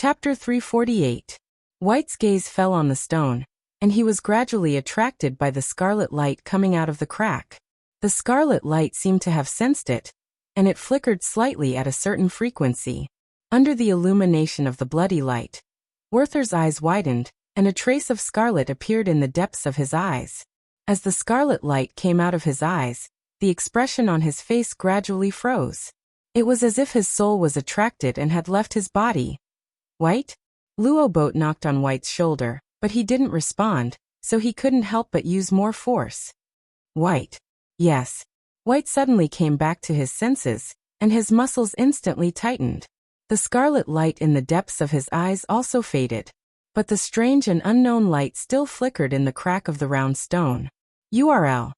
Chapter 348. White's gaze fell on the stone, and he was gradually attracted by the scarlet light coming out of the crack. The scarlet light seemed to have sensed it, and it flickered slightly at a certain frequency. Under the illumination of the bloody light, Werther's eyes widened, and a trace of scarlet appeared in the depths of his eyes. As the scarlet light came out of his eyes, the expression on his face gradually froze. It was as if his soul was attracted and had left his body. White? Luoboat knocked on White's shoulder, but he didn't respond, so he couldn't help but use more force. White. Yes. White suddenly came back to his senses, and his muscles instantly tightened. The scarlet light in the depths of his eyes also faded, but the strange and unknown light still flickered in the crack of the round stone. URL.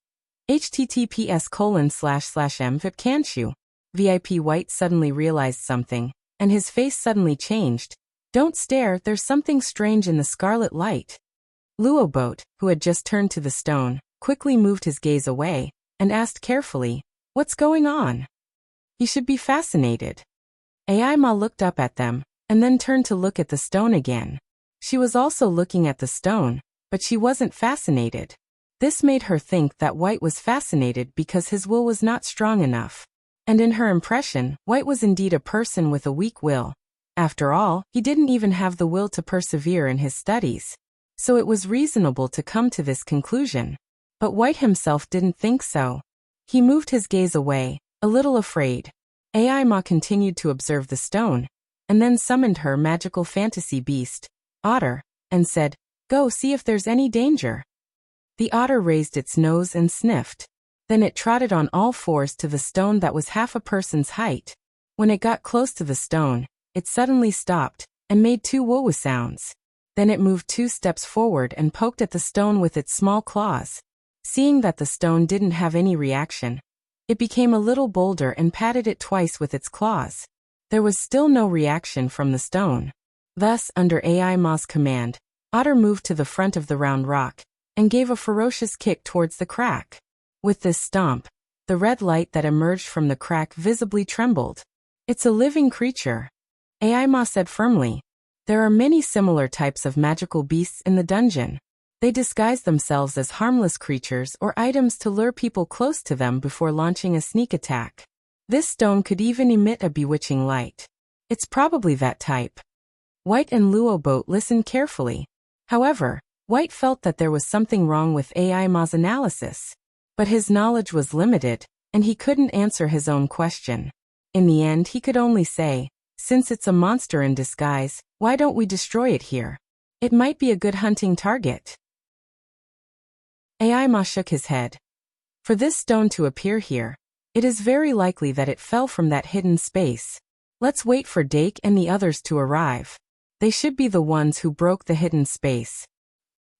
https://mvipcanchu. VIP. White suddenly realized something, and his face suddenly changed. Don't stare, there's something strange in the scarlet light. Luoboat, who had just turned to the stone, quickly moved his gaze away, and asked carefully, "What's going on?" "You should be fascinated." Aima looked up at them, and then turned to look at the stone again. She was also looking at the stone, but she wasn't fascinated. This made her think that White was fascinated because his will was not strong enough. And in her impression, White was indeed a person with a weak will. After all, he didn't even have the will to persevere in his studies. So it was reasonable to come to this conclusion. But White himself didn't think so. He moved his gaze away, a little afraid. Aima continued to observe the stone, and then summoned her magical fantasy beast, Otter, and said, "Go see if there's any danger." The otter raised its nose and sniffed. Then it trotted on all fours to the stone that was half a person's height. When it got close to the stone, it suddenly stopped, and made 2 woo-woo sounds. Then it moved 2 steps forward and poked at the stone with its small claws. Seeing that the stone didn't have any reaction, it became a little bolder and patted it twice with its claws. There was still no reaction from the stone. Thus, under Aima's command, Otter moved to the front of the round rock, and gave a ferocious kick towards the crack. With this stomp, the red light that emerged from the crack visibly trembled. "It's a living creature," Aima said firmly. "There are many similar types of magical beasts in the dungeon. They disguise themselves as harmless creatures or items to lure people close to them before launching a sneak attack. This stone could even emit a bewitching light. It's probably that type." White and Luoboat listened carefully. However, White felt that there was something wrong with Aima's analysis. But his knowledge was limited, and he couldn't answer his own question. In the end, he could only say, "Since it's a monster in disguise, why don't we destroy it here? It might be a good hunting target." Aima shook his head. "For this stone to appear here, it is very likely that it fell from that hidden space. Let's wait for Dake and the others to arrive. They should be the ones who broke the hidden space."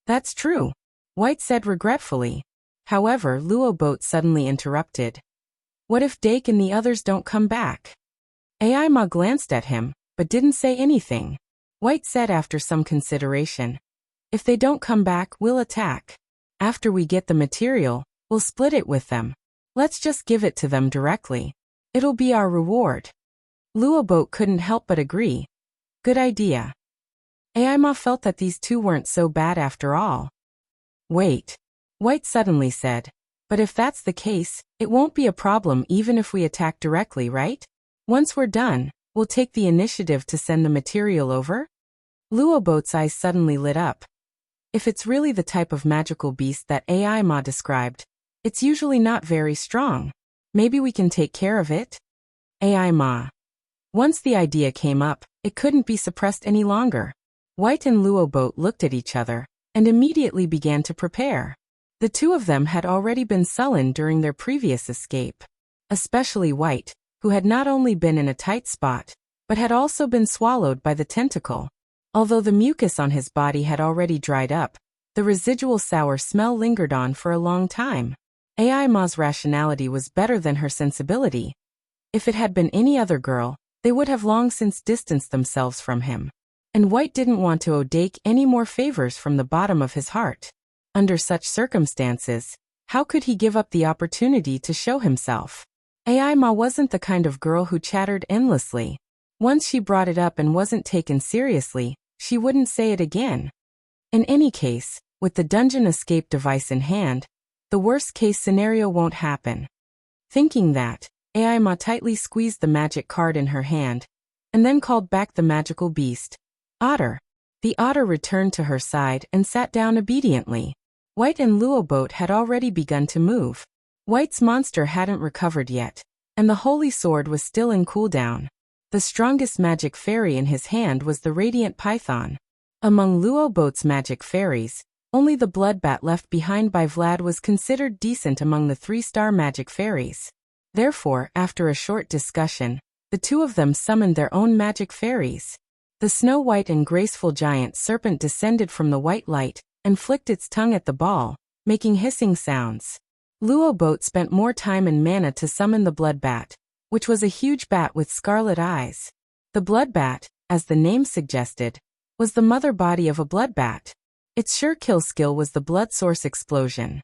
"That's true," White said regretfully. However, Luoboat suddenly interrupted. "What if Dake and the others don't come back?" Aima glanced at him, but didn't say anything. White said after some consideration, "If they don't come back, we'll attack. After we get the material, we'll split it with them. Let's just give it to them directly. It'll be our reward." Luoboat couldn't help but agree. Good idea. Aima felt that these two weren't so bad after all. "Wait," White suddenly said. "But if that's the case, it won't be a problem even if we attack directly, right? Once we're done, we'll take the initiative to send the material over?" Luoboat's eyes suddenly lit up. If it's really the type of magical beast that Aima described, it's usually not very strong. Maybe we can take care of it? Aima. Once the idea came up, it couldn't be suppressed any longer. White and Luoboat looked at each other, and immediately began to prepare. The two of them had already been sullen during their previous escape. Especially White, who had not only been in a tight spot, but had also been swallowed by the tentacle. Although the mucus on his body had already dried up, the residual sour smell lingered on for a long time. Aima's rationality was better than her sensibility. If it had been any other girl, they would have long since distanced themselves from him. And White didn't want to owe Dake any more favors from the bottom of his heart. Under such circumstances, how could he give up the opportunity to show himself? Aima wasn't the kind of girl who chattered endlessly. Once she brought it up and wasn't taken seriously, she wouldn't say it again. In any case, with the dungeon escape device in hand, the worst-case scenario won't happen. Thinking that, Aima tightly squeezed the magic card in her hand, and then called back the magical beast, Otter. The otter returned to her side and sat down obediently. White and Luoboat had already begun to move. White's monster hadn't recovered yet, and the holy sword was still in cooldown. The strongest magic fairy in his hand was the radiant python. Among Luoboat's magic fairies, only the bloodbat left behind by Vlad was considered decent among the 3-star magic fairies. Therefore, after a short discussion, the two of them summoned their own magic fairies. The snow-white and graceful giant serpent descended from the white light and flicked its tongue at the ball, making hissing sounds. Luoboat spent more time and mana to summon the bloodbat, which was a huge bat with scarlet eyes. The bloodbat, as the name suggested, was the mother body of a bloodbat. Its sure kill skill was the blood source explosion.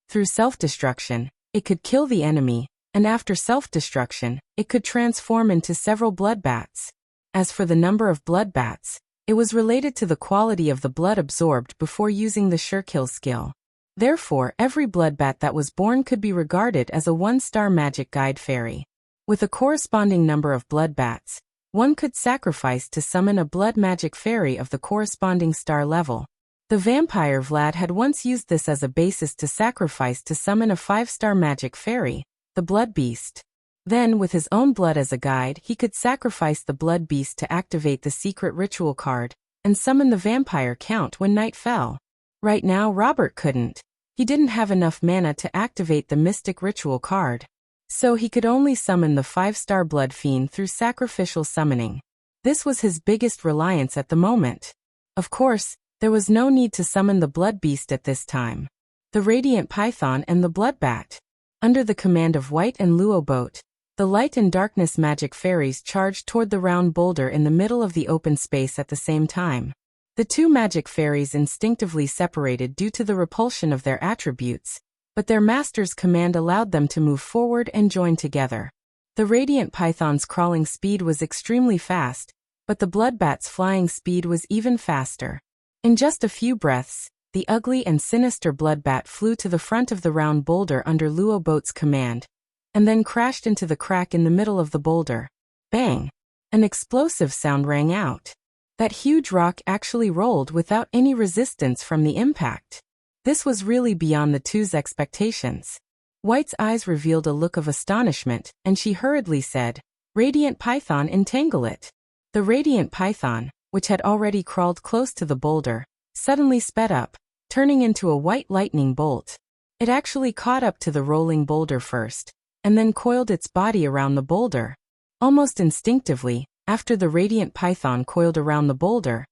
Through self-destruction, it could kill the enemy, and after self-destruction, it could transform into several bloodbats. As for the number of bloodbats, it was related to the quality of the blood absorbed before using the sure kill skill. Therefore, every bloodbat that was born could be regarded as a 1-star magic guide fairy. With a corresponding number of bloodbats, one could sacrifice to summon a blood magic fairy of the corresponding star level. The vampire Vlad had once used this as a basis to sacrifice to summon a 5-star magic fairy, the blood beast. Then, with his own blood as a guide, he could sacrifice the blood beast to activate the secret ritual card and summon the vampire count when night fell. Right now, Robert couldn't. He didn't have enough mana to activate the mystic ritual card. So he could only summon the 5-star blood fiend through sacrificial summoning. This was his biggest reliance at the moment. Of course, there was no need to summon the blood beast at this time. The radiant python and the bloodbat. Under the command of White and Luoboat, the light and darkness magic fairies charged toward the round boulder in the middle of the open space at the same time. The two magic fairies instinctively separated due to the repulsion of their attributes, but their master's command allowed them to move forward and join together. The radiant python's crawling speed was extremely fast, but the bloodbat's flying speed was even faster. In just a few breaths, the ugly and sinister bloodbat flew to the front of the round boulder under Luoboat's command, and then crashed into the crack in the middle of the boulder. Bang! An explosive sound rang out. That huge rock actually rolled without any resistance from the impact. This was really beyond the two's expectations. White's eyes revealed a look of astonishment, and she hurriedly said, "Radiant Python, entangle it." The radiant python, which had already crawled close to the boulder, suddenly sped up, turning into a white lightning bolt. It actually caught up to the rolling boulder first, and then coiled its body around the boulder. Almost instinctively, after the radiant python coiled around the boulder,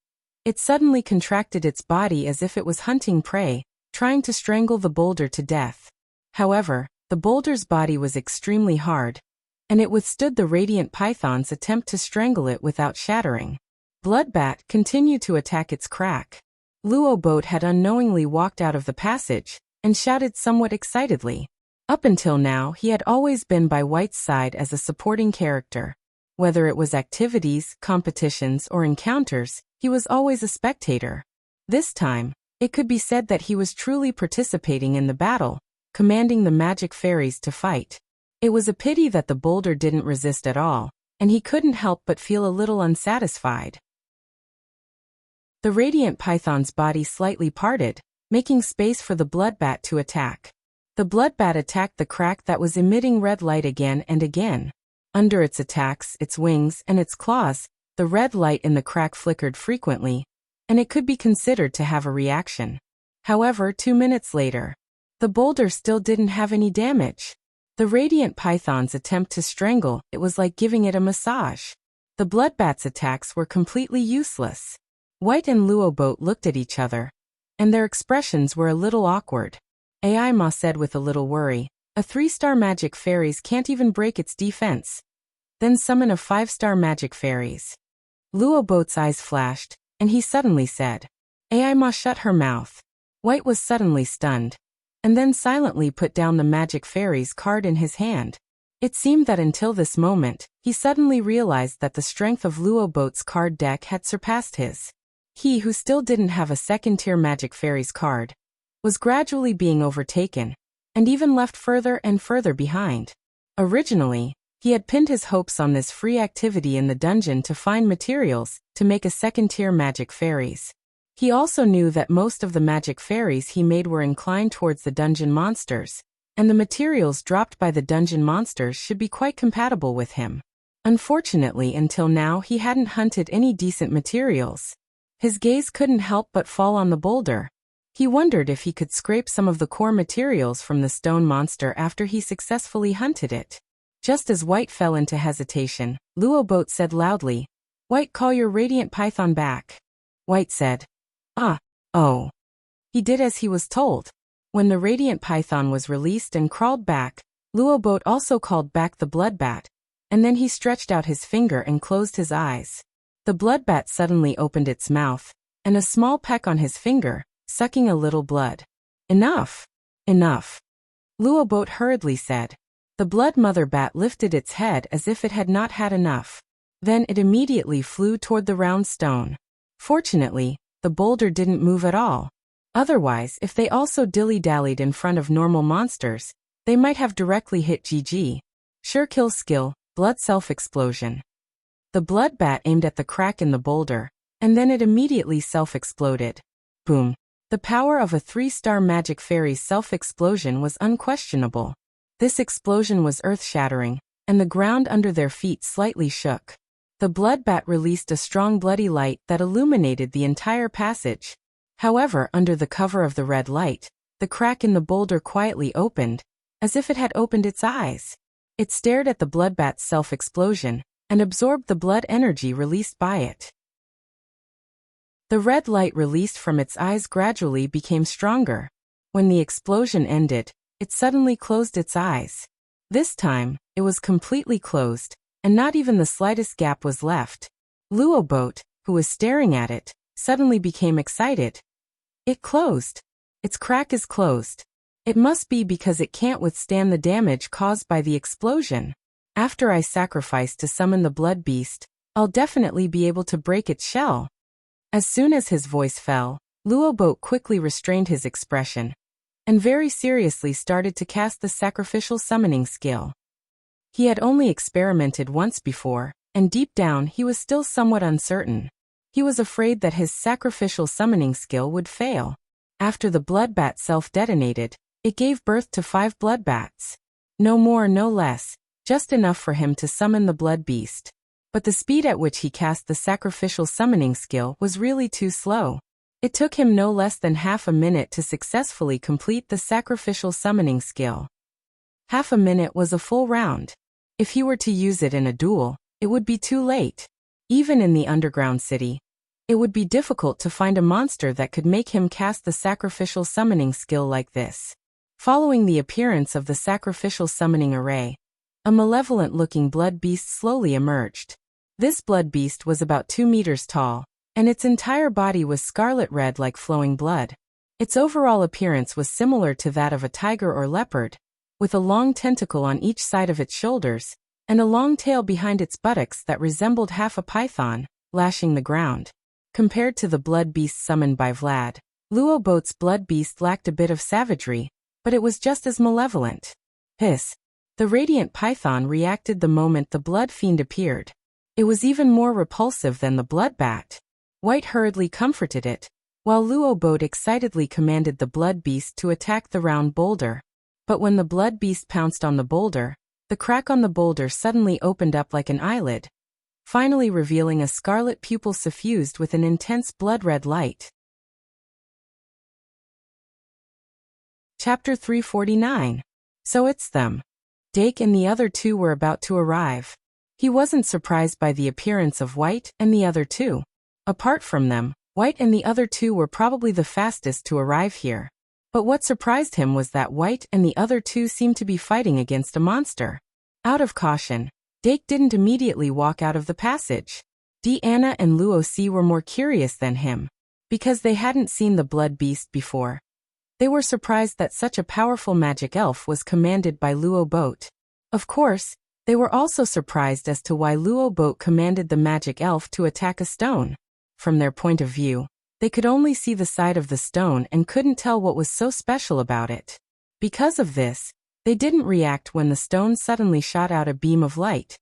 it suddenly contracted its body as if it was hunting prey, trying to strangle the boulder to death. However, the boulder's body was extremely hard, and it withstood the radiant python's attempt to strangle it without shattering. Bloodbat continued to attack its crack. Luoboat had unknowingly walked out of the passage, and shouted somewhat excitedly. Up until now, he had always been by White's side as a supporting character. Whether it was activities, competitions, or encounters, he was always a spectator. This time, it could be said that he was truly participating in the battle, commanding the magic fairies to fight. It was a pity that the boulder didn't resist at all, and he couldn't help but feel a little unsatisfied. The radiant python's body slightly parted, making space for the bloodbat to attack. The bloodbat attacked the crack that was emitting red light again and again. Under its attacks, its wings, and its claws, the red light in the crack flickered frequently, and it could be considered to have a reaction. However, 2 minutes later, the boulder still didn't have any damage. The radiant python's attempt to strangle it was like giving it a massage. The bloodbat's attacks were completely useless. White and Luoboat looked at each other, and their expressions were a little awkward. Aima said with a little worry, "A 3-star magic fairies can't even break its defense. Then summon a 5-star magic fairies." Luoboat's eyes flashed, and he suddenly said, "Aima, shut her mouth." White was suddenly stunned, and then silently put down the magic fairies card in his hand. It seemed that until this moment, he suddenly realized that the strength of Luoboat's card deck had surpassed his. He, who still didn't have a second-tier Magic Fairies card, was gradually being overtaken, and even left further and further behind. Originally, he had pinned his hopes on this free activity in the dungeon to find materials to make a second-tier Magic Fairies. He also knew that most of the Magic Fairies he made were inclined towards the dungeon monsters, and the materials dropped by the dungeon monsters should be quite compatible with him. Unfortunately, until now he hadn't hunted any decent materials. His gaze couldn't help but fall on the boulder. He wondered if he could scrape some of the core materials from the stone monster after he successfully hunted it. Just as White fell into hesitation, Luoboat said loudly, "White, call your radiant python back." White said, "Oh." He did as he was told. When the radiant python was released and crawled back, Luoboat also called back the bloodbat, and then he stretched out his finger and closed his eyes. The bloodbat suddenly opened its mouth, and a small peck on his finger, sucking a little blood. "Enough! Enough!" Luoboat hurriedly said. The blood mother bat lifted its head as if it had not had enough. Then it immediately flew toward the round stone. Fortunately, the boulder didn't move at all. Otherwise, if they also dilly-dallied in front of normal monsters, they might have directly hit GG. Sure kill skill, blood self-explosion. The blood bat aimed at the crack in the boulder, and then it immediately self-exploded. Boom. The power of a 3-star Magic Fairy's self-explosion was unquestionable. This explosion was earth-shattering, and the ground under their feet slightly shook. The bloodbat released a strong bloody light that illuminated the entire passage. However, under the cover of the red light, the crack in the boulder quietly opened, as if it had opened its eyes. It stared at the bloodbat's self-explosion, and absorbed the blood energy released by it. The red light released from its eyes gradually became stronger. When the explosion ended, it suddenly closed its eyes. This time, it was completely closed, and not even the slightest gap was left. Luoboat, who was staring at it, suddenly became excited. It closed. Its crack is closed. It must be because it can't withstand the damage caused by the explosion. After I sacrifice to summon the blood beast, I'll definitely be able to break its shell. As soon as his voice fell, Luoboat quickly restrained his expression, and very seriously started to cast the sacrificial summoning skill. He had only experimented once before, and deep down he was still somewhat uncertain. He was afraid that his sacrificial summoning skill would fail. After the bloodbat self-detonated, it gave birth to 5 bloodbats. No more, no less, just enough for him to summon the blood beast. But the speed at which he cast the sacrificial summoning skill was really too slow. It took him no less than half a minute to successfully complete the sacrificial summoning skill. Half a minute was a full round. If he were to use it in a duel, it would be too late. Even in the underground city, it would be difficult to find a monster that could make him cast the sacrificial summoning skill like this. Following the appearance of the sacrificial summoning array, a malevolent-looking blood beast slowly emerged. This blood beast was about 2 meters tall, and its entire body was scarlet red like flowing blood. Its overall appearance was similar to that of a tiger or leopard, with a long tentacle on each side of its shoulders, and a long tail behind its buttocks that resembled half a python, lashing the ground. Compared to the blood beast summoned by Vlad, Luoboat's blood beast lacked a bit of savagery, but it was just as malevolent. Hiss. The radiant python reacted the moment the blood fiend appeared. It was even more repulsive than the bloodbat. White hurriedly comforted it, while Luoboat excitedly commanded the blood beast to attack the round boulder. But when the blood beast pounced on the boulder, the crack on the boulder suddenly opened up like an eyelid, finally revealing a scarlet pupil suffused with an intense blood-red light. Chapter 349. So it's them. Dake and the other 2 were about to arrive. He wasn't surprised by the appearance of White and the other 2. Apart from them, White and the other 2 were probably the fastest to arrive here. But what surprised him was that White and the other 2 seemed to be fighting against a monster. Out of caution, Dake didn't immediately walk out of the passage. Deanna and Luoc were more curious than him, because they hadn't seen the blood beast before. They were surprised that such a powerful magic elf was commanded by Luoboat. Of course, they were also surprised as to why Luoboat commanded the magic elf to attack a stone. From their point of view, they could only see the side of the stone and couldn't tell what was so special about it. Because of this, they didn't react when the stone suddenly shot out a beam of light.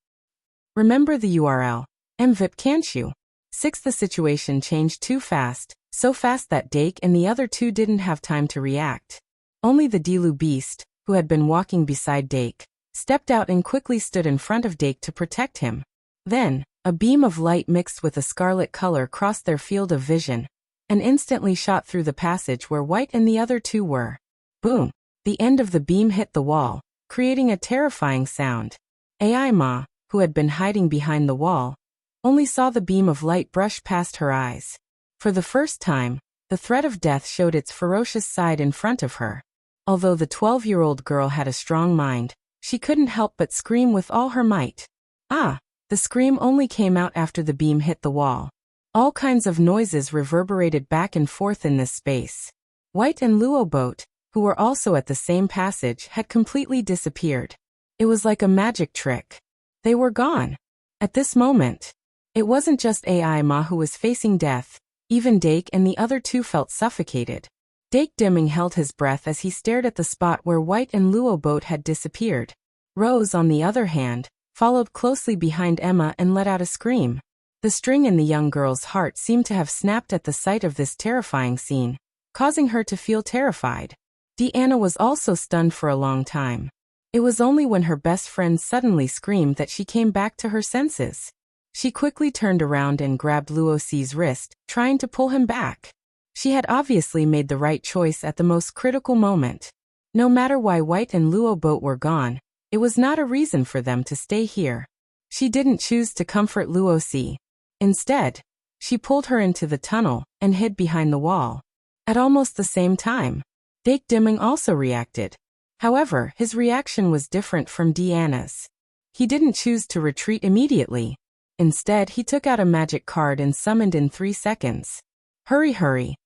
Remember the URL. MVIP, can't you? 6. The situation changed too fast, so fast that Dake and the other two didn't have time to react. Only the Dilu beast, who had been walking beside Dake, stepped out and quickly stood in front of Dake to protect him. Then, a beam of light mixed with a scarlet color crossed their field of vision, and instantly shot through the passage where White and the other two were. Boom! The end of the beam hit the wall, creating a terrifying sound. AI Ma, who had been hiding behind the wall, only saw the beam of light brush past her eyes. For the first time, the threat of death showed its ferocious side in front of her. Although the 12-year-old girl had a strong mind, she couldn't help but scream with all her might. Ah! The scream only came out after the beam hit the wall. All kinds of noises reverberated back and forth in this space. White and Luoboat, who were also at the same passage, had completely disappeared. It was like a magic trick. They were gone. At this moment, it wasn't just AI Ma who was facing death. Even Dake and the other two felt suffocated. Dake Dimming held his breath as he stared at the spot where White and Luoboat had disappeared. Rose, on the other hand, followed closely behind Emma and let out a scream. The string in the young girl's heart seemed to have snapped at the sight of this terrifying scene, causing her to feel terrified. Deanna was also stunned for a long time. It was only when her best friend suddenly screamed that she came back to her senses. She quickly turned around and grabbed Luo's wrist, trying to pull him back. She had obviously made the right choice at the most critical moment. No matter why White and Luoboat were gone, it was not a reason for them to stay here. She didn't choose to comfort Luo. Instead, she pulled her into the tunnel and hid behind the wall. At almost the same time, Dake Dimming also reacted. However, his reaction was different from Deanna's. He didn't choose to retreat immediately. Instead, he took out a magic card and summoned in 3 seconds. Hurry, hurry.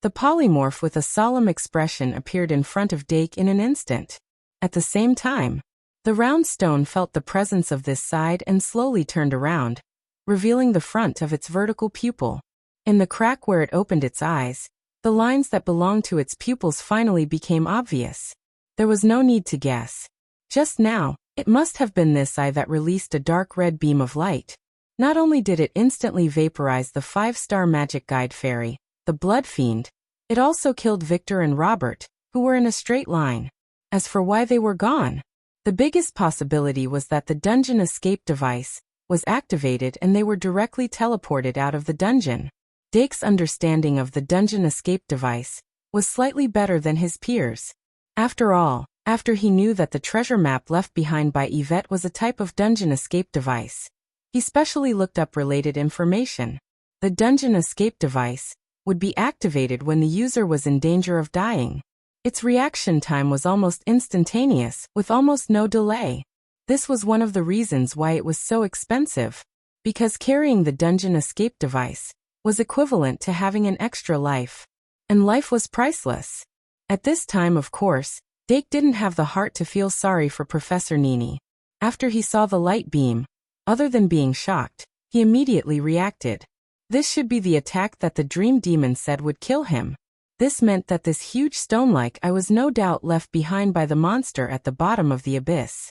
The polymorph with a solemn expression appeared in front of Dake in an instant. At the same time, the round stone felt the presence of this side and slowly turned around, revealing the front of its vertical pupil. In the crack where it opened its eyes, the lines that belonged to its pupils finally became obvious. There was no need to guess. Just now, it must have been this eye that released a dark red beam of light. Not only did it instantly vaporize the 5-star magic guide fairy, the Blood Fiend, it also killed Victor and Robert, who were in a straight line. As for why they were gone, the biggest possibility was that the dungeon escape device was activated and they were directly teleported out of the dungeon. Dake's understanding of the dungeon escape device was slightly better than his peers. After all, after he knew that the treasure map left behind by Yvette was a type of dungeon escape device, he specially looked up related information. The dungeon escape device would be activated when the user was in danger of dying. Its reaction time was almost instantaneous, with almost no delay. This was one of the reasons why it was so expensive, because carrying the dungeon escape device was equivalent to having an extra life, and life was priceless. At this time, of course, Dake didn't have the heart to feel sorry for Professor Nini. After he saw the light beam, other than being shocked, he immediately reacted. This should be the attack that the Dream Demon said would kill him. This meant that this huge stone-like eye was no doubt left behind by the monster at the bottom of the abyss.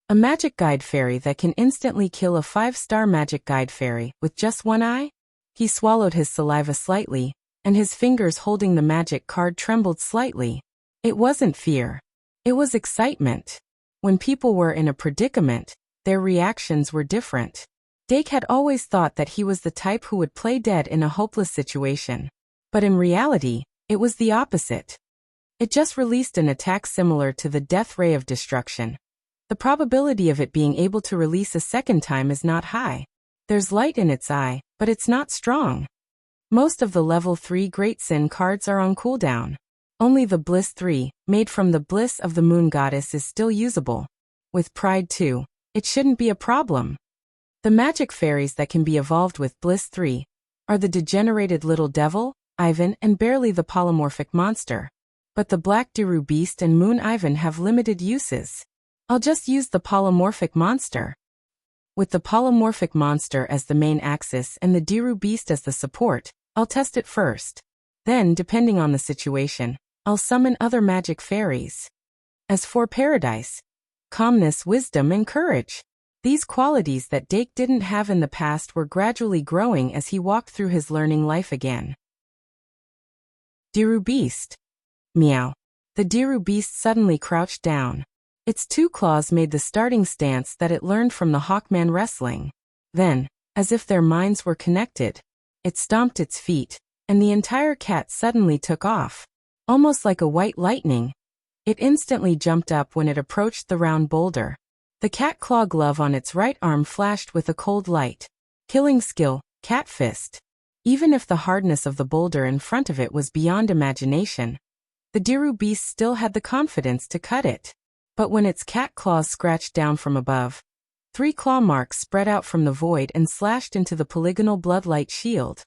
A magic guide fairy that can instantly kill a 5-star magic guide fairy with just one eye? He swallowed his saliva slightly, and his fingers holding the magic card trembled slightly. It wasn't fear. It was excitement. When people were in a predicament, their reactions were different. Dake had always thought that he was the type who would play dead in a hopeless situation. But in reality, it was the opposite. It just released an attack similar to the Death Ray of Destruction. The probability of it being able to release a second time is not high. There's light in its eye, but it's not strong. Most of the level 3 Great Sin cards are on cooldown. Only the Bliss 3, made from the bliss of the Moon Goddess, is still usable. With Pride 2, it shouldn't be a problem. The magic fairies that can be evolved with Bliss 3 are the Degenerated Little Devil, Ivan, and barely the Polymorphic Monster. But the Black Diru Beast and Moon Ivan have limited uses. I'll just use the polymorphic monster. With the polymorphic monster as the main axis and the Diru beast as the support, I'll test it first. Then, depending on the situation, I'll summon other magic fairies. As for paradise, calmness, wisdom, and courage. These qualities that Dake didn't have in the past were gradually growing as he walked through his learning life again. Diru beast. Meow. The Diru beast suddenly crouched down. Its two claws made the starting stance that it learned from the Hawkman wrestling. Then, as if their minds were connected, it stomped its feet, and the entire cat suddenly took off. Almost like a white lightning, it instantly jumped up when it approached the round boulder. The cat claw glove on its right arm flashed with a cold light. Killing skill, cat fist. Even if the hardness of the boulder in front of it was beyond imagination, the Diru beast still had the confidence to cut it. But when its cat claws scratched down from above, 3 claw marks spread out from the void and slashed into the polygonal bloodlight shield.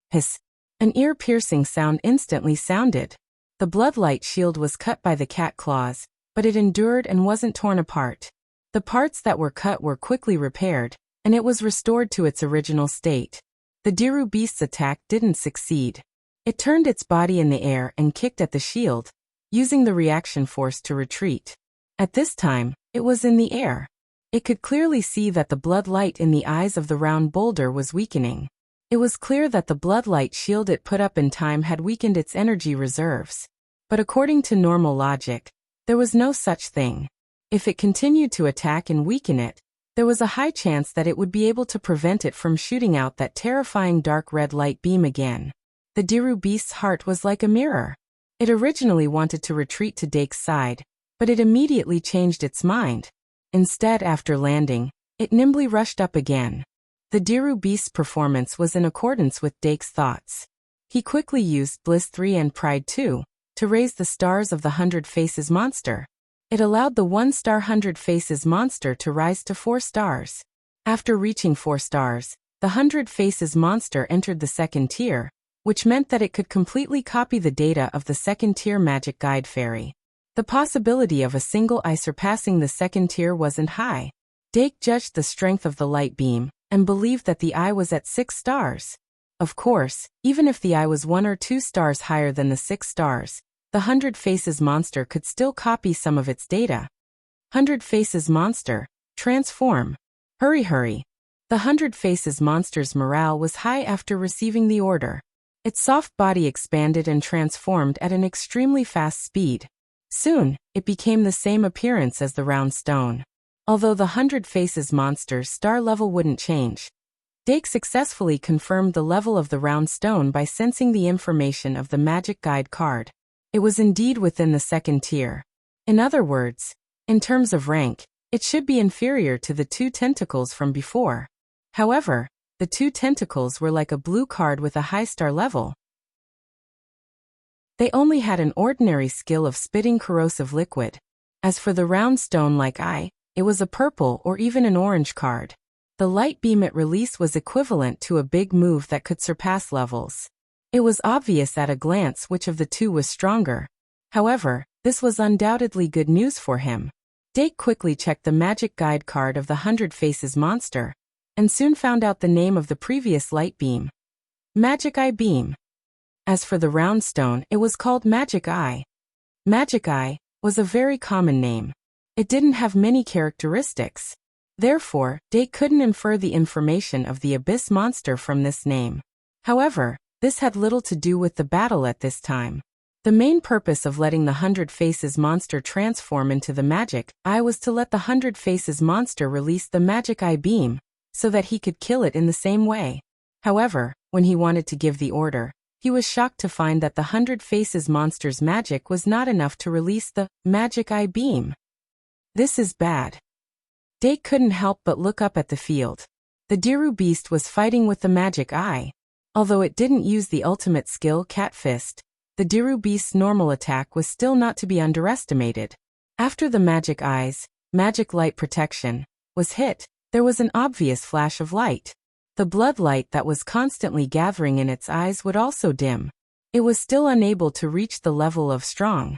Hiss! An ear-piercing sound instantly sounded. The bloodlight shield was cut by the cat claws, but it endured and wasn't torn apart. The parts that were cut were quickly repaired, and it was restored to its original state. The Diru beast's attack didn't succeed. It turned its body in the air and kicked at the shield, using the reaction force to retreat. At this time, it was in the air. It could clearly see that the blood light in the eyes of the round boulder was weakening. It was clear that the bloodlight shield it put up in time had weakened its energy reserves. But according to normal logic, there was no such thing. If it continued to attack and weaken it, there was a high chance that it would be able to prevent it from shooting out that terrifying dark red light beam again. The Diru beast's heart was like a mirror. It originally wanted to retreat to Dake's side, but it immediately changed its mind. Instead, after landing, it nimbly rushed up again. The Diru beast's performance was in accordance with Dake's thoughts. He quickly used Bliss 3 and Pride 2 to raise the stars of the 100 Faces monster. It allowed the 1-star 100 Faces monster to rise to 4 stars. After reaching 4 stars, the 100 Faces monster entered the second tier, which meant that it could completely copy the data of the second-tier magic guide fairy. The possibility of a single eye surpassing the second tier wasn't high. Dake judged the strength of the light beam, and believed that the eye was at 6 stars. Of course, even if the eye was 1 or 2 stars higher than the 6 stars, the 100 Faces monster could still copy some of its data. 100 Faces monster, transform. Hurry, hurry. The 100 Faces monster's morale was high after receiving the order. Its soft body expanded and transformed at an extremely fast speed. Soon, it became the same appearance as the round stone. Although the 100 Faces monster's star level wouldn't change, Dake successfully confirmed the level of the round stone by sensing the information of the magic guide card. It was indeed within the second tier. In other words, in terms of rank, it should be inferior to the 2 tentacles from before. However, the 2 tentacles were like a blue card with a high star level. They only had an ordinary skill of spitting corrosive liquid. As for the round stone-like eye, it was a purple or even an orange card. The light beam it released was equivalent to a big move that could surpass levels. It was obvious at a glance which of the 2 was stronger. However, this was undoubtedly good news for him. Dake quickly checked the magic guide card of the 100 Faces monster, and soon found out the name of the previous light beam. Magic Eye Beam. As for the round stone, it was called Magic Eye. Magic Eye was a very common name. It didn't have many characteristics. Therefore, Dake couldn't infer the information of the Abyss monster from this name. However, this had little to do with the battle at this time. The main purpose of letting the 100 Faces monster transform into the Magic Eye was to let the 100 Faces monster release the Magic Eye Beam, so that he could kill it in the same way. However, when he wanted to give the order, he was shocked to find that the 100 Faces monster's magic was not enough to release the Magic Eye Beam. This is bad. Dake couldn't help but look up at the field. The Diru beast was fighting with the Magic Eye. Although it didn't use the ultimate skill Cat Fist, the Diru beast's normal attack was still not to be underestimated. After the Magic Eye's magic light protection was hit, there was an obvious flash of light. The blood light that was constantly gathering in its eyes would also dim. It was still unable to reach the level of strong.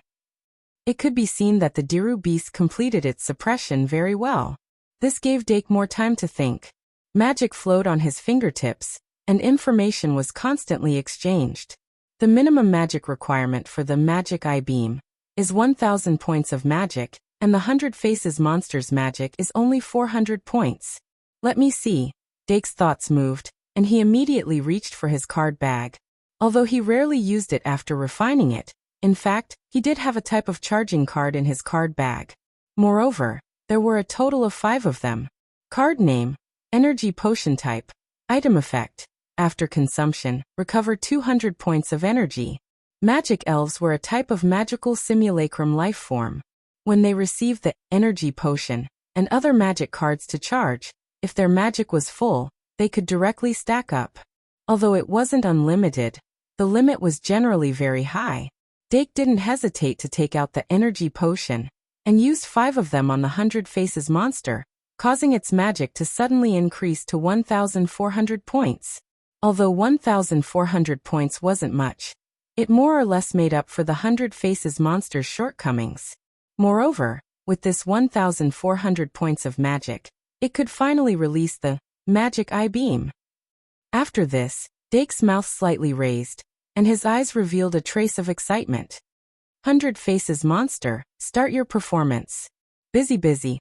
It could be seen that the Diru beast completed its suppression very well. This gave Dake more time to think. Magic flowed on his fingertips, and information was constantly exchanged. The minimum magic requirement for the Magic Eye Beam is 1,000 points of magic, and the 100 Faces monster's magic is only 400 points. Let me see. Dake's thoughts moved, and he immediately reached for his card bag. Although he rarely used it after refining it, in fact, he did have a type of charging card in his card bag. Moreover, there were a total of 5 of them. Card name: Energy Potion Type. Item effect: after consumption, recover 200 points of energy. Magic elves were a type of magical simulacrum life form. When they received the energy potion and other magic cards to charge, if their magic was full, they could directly stack up. Although it wasn't unlimited, the limit was generally very high. Dake didn't hesitate to take out the energy potion and used 5 of them on the 100 Faces monster, causing its magic to suddenly increase to 1,400 points. Although 1,400 points wasn't much, it more or less made up for the 100 Faces monster's shortcomings. Moreover, with this 1,400 points of magic, it could finally release the Magic Eye Beam. After this, Dake's mouth slightly raised, and his eyes revealed a trace of excitement. 100 Faces monster, start your performance. Busy.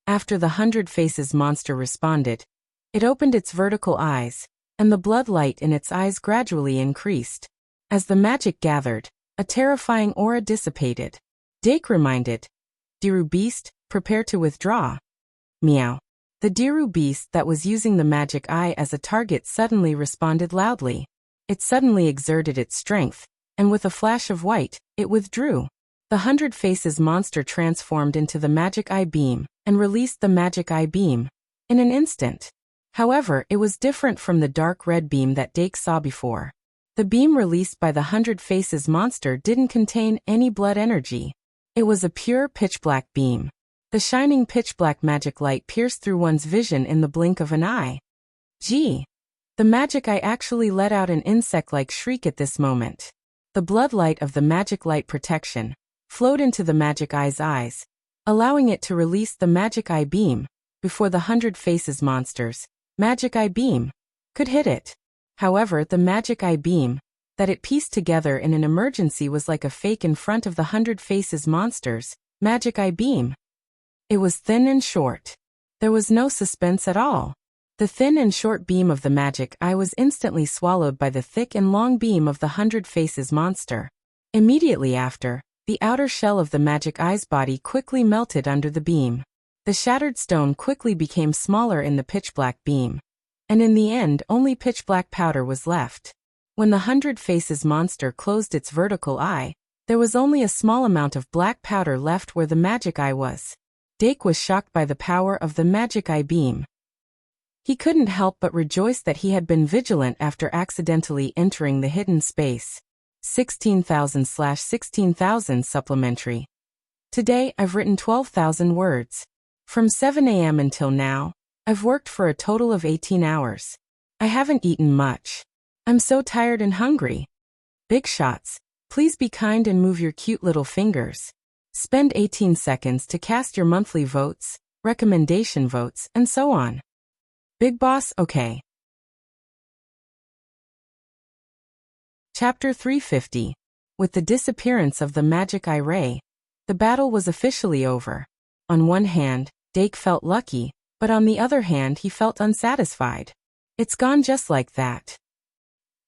After the 100 Faces monster responded, it opened its vertical eyes, and the blood light in its eyes gradually increased. As the magic gathered, a terrifying aura dissipated. Dake reminded, Diru beast, prepare to withdraw. Meow. The Diru beast that was using the magic eye as a target suddenly responded loudly. It suddenly exerted its strength, and with a flash of white, it withdrew. The 100 Faces monster transformed into the Magic Eye Beam, and released the Magic Eye Beam in an instant. However, it was different from the dark red beam that Dake saw before. The beam released by the 100 Faces monster didn't contain any blood energy. It was a pure pitch-black beam. The shining pitch-black magic light pierced through one's vision in the blink of an eye. Gee! The magic eye actually let out an insect-like shriek at this moment. The blood light of the magic light protection flowed into the magic eye's eyes, allowing it to release the Magic Eye Beam before the 100 Faces monster's Magic Eye Beam could hit it. However, the Magic Eye Beam that it pieced together in an emergency was like a fake in front of the 100 Faces monster's Magic Eye Beam. It was thin and short. There was no suspense at all. The thin and short beam of the magic eye was instantly swallowed by the thick and long beam of the 100 Faces monster. Immediately after, the outer shell of the magic eye's body quickly melted under the beam. The shattered stone quickly became smaller in the pitch-black beam, and in the end only pitch-black powder was left. When the 100 Faces monster closed its vertical eye, there was only a small amount of black powder left where the magic eye was. Dake was shocked by the power of the Magic Eye Beam. He couldn't help but rejoice that he had been vigilant after accidentally entering the hidden space. 16,000/16,000 supplementary. Today I've written 12,000 words. From 7 a.m. until now, I've worked for a total of 18 hours. I haven't eaten much. I'm so tired and hungry. Big shots, please be kind and move your cute little fingers. Spend 18 seconds to cast your monthly votes, recommendation votes, and so on. Big Boss, okay. Chapter 350. With the disappearance of the Magic Eye Ray, the battle was officially over. On one hand, Dake felt lucky, but on the other hand he felt unsatisfied. It's gone just like that.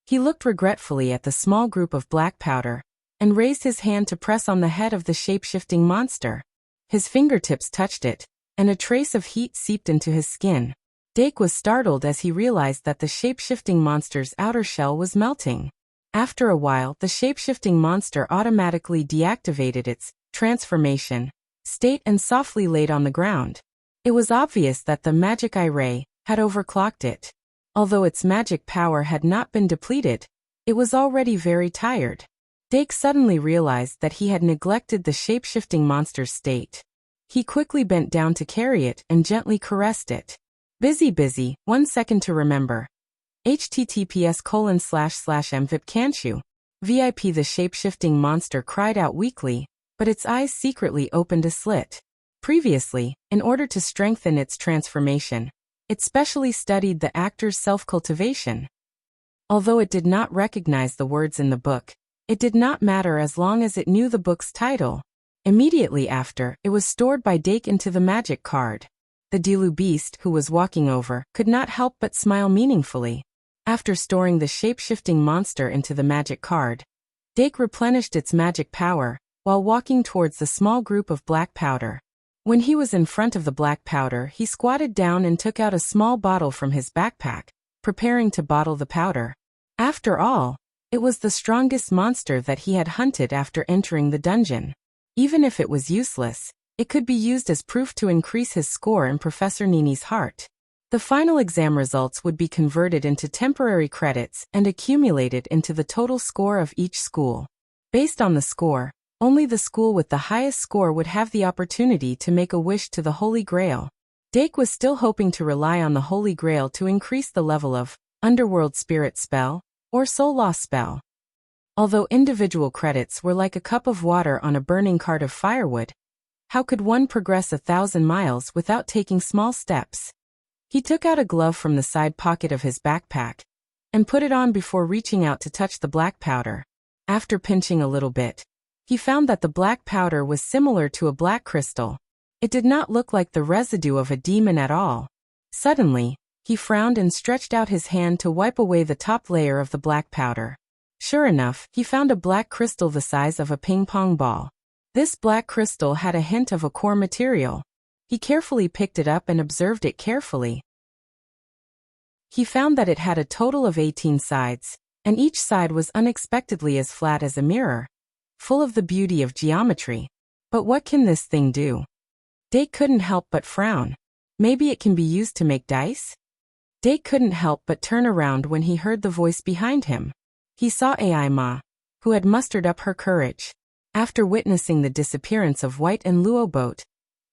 He looked regretfully at the small group of black powder, and raised his hand to press on the head of the shape-shifting monster. His fingertips touched it, and a trace of heat seeped into his skin. Dake was startled as he realized that the shape-shifting monster's outer shell was melting. After a while, the shape-shifting monster automatically deactivated its transformation state and softly laid on the ground. It was obvious that the Magic Eye Ray had overclocked it. Although its magic power had not been depleted, it was already very tired. Dake suddenly realized that he had neglected the shape-shifting monster's state. He quickly bent down to carry it and gently caressed it. Busy, 1 second to remember. https://mvip can't you? VIP the shape-shifting monster cried out weakly, but its eyes secretly opened a slit. Previously, in order to strengthen its transformation, it specially studied the actor's self-cultivation. Although it did not recognize the words in the book, it did not matter as long as it knew the book's title. Immediately after, it was stored by Dake into the magic card. The Dilu beast, who was walking over, could not help but smile meaningfully. After storing the shape-shifting monster into the magic card, Dake replenished its magic power, while walking towards the small group of black powder. When he was in front of the black powder, he squatted down and took out a small bottle from his backpack, preparing to bottle the powder. After all, it was the strongest monster that he had hunted after entering the dungeon. Even if it was useless, it could be used as proof to increase his score in Professor Nini's heart. The final exam results would be converted into temporary credits and accumulated into the total score of each school. Based on the score, only the school with the highest score would have the opportunity to make a wish to the Holy Grail. Dake was still hoping to rely on the Holy Grail to increase the level of Underworld Spirit Spell or Soul Loss Spell. Although individual credits were like a cup of water on a burning cart of firewood, how could one progress 1,000 miles without taking small steps? He took out a glove from the side pocket of his backpack and put it on before reaching out to touch the black powder. After pinching a little bit, he found that the black powder was similar to a black crystal. It did not look like the residue of a demon at all. Suddenly, he frowned and stretched out his hand to wipe away the top layer of the black powder. Sure enough, he found a black crystal the size of a ping-pong ball. This black crystal had a hint of a core material. He carefully picked it up and observed it carefully. He found that it had a total of 18 sides, and each side was unexpectedly as flat as a mirror, full of the beauty of geometry. But what can this thing do? Dake couldn't help but frown. Maybe it can be used to make dice? Dake couldn't help but turn around when he heard the voice behind him. He saw Ai Ma, who had mustered up her courage. After witnessing the disappearance of White and Luo Boat,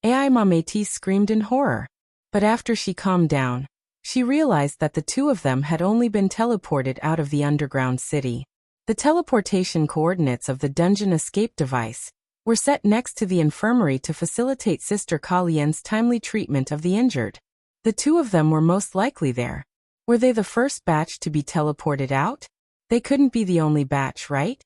Ai Ma Métis screamed in horror. But after she calmed down, she realized that the two of them had only been teleported out of the underground city. The teleportation coordinates of the dungeon escape device were set next to the infirmary to facilitate Sister Ka Lien's timely treatment of the injured. The two of them were most likely there. Were they the first batch to be teleported out? They couldn't be the only batch, right?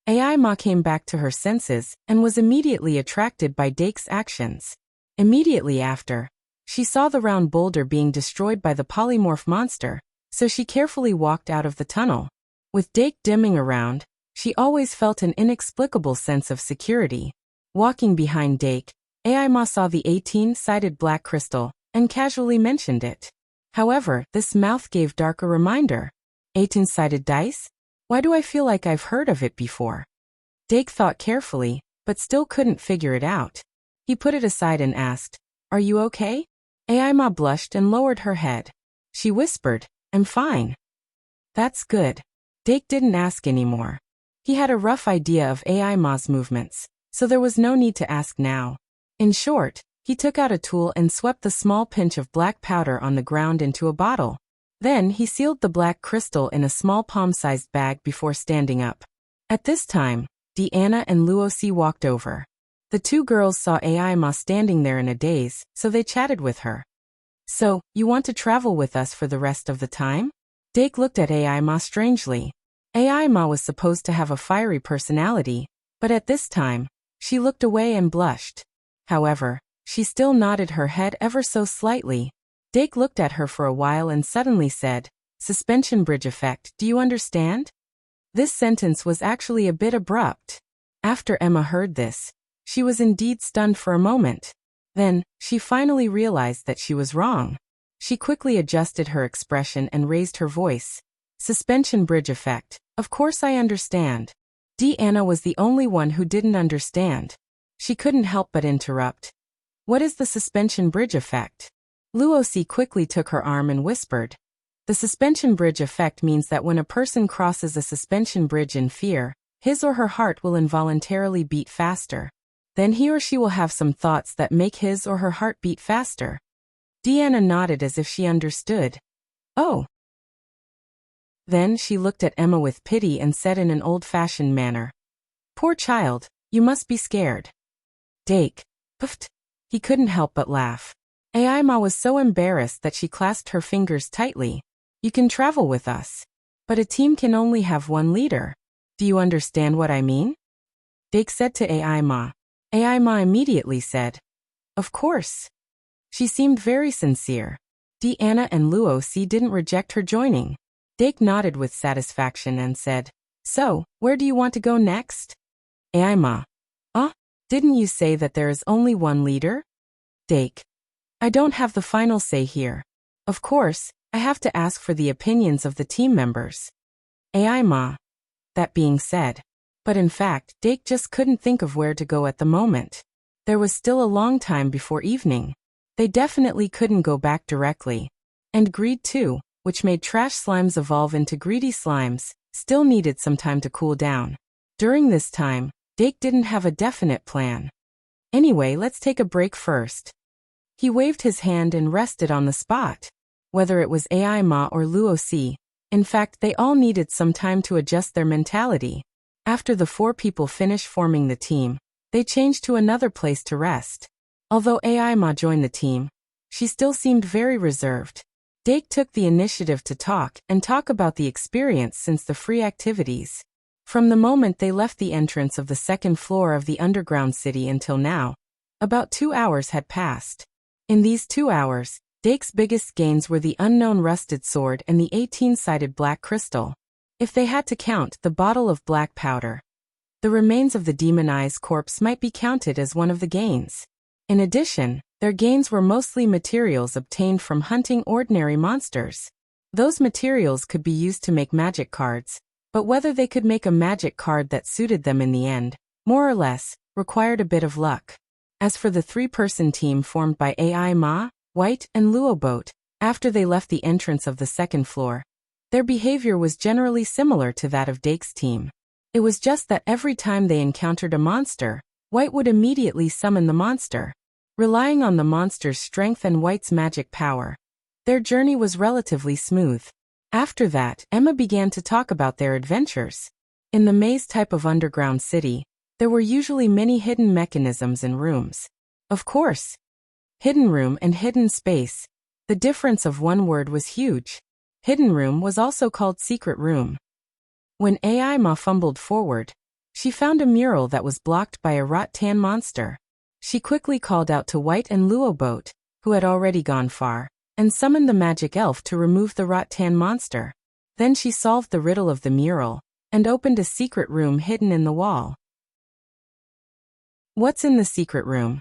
Ai Ma came back to her senses and was immediately attracted by Dake's actions. Immediately after, she saw the round boulder being destroyed by the polymorph monster, so she carefully walked out of the tunnel. With Dake dimming around, she always felt an inexplicable sense of security. Walking behind Dake, Ai Ma saw the 18-sided black crystal and casually mentioned it. However, this mouth gave Dark a reminder. 18-sided dice? Why do I feel like I've heard of it before? Dake thought carefully, but still couldn't figure it out. He put it aside and asked, "Are you okay?" Ai Ma blushed and lowered her head. She whispered, "I'm fine." That's good. Dake didn't ask anymore. He had a rough idea of Ai Ma's movements, so there was no need to ask now. In short, he took out a tool and swept the small pinch of black powder on the ground into a bottle. Then he sealed the black crystal in a small palm-sized bag before standing up. At this time, Deanna and Luosi walked over. The two girls saw Ai Ma standing there in a daze, so they chatted with her. "So, you want to travel with us for the rest of the time?" Dake looked at Ai Ma strangely. Ai Ma was supposed to have a fiery personality, but at this time, she looked away and blushed. However, she still nodded her head ever so slightly. Dake looked at her for a while and suddenly said, "Suspension bridge effect, do you understand?" This sentence was actually a bit abrupt. After Emma heard this, she was indeed stunned for a moment. Then, she finally realized that she was wrong. She quickly adjusted her expression and raised her voice. "Suspension bridge effect, of course I understand." Deanna was the only one who didn't understand. She couldn't help but interrupt. "What is the suspension bridge effect?" Luosi quickly took her arm and whispered. "The suspension bridge effect means that when a person crosses a suspension bridge in fear, his or her heart will involuntarily beat faster. Then he or she will have some thoughts that make his or her heart beat faster." Deanna nodded as if she understood. "Oh." Then she looked at Emma with pity and said in an old-fashioned manner, "Poor child, you must be scared." Dake puffed. He couldn't help but laugh. Aima was so embarrassed that she clasped her fingers tightly. "You can travel with us. But a team can only have one leader. Do you understand what I mean?" Dake said to Aima. Aima immediately said, "Of course." She seemed very sincere. Deanna and Luo C didn't reject her joining. Dake nodded with satisfaction and said, "So, where do you want to go next?" Aima. Didn't you say that there is only one leader?" Dake. "I don't have the final say here. Of course, I have to ask for the opinions of the team members." Aima. That being said. But in fact, Dake just couldn't think of where to go at the moment. There was still a long time before evening. They definitely couldn't go back directly. And greed too, which made trash slimes evolve into greedy slimes, still needed some time to cool down. During this time, Dake didn't have a definite plan. "Anyway, let's take a break first." He waved his hand and rested on the spot. Whether it was Aima or Luo C, in fact they all needed some time to adjust their mentality. After the 4 people finished forming the team, they changed to another place to rest. Although Aima joined the team, she still seemed very reserved. Dake took the initiative to talk about the experience since the free activities. From the moment they left the entrance of the 2nd floor of the underground city until now, about 2 hours had passed. In these 2 hours, Dake's biggest gains were the unknown rusted sword and the 18-sided black crystal. If they had to count the bottle of black powder, the remains of the demonized corpse might be counted as one of the gains. In addition, their gains were mostly materials obtained from hunting ordinary monsters. Those materials could be used to make magic cards, but whether they could make a magic card that suited them in the end, more or less, required a bit of luck. As for the 3-person team formed by Aima, White, and Luoboat, after they left the entrance of the 2nd floor, their behavior was generally similar to that of Dake's team. It was just that every time they encountered a monster, White would immediately summon the monster. Relying on the monster's strength and White's magic power, their journey was relatively smooth. After that, Emma began to talk about their adventures. In the maze type of underground city, there were usually many hidden mechanisms and rooms. Of course, hidden room and hidden space, the difference of one word was huge. Hidden room was also called secret room. When Aima fumbled forward, she found a mural that was blocked by a rattan monster. She quickly called out to White and Luoboat, who had already gone far, and summoned the magic elf to remove the rattan monster. Then she solved the riddle of the mural, and opened a secret room hidden in the wall. What's in the secret room?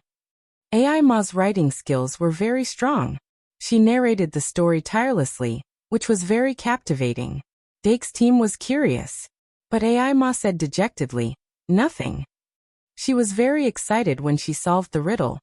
Aima's writing skills were very strong. She narrated the story tirelessly, which was very captivating. Dake's team was curious, but Aima said dejectedly, "Nothing." She was very excited when she solved the riddle,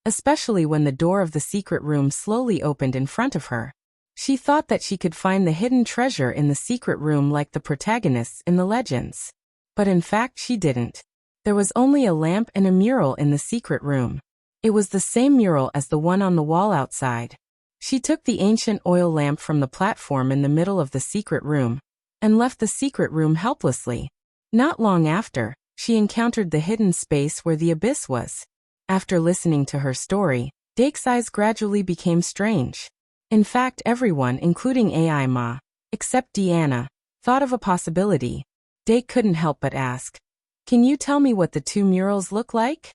especially when the door of the secret room slowly opened in front of her. She thought that she could find the hidden treasure in the secret room like the protagonists in the legends. But in fact she didn't. There was only a lamp and a mural in the secret room. It was the same mural as the one on the wall outside. She took the ancient oil lamp from the platform in the middle of the secret room, and left the secret room helplessly. Not long after, she encountered the hidden space where the abyss was. After listening to her story, Dake's eyes gradually became strange. In fact, everyone, including Aima, except Deanna, thought of a possibility. Dake couldn't help but ask, "Can you tell me what the 2 murals look like?"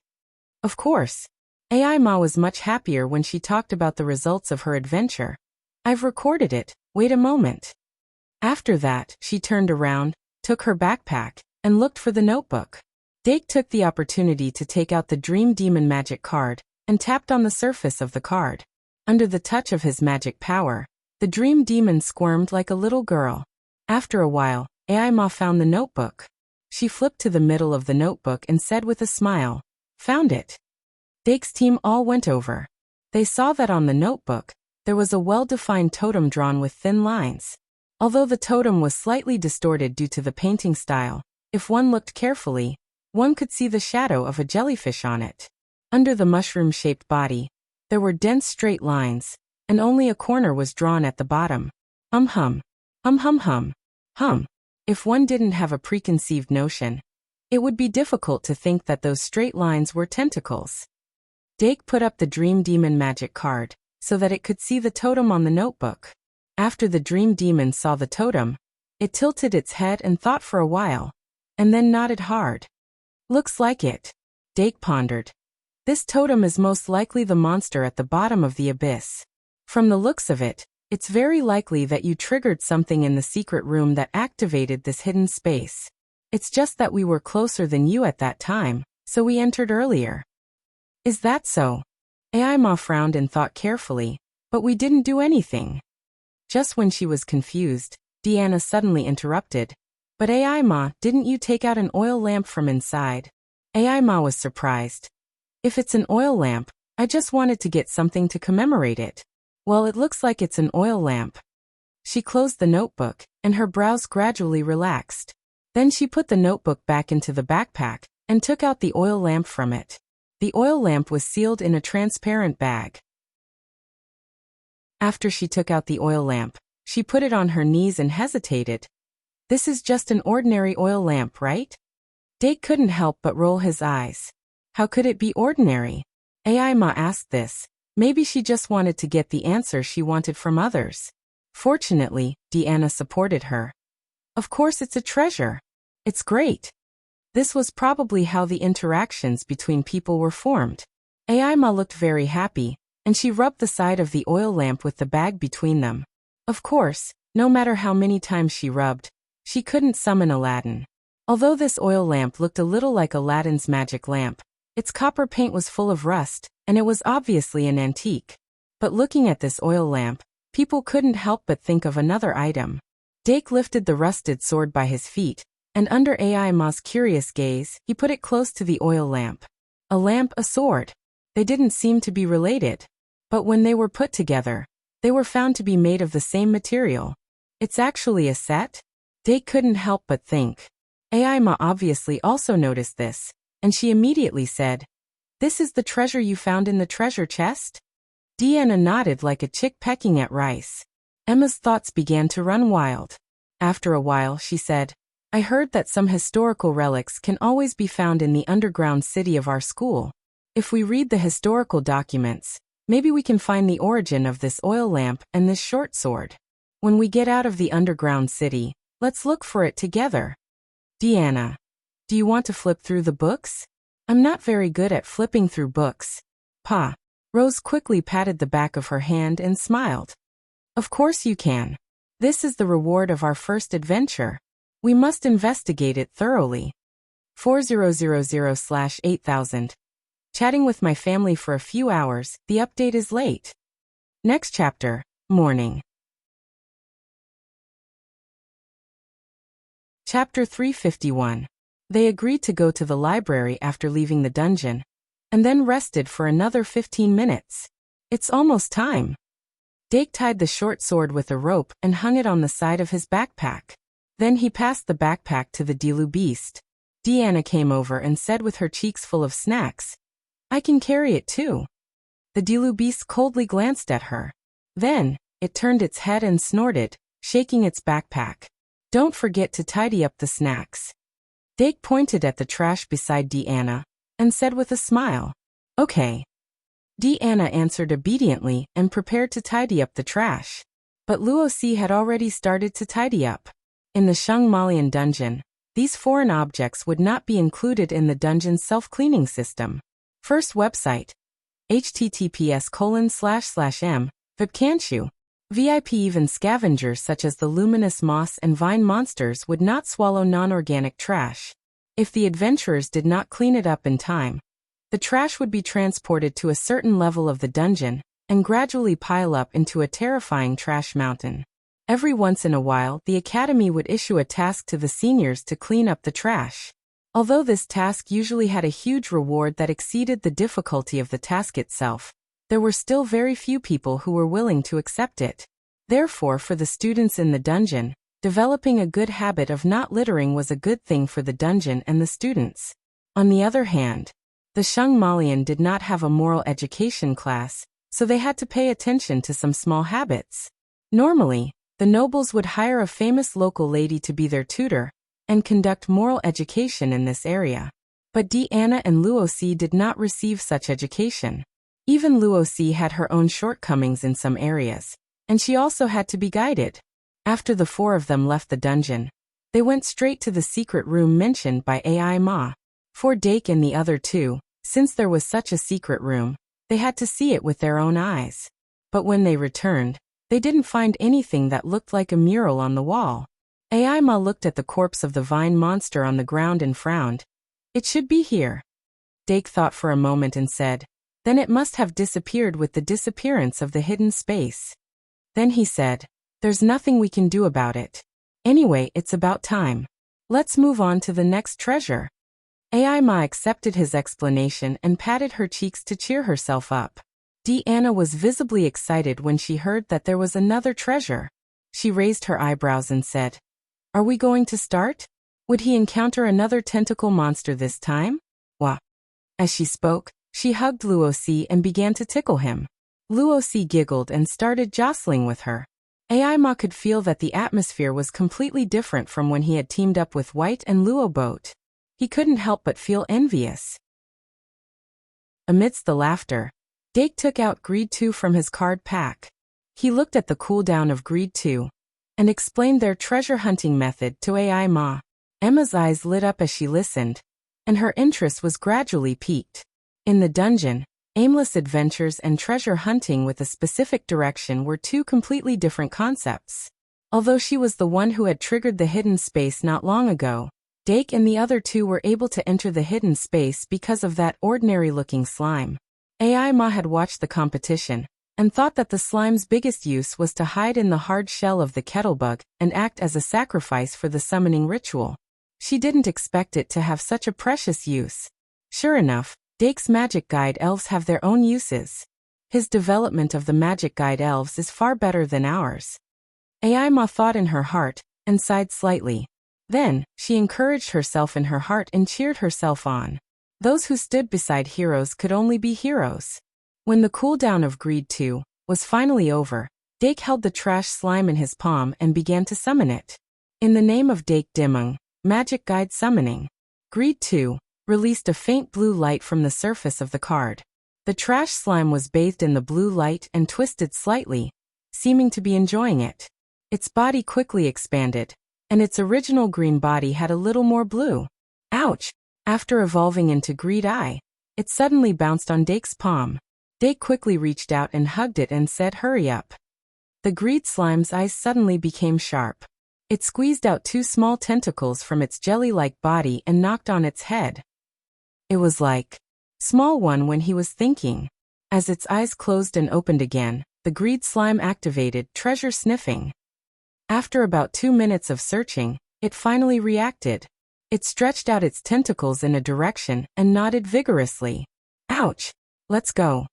Of course. Aima was much happier when she talked about the results of her adventure. "I've recorded it, wait a moment." After that, she turned around, took her backpack, and looked for the notebook. Dake took the opportunity to take out the Dream Demon magic card, and tapped on the surface of the card. Under the touch of his magic power, the Dream Demon squirmed like a little girl. After a while, Aima found the notebook. She flipped to the middle of the notebook and said with a smile, "Found it." Dake's team all went over. They saw that on the notebook, there was a well-defined totem drawn with thin lines. Although the totem was slightly distorted due to the painting style, if one looked carefully, one could see the shadow of a jellyfish on it. Under the mushroom-shaped body, there were dense straight lines, and only a corner was drawn at the bottom. Hum hum. Hum hum hum. If one didn't have a preconceived notion, it would be difficult to think that those straight lines were tentacles. Dake put up the Dream Demon magic card so that it could see the totem on the notebook. After the Dream Demon saw the totem, it tilted its head and thought for a while, and then nodded hard. Looks like it, Dake pondered. This totem is most likely the monster at the bottom of the abyss. From the looks of it, it's very likely that you triggered something in the secret room that activated this hidden space. It's just that we were closer than you at that time, so we entered earlier. Is that so? Aima frowned and thought carefully, but we didn't do anything. Just when she was confused, Deanna suddenly interrupted. But Aima, didn't you take out an oil lamp from inside? Aima was surprised. If it's an oil lamp, I just wanted to get something to commemorate it. Well, it looks like it's an oil lamp. She closed the notebook, and her brows gradually relaxed. Then she put the notebook back into the backpack, and took out the oil lamp from it. The oil lamp was sealed in a transparent bag. After she took out the oil lamp, she put it on her knees and hesitated. This is just an ordinary oil lamp, right? Dake couldn't help but roll his eyes. How could it be ordinary? Aima asked this. Maybe she just wanted to get the answer she wanted from others. Fortunately, Deanna supported her. Of course it's a treasure. It's great. This was probably how the interactions between people were formed. Aima looked very happy, and she rubbed the side of the oil lamp with the bag between them. Of course, no matter how many times she rubbed, she couldn't summon Aladdin. Although this oil lamp looked a little like Aladdin's magic lamp, its copper paint was full of rust, and it was obviously an antique. But looking at this oil lamp, people couldn't help but think of another item. Dake lifted the rusted sword by his feet, and under Aima's curious gaze, he put it close to the oil lamp. A lamp, a sword. They didn't seem to be related. But when they were put together, they were found to be made of the same material. It's actually a set? Dake couldn't help but think. Aima obviously also noticed this, and she immediately said, "This is the treasure you found in the treasure chest?" Deanna nodded like a chick pecking at rice. Emma's thoughts began to run wild. After a while, she said, "I heard that some historical relics can always be found in the underground city of our school. If we read the historical documents, maybe we can find the origin of this oil lamp and this short sword. When we get out of the underground city, let's look for it together." Deanna, do you want to flip through the books? I'm not very good at flipping through books. Pa. Rose quickly patted the back of her hand and smiled. Of course you can. This is the reward of our first adventure. We must investigate it thoroughly. 4000/8000. Chatting with my family for a few hours, the update is late. Next chapter, morning. Chapter 351. They agreed to go to the library after leaving the dungeon, and then rested for another 15 minutes. It's almost time. Dake tied the short sword with a rope and hung it on the side of his backpack. Then he passed the backpack to the Dilu beast. Deanna came over and said with her cheeks full of snacks, "I can carry it too." The Dilu beast coldly glanced at her. Then, it turned its head and snorted, shaking its backpack. "Don't forget to tidy up the snacks." Dake pointed at the trash beside Deanna and said with a smile, "Okay." Deanna answered obediently and prepared to tidy up the trash. But Luosi had already started to tidy up. In the Sheng Malian dungeon, these foreign objects would not be included in the dungeon's self-cleaning system. First website, https://m, Vipcanchu. VIP even scavengers such as the luminous moss and vine monsters would not swallow non-organic trash. If the adventurers did not clean it up in time, the trash would be transported to a certain level of the dungeon and gradually pile up into a terrifying trash mountain. Every once in a while, the academy would issue a task to the seniors to clean up the trash. Although this task usually had a huge reward that exceeded the difficulty of the task itself, there were still very few people who were willing to accept it. Therefore, for the students in the dungeon, developing a good habit of not littering was a good thing for the dungeon and the students. On the other hand, the Sheng Malian did not have a moral education class, so they had to pay attention to some small habits. Normally, The nobles would hire a famous local lady to be their tutor and conduct moral education in this area. But Deanna and Luosi did not receive such education. Even Luosi had her own shortcomings in some areas, and she also had to be guided. After the four of them left the dungeon, they went straight to the secret room mentioned by Ai Ma. For Dake and the other two, since there was such a secret room, they had to see it with their own eyes. But when they returned, they didn't find anything that looked like a mural on the wall. Ai Ma looked at the corpse of the vine monster on the ground and frowned. It should be here. Dake thought for a moment and said, then it must have disappeared with the disappearance of the hidden space. Then he said, there's nothing we can do about it. Anyway, it's about time. Let's move on to the next treasure. Ai Ma accepted his explanation and patted her cheeks to cheer herself up. Deanna was visibly excited when she heard that there was another treasure. She raised her eyebrows and said, are we going to start? Would he encounter another tentacle monster this time? Wah. As she spoke, she hugged Luosi and began to tickle him. Luosi giggled and started jostling with her. Ai Ma could feel that the atmosphere was completely different from when he had teamed up with White and Luoboat. He couldn't help but feel envious. Amidst the laughter, Dake took out Greed 2 from his card pack. He looked at the cooldown of Greed 2 and explained their treasure hunting method to Ai Ma. Emma's eyes lit up as she listened, and her interest was gradually piqued. In the dungeon, aimless adventures and treasure hunting with a specific direction were two completely different concepts. Although she was the one who had triggered the hidden space not long ago, Dake and the other two were able to enter the hidden space because of that ordinary-looking slime. Ai Ma had watched the competition and thought that the slime's biggest use was to hide in the hard shell of the kettlebug and act as a sacrifice for the summoning ritual. She didn't expect it to have such a precious use. Sure enough, Dake's magic guide elves have their own uses. His development of the magic guide elves is far better than ours. Ai Ma thought in her heart and sighed slightly. Then, she encouraged herself in her heart and cheered herself on. Those who stood beside heroes could only be heroes. When the cooldown of Greed 2 was finally over, Dake held the trash slime in his palm and began to summon it. In the name of Dake Dimung, Magic Guide Summoning, Greed 2 released a faint blue light from the surface of the card. The trash slime was bathed in the blue light and twisted slightly, seeming to be enjoying it. Its body quickly expanded, and its original green body had a little more blue. Ouch! After evolving into Greed Eye, it suddenly bounced on Dake's palm. Dake quickly reached out and hugged it and said, hurry up. The Greed slime's eyes suddenly became sharp. It squeezed out two small tentacles from its jelly-like body and knocked on its head. It was like small one when he was thinking. As its eyes closed and opened again, the Greed slime activated treasure sniffing. After about 2 minutes of searching, it finally reacted. It stretched out its tentacles in a direction and nodded vigorously. Ouch! Let's go.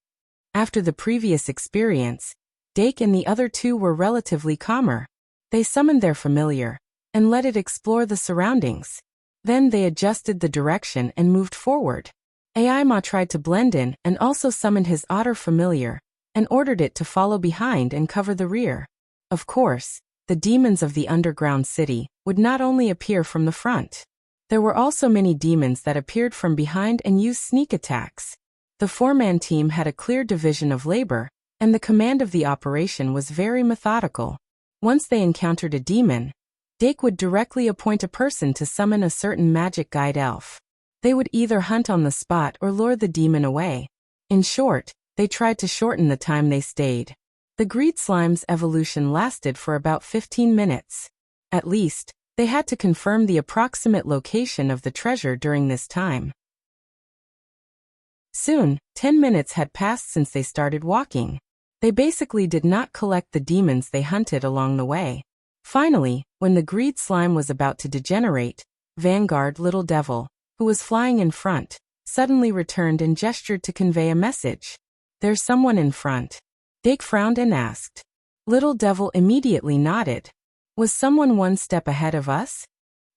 After the previous experience, Dake and the other two were relatively calmer. They summoned their familiar and let it explore the surroundings. Then they adjusted the direction and moved forward. Ai Ma tried to blend in and also summoned his otter familiar and ordered it to follow behind and cover the rear. Of course, the demons of the underground city would not only appear from the front. There were also many demons that appeared from behind and used sneak attacks. The four-man team had a clear division of labor, and the command of the operation was very methodical. Once they encountered a demon, Dake would directly appoint a person to summon a certain magic guide elf. They would either hunt on the spot or lure the demon away. In short, they tried to shorten the time they stayed. The Greed slime's evolution lasted for about 15 minutes. At least, they had to confirm the approximate location of the treasure during this time. Soon, 10 minutes had passed since they started walking. They basically did not collect the demons they hunted along the way. Finally, when the Greed slime was about to degenerate, Vanguard Little Devil, who was flying in front, suddenly returned and gestured to convey a message. There's someone in front. Dake frowned and asked. Little Devil immediately nodded. Was someone one step ahead of us?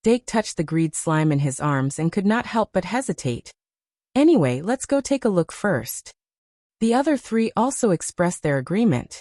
Dake touched the Greed slime in his arms and could not help but hesitate. Anyway, let's go take a look first. The other three also expressed their agreement.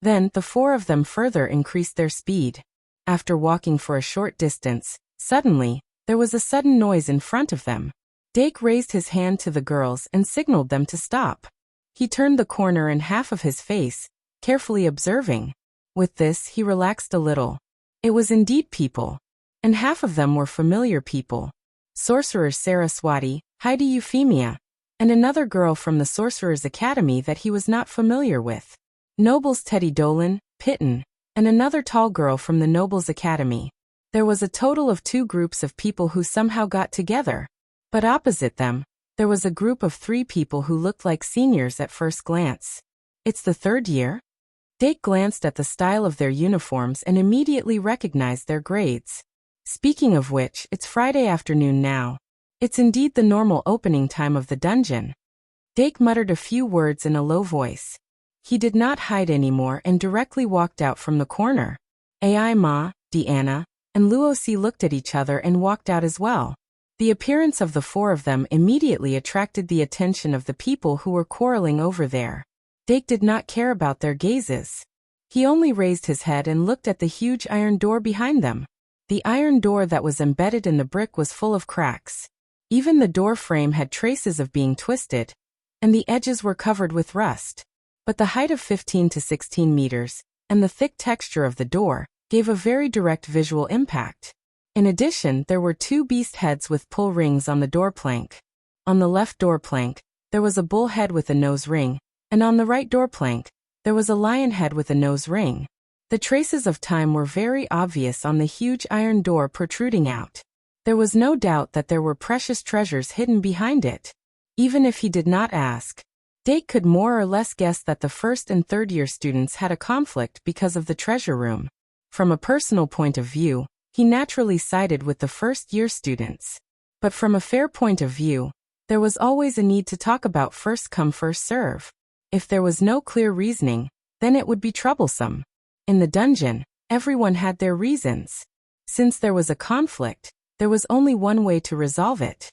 Then, the four of them further increased their speed. After walking for a short distance, suddenly, there was a sudden noise in front of them. Dake raised his hand to the girls and signaled them to stop. He turned the corner in half of his face, carefully observing. With this, he relaxed a little. It was indeed people. And half of them were familiar people. Sorcerer Saraswati, Heidi Euphemia, and another girl from the Sorcerer's Academy that he was not familiar with. Nobles Teddy Dolan, Pitten, and another tall girl from the Nobles Academy. There was a total of 2 groups of people who somehow got together. But opposite them, there was a group of 3 people who looked like seniors at first glance. It's the 3rd year? Dake glanced at the style of their uniforms and immediately recognized their grades. Speaking of which, it's Friday afternoon now. It's indeed the normal opening time of the dungeon. Dake muttered a few words in a low voice. He did not hide anymore and directly walked out from the corner. Ai Ma, Deanna, and Luosi looked at each other and walked out as well. The appearance of the 4 of them immediately attracted the attention of the people who were quarreling over there. Dake did not care about their gazes. He only raised his head and looked at the huge iron door behind them. The iron door that was embedded in the brick was full of cracks. Even the door frame had traces of being twisted, and the edges were covered with rust. But the height of 15 to 16 meters, and the thick texture of the door, gave a very direct visual impact. In addition, there were 2 beast heads with pull rings on the door plank. On the left door plank, there was a bull head with a nose ring, and on the right door plank, there was a lion head with a nose ring. The traces of time were very obvious on the huge iron door protruding out. There was no doubt that there were precious treasures hidden behind it. Even if he did not ask, Dake could more or less guess that the 1st and 3rd year students had a conflict because of the treasure room. From a personal point of view, he naturally sided with the 1st year students. But from a fair point of view, there was always a need to talk about first come first serve. If there was no clear reasoning, then it would be troublesome. In the dungeon, everyone had their reasons. Since there was a conflict, there was only one way to resolve it.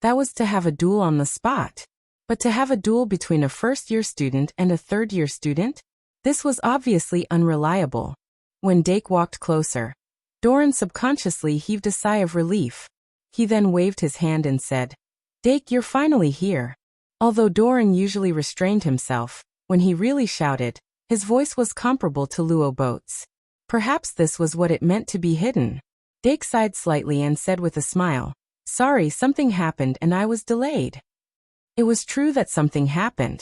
That was to have a duel on the spot. But to have a duel between a 1st year student and a 3rd year student? This was obviously unreliable. When Dake walked closer, Doran subconsciously heaved a sigh of relief. He then waved his hand and said, "Dake, you're finally here." Although Doran usually restrained himself, when he really shouted, his voice was comparable to Luo Boat's. Perhaps this was what it meant to be hidden. Dake sighed slightly and said with a smile, "Sorry, something happened and I was delayed." It was true that something happened.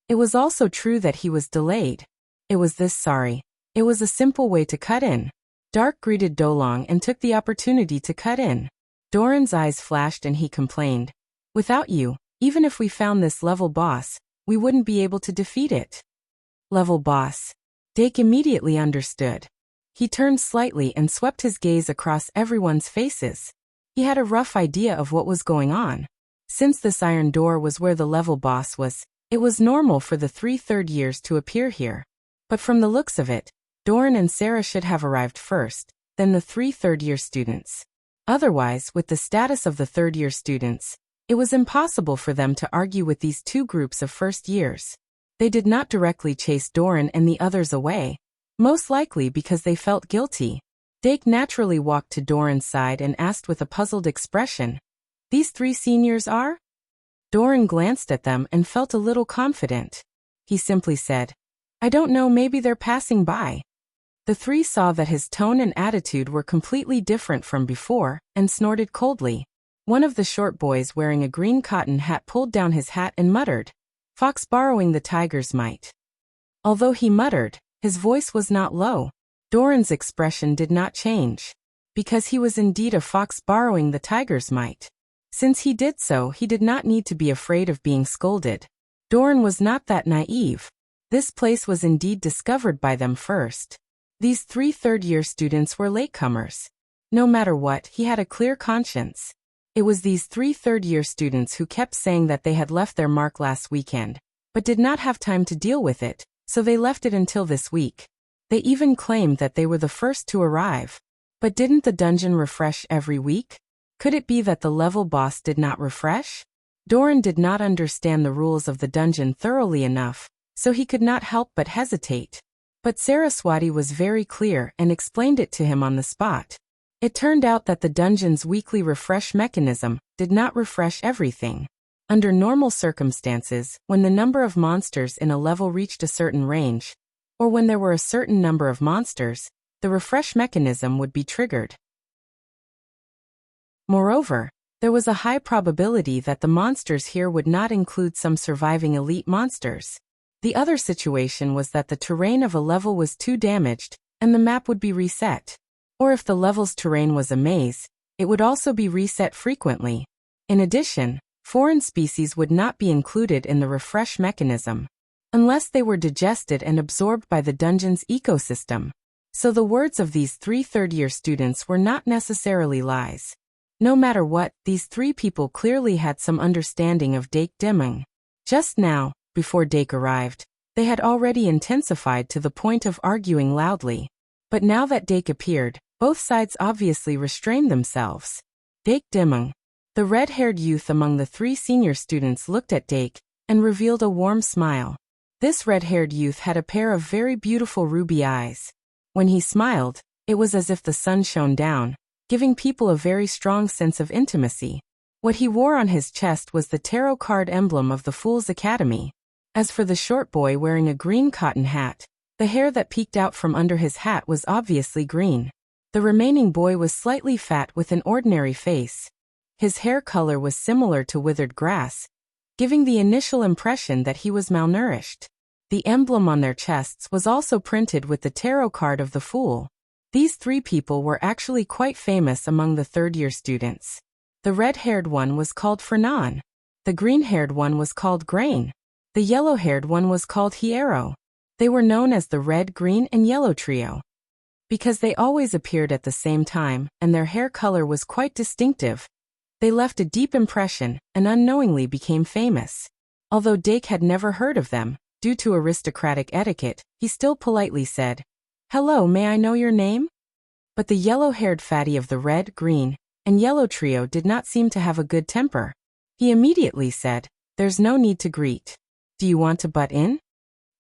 It was also true that he was delayed. It was this sorry. It was a simple way to cut in. Dark greeted Dolong and took the opportunity to cut in. Doran's eyes flashed and he complained, "Without you, even if we found this level boss, we wouldn't be able to defeat it." Level boss. Dake immediately understood. He turned slightly and swept his gaze across everyone's faces. He had a rough idea of what was going on. Since this iron door was where the level boss was, it was normal for the 3 3rd years to appear here. But from the looks of it, Doran and Sarah should have arrived first, then the 3 3rd year students. Otherwise, with the status of the 3rd year students, it was impossible for them to argue with these 2 groups of 1st years. They did not directly chase Doran and the others away, most likely because they felt guilty. Dake naturally walked to Doran's side and asked with a puzzled expression, "These 3 seniors are?" Doran glanced at them and felt a little confident. He simply said, "I don't know, maybe they're passing by." The 3 saw that his tone and attitude were completely different from before, and snorted coldly. One of the short boys wearing a green cotton hat pulled down his hat and muttered, "Fox borrowing the tiger's mite." Although he muttered, his voice was not low. Doran's expression did not change. Because he was indeed a fox borrowing the tiger's mite. Since he did so, he did not need to be afraid of being scolded. Doran was not that naive. This place was indeed discovered by them first. These 3 3rd year students were latecomers. No matter what, he had a clear conscience. It was these 3 3rd year students who kept saying that they had left their mark last weekend, but did not have time to deal with it, so they left it until this week. They even claimed that they were the first to arrive. But didn't the dungeon refresh every week? Could it be that the level boss did not refresh? Doran did not understand the rules of the dungeon thoroughly enough, so he could not help but hesitate. But Saraswati was very clear and explained it to him on the spot. It turned out that the dungeon's weekly refresh mechanism did not refresh everything. Under normal circumstances, when the number of monsters in a level reached a certain range, or when there were a certain number of monsters, the refresh mechanism would be triggered. Moreover, there was a high probability that the monsters here would not include some surviving elite monsters. The other situation was that the terrain of a level was too damaged, and the map would be reset. Or if the level's terrain was a maze, it would also be reset frequently. In addition, foreign species would not be included in the refresh mechanism, unless they were digested and absorbed by the dungeon's ecosystem. So the words of these 3 third-year students were not necessarily lies. No matter what, these 3 people clearly had some understanding of Dake Dimeng. Just now, before Dake arrived, they had already intensified to the point of arguing loudly. But now that Dake appeared, both sides obviously restrained themselves. Dake Dimeng, the red-haired youth among the 3 senior students, looked at Dake and revealed a warm smile. This red-haired youth had a pair of very beautiful ruby eyes. When he smiled, it was as if the sun shone down, giving people a very strong sense of intimacy. What he wore on his chest was the tarot card emblem of the Fool's Academy. As for the short boy wearing a green cotton hat, the hair that peeked out from under his hat was obviously green. The remaining boy was slightly fat with an ordinary face. His hair color was similar to withered grass, giving the initial impression that he was malnourished. The emblem on their chests was also printed with the tarot card of the Fool. These 3 people were actually quite famous among the third-year students. The red-haired one was called Fernan. The green-haired one was called Grain. The yellow-haired one was called Hierro. They were known as the Red, Green, and Yellow Trio, because they always appeared at the same time, and their hair color was quite distinctive. They left a deep impression, and unknowingly became famous. Although Dake had never heard of them, due to aristocratic etiquette, he still politely said, "Hello, may I know your name?" But the yellow-haired fatty of the Red, Green, and Yellow Trio did not seem to have a good temper. He immediately said, "There's no need to greet. Do you want to butt in?"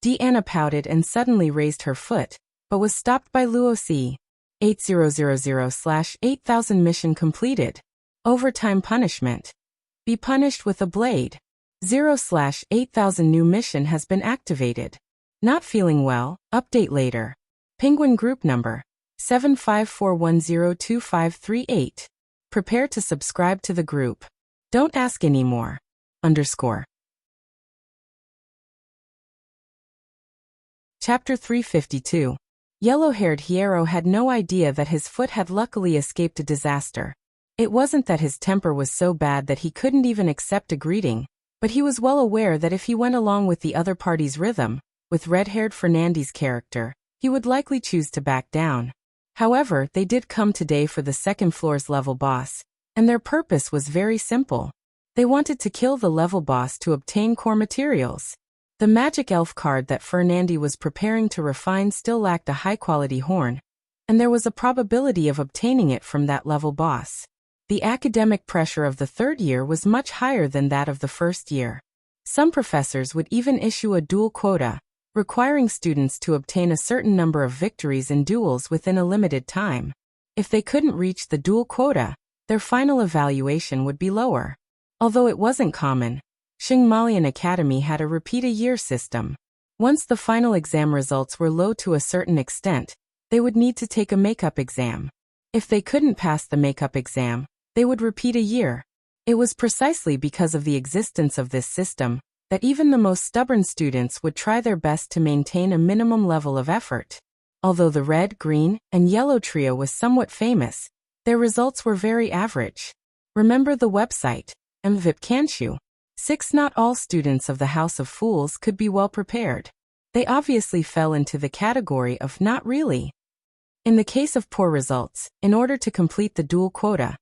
Deanna pouted and suddenly raised her foot, but was stopped by Luo C. 8000/8000 mission completed. Overtime punishment. Be punished with a blade. 0/8000 new mission has been activated. Not feeling well, update later. Penguin group number 7541025538. Prepare to subscribe to the group. Don't ask anymore. _ Chapter 352. Yellow-haired Hierro had no idea that his foot had luckily escaped a disaster. It wasn't that his temper was so bad that he couldn't even accept a greeting, but he was well aware that if he went along with the other party's rhythm, with red-haired Fernandes' character, he would likely choose to back down. However, they did come today for the second floor's level boss, and their purpose was very simple. They wanted to kill the level boss to obtain core materials. The magic elf card that Fernandes was preparing to refine still lacked a high-quality horn, and there was a probability of obtaining it from that level boss. The academic pressure of the third year was much higher than that of the first year. Some professors would even issue a duel quota, requiring students to obtain a certain number of victories in duels within a limited time. If they couldn't reach the duel quota, their final evaluation would be lower. Although it wasn't common, Xingmalian Academy had a repeat-a-year system. Once the final exam results were low to a certain extent, they would need to take a makeup exam. If they couldn't pass the makeup exam, they would repeat a year. It was precisely because of the existence of this system that even the most stubborn students would try their best to maintain a minimum level of effort. Although the Red, Green, and Yellow Trio was somewhat famous, their results were very average. Remember the website, MVIP can't you? 6. Not all students of the House of Fools could be well prepared. They obviously fell into the category of not really. In the case of poor results, in order to complete the duel quota,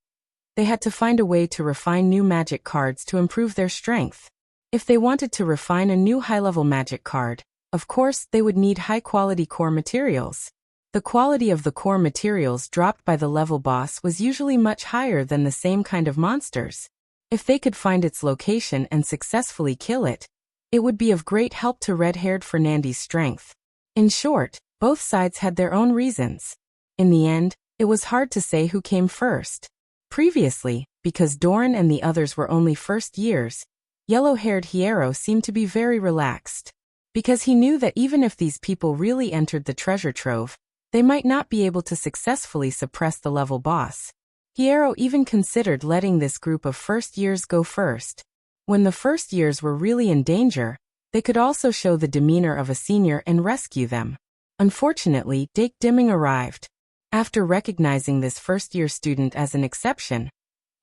they had to find a way to refine new magic cards to improve their strength. If they wanted to refine a new high-level magic card, of course, they would need high-quality core materials. The quality of the core materials dropped by the level boss was usually much higher than the same kind of monsters. If they could find its location and successfully kill it, It would be of great help to red-haired Fernandy's strength. In short, both sides had their own reasons. In the end, it was hard to say who came first. Previously, because Doran and the others were only first years, yellow-haired Hierro seemed to be very relaxed. Because he knew that even if these people really entered the treasure trove, they might not be able to successfully suppress the level boss. Hierro even considered letting this group of first years go first. When the first years were really in danger, they could also show the demeanor of a senior and rescue them. Unfortunately, Dake Dimming arrived. After recognizing this first-year student as an exception,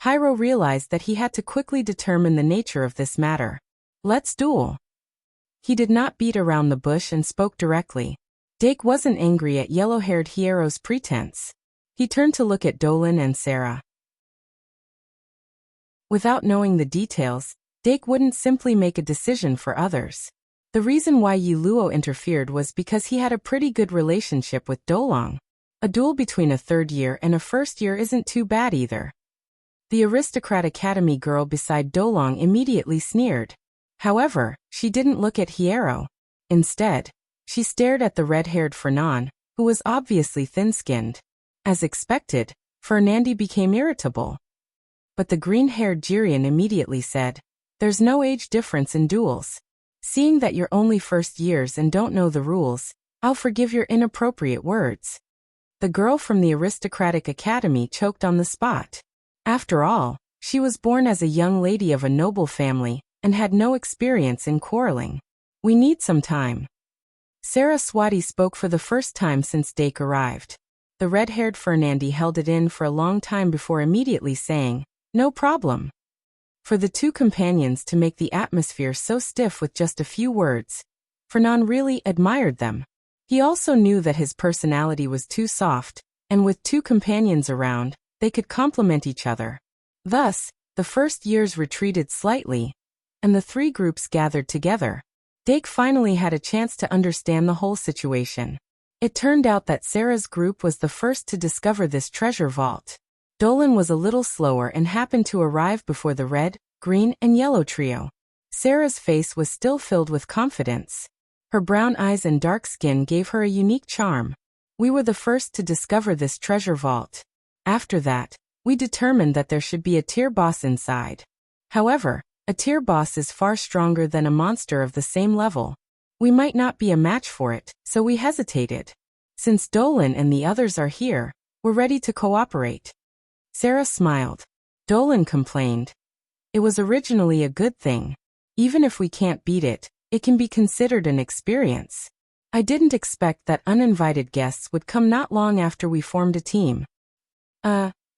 Hierro realized that he had to quickly determine the nature of this matter. Let's duel. He did not beat around the bush and spoke directly. Dake wasn't angry at yellow-haired Hierro's pretense. He turned to look at Dolan and Sarah. Without knowing the details, Dake wouldn't simply make a decision for others. The reason why Yi Luo interfered was because he had a pretty good relationship with Dolong. A duel between a third year and a first year isn't too bad either. The aristocrat academy girl beside Dolong immediately sneered. However, she didn't look at Hierro. Instead, she stared at the red-haired Fernan, who was obviously thin-skinned. As expected, Fernandy became irritable. But the green-haired Jirian immediately said, "There's no age difference in duels. Seeing that you're only first years and don't know the rules, I'll forgive your inappropriate words." The girl from the aristocratic academy choked on the spot. After all, she was born as a young lady of a noble family and had no experience in quarreling. "We need some time." Sarah Swati spoke for the first time since Dake arrived. The red-haired Fernandy held it in for a long time before immediately saying, "No problem." For the two companions to make the atmosphere so stiff with just a few words, Fernan really admired them. He also knew that his personality was too soft, and with two companions around, they could complement each other. Thus, the first years retreated slightly, and the three groups gathered together. Dake finally had a chance to understand the whole situation. It turned out that Sarah's group was the first to discover this treasure vault. Dolan was a little slower and happened to arrive before the red, green, and yellow trio. Sarah's face was still filled with confidence. Her brown eyes and dark skin gave her a unique charm. "We were the first to discover this treasure vault. After that, we determined that there should be a tier boss inside. However, a tier boss is far stronger than a monster of the same level. We might not be a match for it, so we hesitated. Since Dolan and the others are here, we're ready to cooperate." Sarah smiled. Dolan complained. "It was originally a good thing. Even if we can't beat it, it can be considered an experience. I didn't expect that uninvited guests would come not long after we formed a team."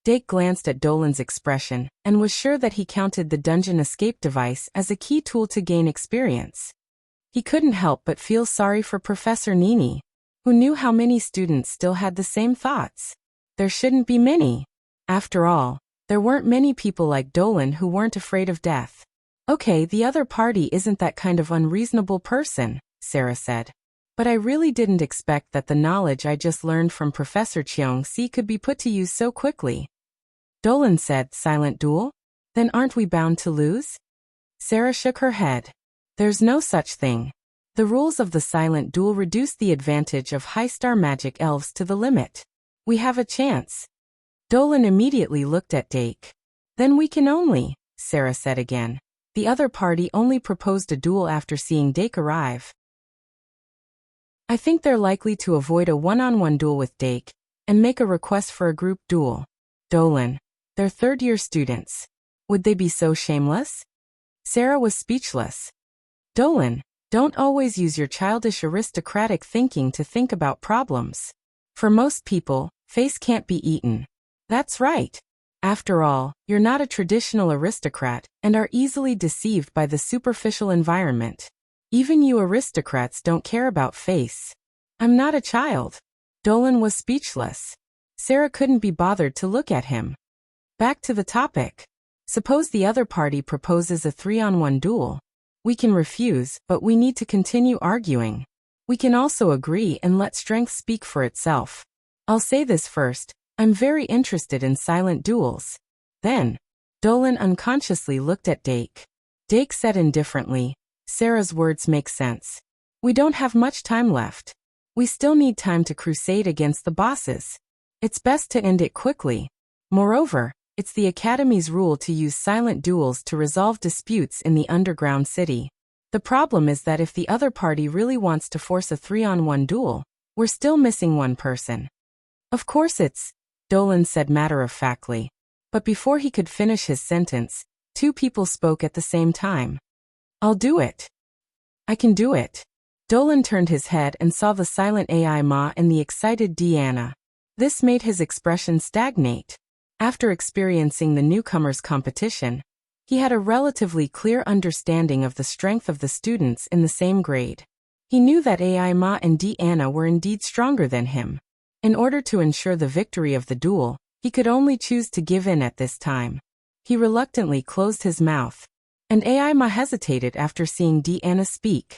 Dake glanced at Dolan's expression and was sure that he counted the dungeon escape device as a key tool to gain experience. He couldn't help but feel sorry for Professor Nini, who knew how many students still had the same thoughts. There shouldn't be many. After all, there weren't many people like Dolan who weren't afraid of death. "Okay, the other party isn't that kind of unreasonable person," Sarah said. "But I really didn't expect that the knowledge I just learned from Professor Cheong-si could be put to use so quickly." Dolan said, "Silent duel? Then aren't we bound to lose?" Sarah shook her head. "There's no such thing. The rules of the silent duel reduce the advantage of high-star magic elves to the limit. We have a chance." Dolan immediately looked at Dake. "Then we can only," Sarah said again. The other party only proposed a duel after seeing Dake arrive. "I think they're likely to avoid a one-on-one duel with Dake and make a request for a group duel." Dolan. "They're third-year students. Would they be so shameless?" Sarah was speechless. Dolan, don't always use your childish aristocratic thinking to think about problems. For most people, face can't be eaten. That's right. After all, you're not a traditional aristocrat and are easily deceived by the superficial environment. Even you aristocrats don't care about face. I'm not a child. Dolan was speechless. Sarah couldn't be bothered to look at him. Back to the topic. Suppose the other party proposes a 3-on-1 duel. We can refuse, but we need to continue arguing. We can also agree and let strength speak for itself. I'll say this first, I'm very interested in silent duels. Then, Dolan unconsciously looked at Dake. Dake said indifferently, Sarah's words make sense. We don't have much time left. We still need time to crusade against the bosses. It's best to end it quickly. Moreover, it's the Academy's rule to use silent duels to resolve disputes in the underground city. The problem is that if the other party really wants to force a 3-on-1 duel, we're still missing one person. Of course it's, Dolan said matter-of-factly. But before he could finish his sentence, two people spoke at the same time. I'll do it. I can do it. Dolan turned his head and saw the silent AI Ma and the excited Deanna. This made his expression stagnate. After experiencing the newcomers' competition, he had a relatively clear understanding of the strength of the students in the same grade. He knew that AI Ma and Deanna were indeed stronger than him. In order to ensure the victory of the duel, he could only choose to give in at this time. He reluctantly closed his mouth, and AI Ma hesitated after seeing Deanna speak.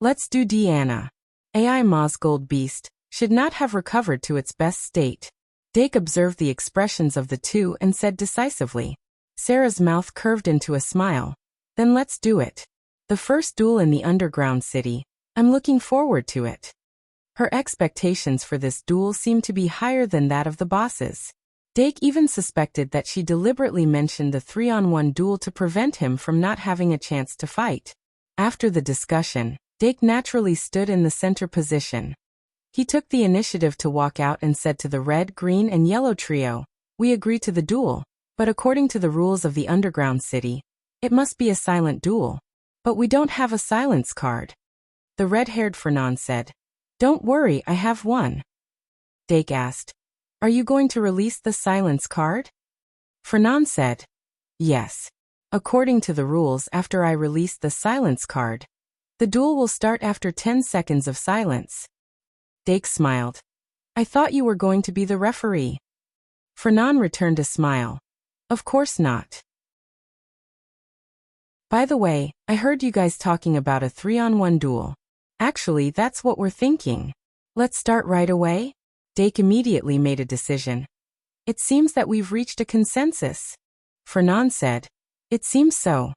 Let's do Deanna. AI Ma's gold beast should not have recovered to its best state. Dake observed the expressions of the two and said decisively. Sarah's mouth curved into a smile. Then let's do it. The first duel in the underground city. I'm looking forward to it. Her expectations for this duel seemed to be higher than that of the bosses. Dake even suspected that she deliberately mentioned the 3-on-1 duel to prevent him from not having a chance to fight. After the discussion, Dake naturally stood in the center position. He took the initiative to walk out and said to the red, green, and yellow trio, "We agree to the duel, but according to the rules of the underground city, it must be a silent duel. But we don't have a silence card." The red-haired Fernand said, "Don't worry, I have one." Dake asked, "Are you going to release the silence card?" Fernand said, "Yes. According to the rules, after I release the silence card, the duel will start after 10 seconds of silence." Dake smiled. "I thought you were going to be the referee." Fernand returned a smile. "Of course not. By the way, I heard you guys talking about a 3-on-1 duel. Actually, that's what we're thinking. Let's start right away?" Dake immediately made a decision. "It seems that we've reached a consensus." Fernand said, "It seems so."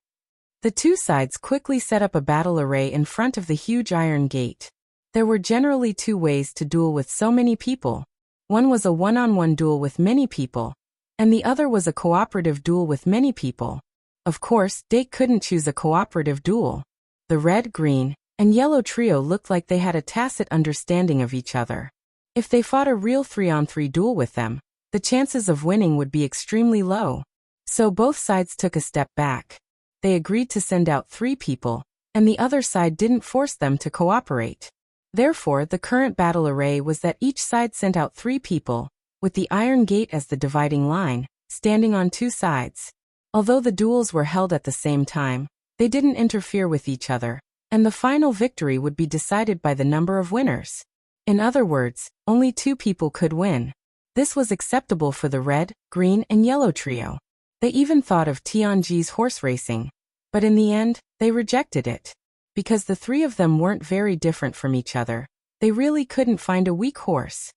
The two sides quickly set up a battle array in front of the huge iron gate. There were generally two ways to duel with so many people. One was a 1-on-1 duel with many people, and the other was a cooperative duel with many people. Of course, Dake couldn't choose a cooperative duel. The red, green, and yellow trio looked like they had a tacit understanding of each other. If they fought a real 3-on-3 duel with them, the chances of winning would be extremely low. So both sides took a step back. They agreed to send out 3 people, and the other side didn't force them to cooperate. Therefore, the current battle array was that each side sent out 3 people, with the iron gate as the dividing line, standing on 2 sides. Although the duels were held at the same time, they didn't interfere with each other, and the final victory would be decided by the number of winners. In other words, only 2 people could win. This was acceptable for the red, green, and yellow trio. They even thought of Tianji's horse racing, but in the end, they rejected it. Because the 3 of them weren't very different from each other, they really couldn't find a weak horse.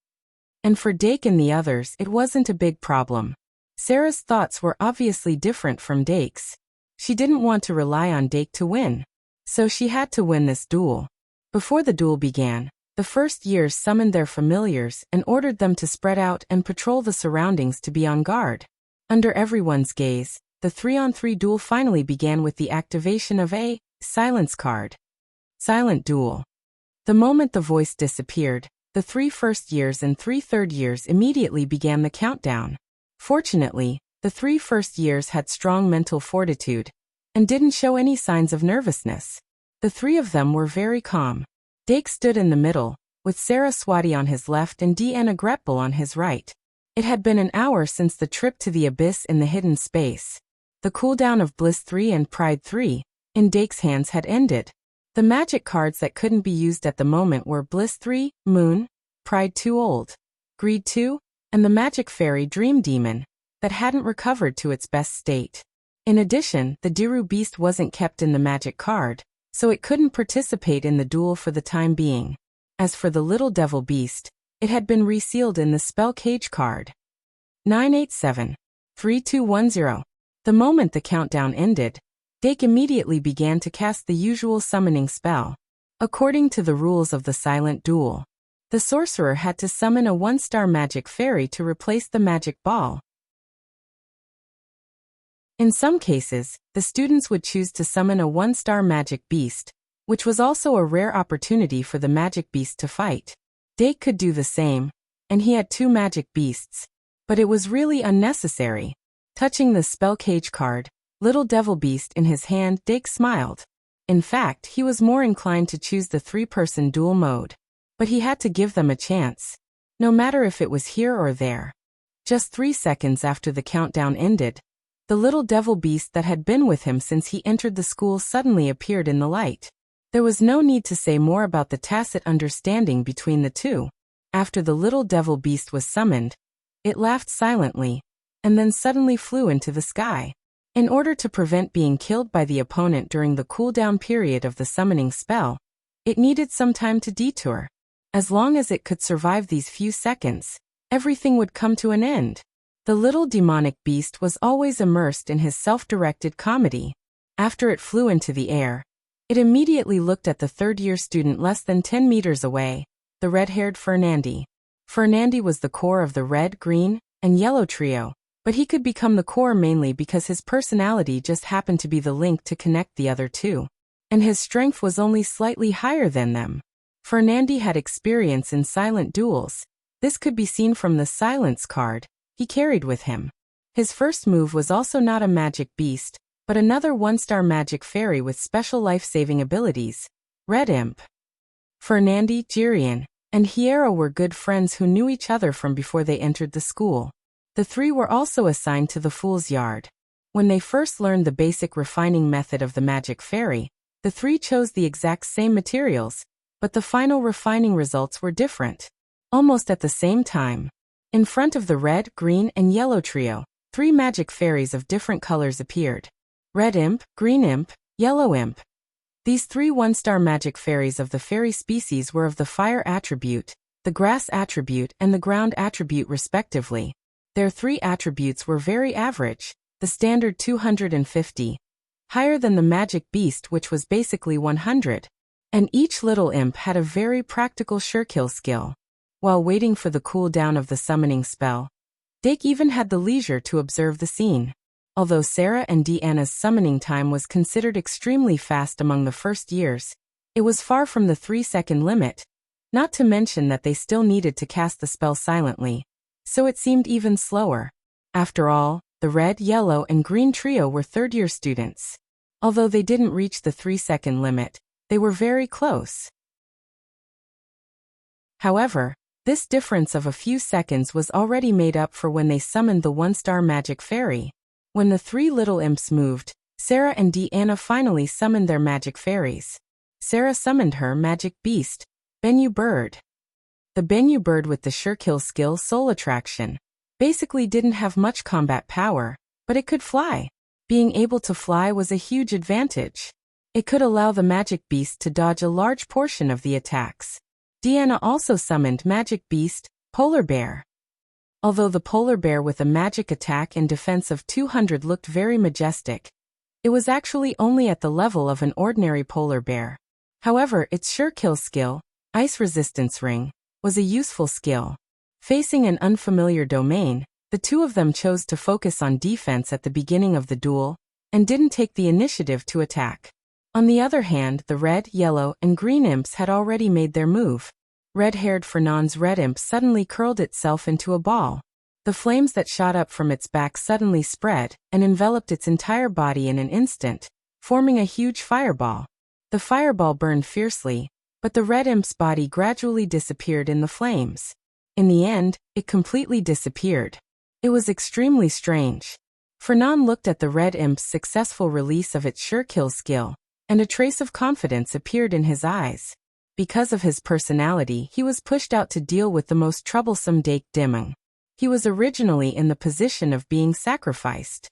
And for Dake and the others, it wasn't a big problem. Sarah's thoughts were obviously different from Dake's. She didn't want to rely on Dake to win. So she had to win this duel. Before the duel began, the first years summoned their familiars and ordered them to spread out and patrol the surroundings to be on guard. Under everyone's gaze, the 3-on-3 duel finally began with the activation of a silence card. Silent duel. The moment the voice disappeared, the 3 first years and 3 third years immediately began the countdown. Fortunately, the 3 first years had strong mental fortitude and didn't show any signs of nervousness. The 3 of them were very calm. Dake stood in the middle, with Saraswati on his left and Deanna Gretbel on his right. It had been an hour since the trip to the abyss in the hidden space. The cooldown of Bliss 3 and Pride 3, in Dake's hands, had ended. The magic cards that couldn't be used at the moment were Bliss 3, Moon, Pride 2 Old, Greed 2, and the magic fairy Dream Demon, that hadn't recovered to its best state. In addition, the Diru beast wasn't kept in the magic card, so it couldn't participate in the duel for the time being. As for the little devil beast, it had been resealed in the spell cage card. 987. 3210. The moment the countdown ended, Dake immediately began to cast the usual summoning spell. According to the rules of the silent duel, the sorcerer had to summon a 1-star magic fairy to replace the magic ball. In some cases, the students would choose to summon a 1-star magic beast, which was also a rare opportunity for the magic beast to fight. Dake could do the same, and he had 2 magic beasts, but it was really unnecessary. Touching the spell cage card, Little Devil Beast in his hand, Dake smiled. In fact, he was more inclined to choose the 3-person duel mode. But he had to give them a chance, no matter if it was here or there. Just 3 seconds after the countdown ended, the Little Devil Beast that had been with him since he entered the school suddenly appeared in the light. There was no need to say more about the tacit understanding between the two. After the Little Devil Beast was summoned, it laughed silently, and then suddenly flew into the sky. In order to prevent being killed by the opponent during the cooldown period of the summoning spell, it needed some time to detour. As long as it could survive these few seconds, everything would come to an end. The little demonic beast was always immersed in his self-directed comedy. After it flew into the air, it immediately looked at the third-year student less than 10 meters away, the red-haired Fernandi. Fernandi was the core of the red, green, and yellow trio, but he could become the core mainly because his personality just happened to be the link to connect the other two, and his strength was only slightly higher than them. Fernandi had experience in silent duels. This could be seen from the silence card he carried with him. His first move was also not a magic beast, but another 1-star magic fairy with special life-saving abilities, Red Imp. Fernandi, Jirian, and Hiero were good friends who knew each other from before they entered the school. The 3 were also assigned to the Fool's Yard. When they first learned the basic refining method of the magic fairy, the 3 chose the exact same materials, but the final refining results were different. Almost at the same time, in front of the red, green, and yellow trio, 3 magic fairies of different colors appeared. Red Imp, Green Imp, Yellow Imp. These 3 1-star magic fairies of the fairy species were of the fire attribute, the grass attribute, and the ground attribute respectively. Their 3 attributes were very average, the standard 250, higher than the magic beast which was basically 100, and each little imp had a very practical surekill skill. While waiting for the cooldown of the summoning spell, Dake even had the leisure to observe the scene. Although Sarah and Deanna's summoning time was considered extremely fast among the first years, it was far from the 3-second limit, not to mention that they still needed to cast the spell silently, so it seemed even slower. After all, the red, yellow, and green trio were third-year students. Although they didn't reach the 3-second limit, they were very close. However, this difference of a few seconds was already made up for when they summoned the 1-star magic fairy. When the 3 little imps moved, Sarah and Deanna finally summoned their magic fairies. Sarah summoned her magic beast, Benyu Bird. The Benyu Bird with the surekill skill Soul Attraction basically didn't have much combat power, but it could fly. Being able to fly was a huge advantage. It could allow the magic beast to dodge a large portion of the attacks. Deanna also summoned magic beast, Polar Bear. Although the polar bear with a magic attack and defense of 200 looked very majestic, it was actually only at the level of an ordinary polar bear. However, its surekill skill, Ice Resistance Ring, was a useful skill. Facing an unfamiliar domain, the 2 of them chose to focus on defense at the beginning of the duel, and didn't take the initiative to attack. On the other hand, the red, yellow, and green imps had already made their move. Red-haired Fernand's red imp suddenly curled itself into a ball. The flames that shot up from its back suddenly spread and enveloped its entire body in an instant, forming a huge fireball. The fireball burned fiercely, but the red imp's body gradually disappeared in the flames. In the end, it completely disappeared. It was extremely strange. Fernand looked at the red imp's successful release of its surekill skill, and a trace of confidence appeared in his eyes. Because of his personality, he was pushed out to deal with the most troublesome Dake Dimming. He was originally in the position of being sacrificed.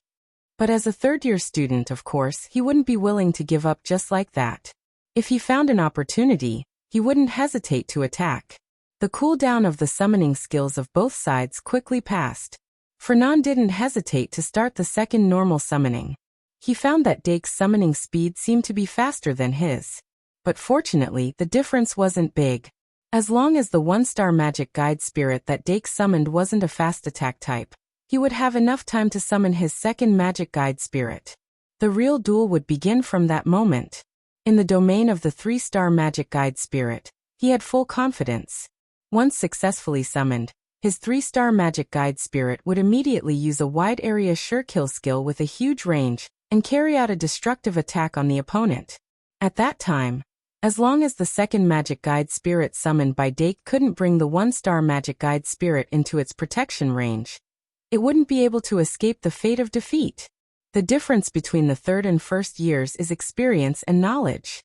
But as a third-year student, of course, he wouldn't be willing to give up just like that. If he found an opportunity, he wouldn't hesitate to attack. The cooldown of the summoning skills of both sides quickly passed. Fernand didn't hesitate to start the second normal summoning. He found that Dake's summoning speed seemed to be faster than his. But fortunately, the difference wasn't big. As long as the 1-star magic guide spirit that Dake summoned wasn't a fast attack type, he would have enough time to summon his second magic guide spirit. The real duel would begin from that moment. In the domain of the 3-star magic guide spirit, he had full confidence. Once successfully summoned, his 3-star magic guide spirit would immediately use a wide area sure kill skill with a huge range and carry out a destructive attack on the opponent. At that time, as long as the second magic guide spirit summoned by Dake couldn't bring the 1-star magic guide spirit into its protection range, it wouldn't be able to escape the fate of defeat. The difference between the third and first years is experience and knowledge.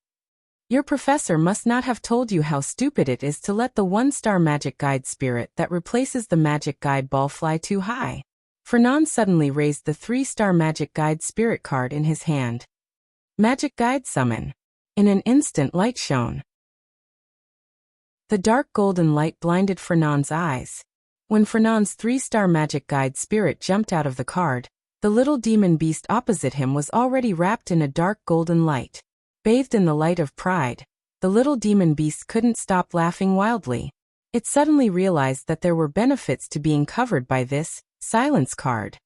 Your professor must not have told you how stupid it is to let the 1-star magic guide spirit that replaces the magic guide ball fly too high. Fernand suddenly raised the 3-star magic guide spirit card in his hand. Magic guide summon. In an instant, light shone. The dark golden light blinded Fernand's eyes. When Fernand's 3-star magic guide spirit jumped out of the card, the little demon beast opposite him was already wrapped in a dark golden light. Bathed in the light of pride, the little demon beast couldn't stop laughing wildly. It suddenly realized that there were benefits to being covered by this silence card.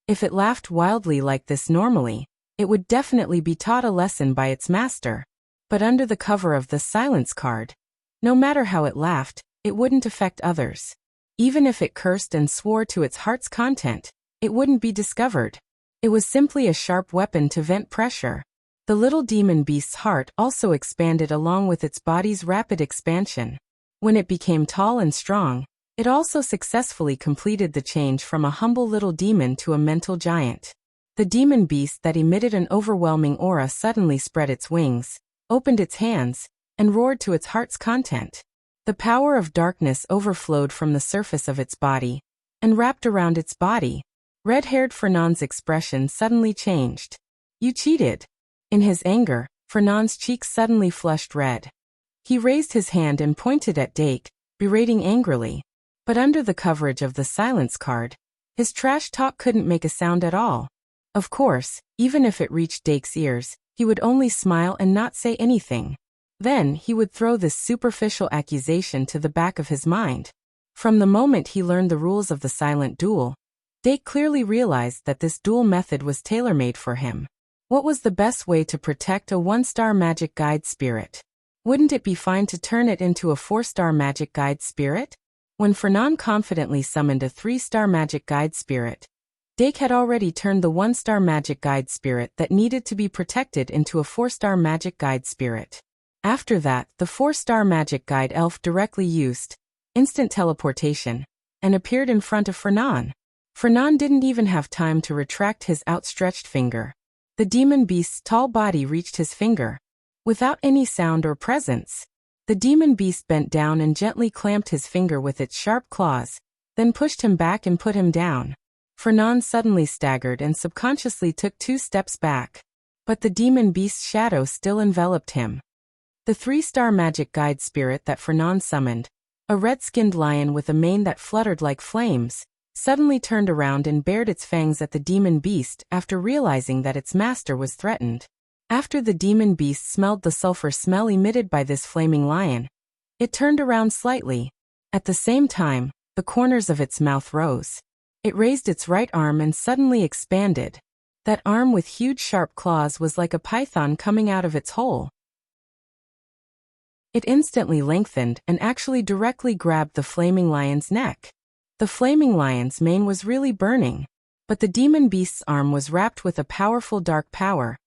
If it laughed wildly like this normally, it would definitely be taught a lesson by its master. But under the cover of the silence card, no matter how it laughed, it wouldn't affect others. Even if it cursed and swore to its heart's content, it wouldn't be discovered. It was simply a sharp weapon to vent pressure. The little demon beast's heart also expanded along with its body's rapid expansion. When it became tall and strong, it also successfully completed the change from a humble little demon to a mental giant. The demon beast that emitted an overwhelming aura suddenly spread its wings, opened its hands, and roared to its heart's content. The power of darkness overflowed from the surface of its body and wrapped around its body. Red-haired Fernand's expression suddenly changed. You cheated. In his anger, Fernand's cheeks suddenly flushed red. He raised his hand and pointed at Dake, berating angrily. But under the coverage of the silence card, his trash talk couldn't make a sound at all. Of course, even if it reached Dake's ears, he would only smile and not say anything. Then he would throw this superficial accusation to the back of his mind. From the moment he learned the rules of the silent duel, Dake clearly realized that this duel method was tailor-made for him. What was the best way to protect a 1-star magic guide spirit? Wouldn't it be fine to turn it into a 4-star magic guide spirit? When Fernand confidently summoned a 3-star magic guide spirit, Dake had already turned the 1-star magic guide spirit that needed to be protected into a 4-star magic guide spirit. After that, the 4-star magic guide elf directly used instant teleportation and appeared in front of Fernand. Fernand didn't even have time to retract his outstretched finger. The demon beast's tall body reached his finger. Without any sound or presence, the demon beast bent down and gently clamped his finger with its sharp claws, then pushed him back and put him down. Fernand suddenly staggered and subconsciously took 2 steps back. But the demon beast's shadow still enveloped him. The 3-star magic guide spirit that Fernand summoned, a red-skinned lion with a mane that fluttered like flames, suddenly turned around and bared its fangs at the demon beast after realizing that its master was threatened. After the demon beast smelled the sulfur smell emitted by this flaming lion, it turned around slightly. At the same time, the corners of its mouth rose. It raised its right arm and suddenly expanded. That arm with huge sharp claws was like a python coming out of its hole. It instantly lengthened and actually directly grabbed the flaming lion's neck. The flaming lion's mane was really burning, but the demon beast's arm was wrapped with a powerful dark power,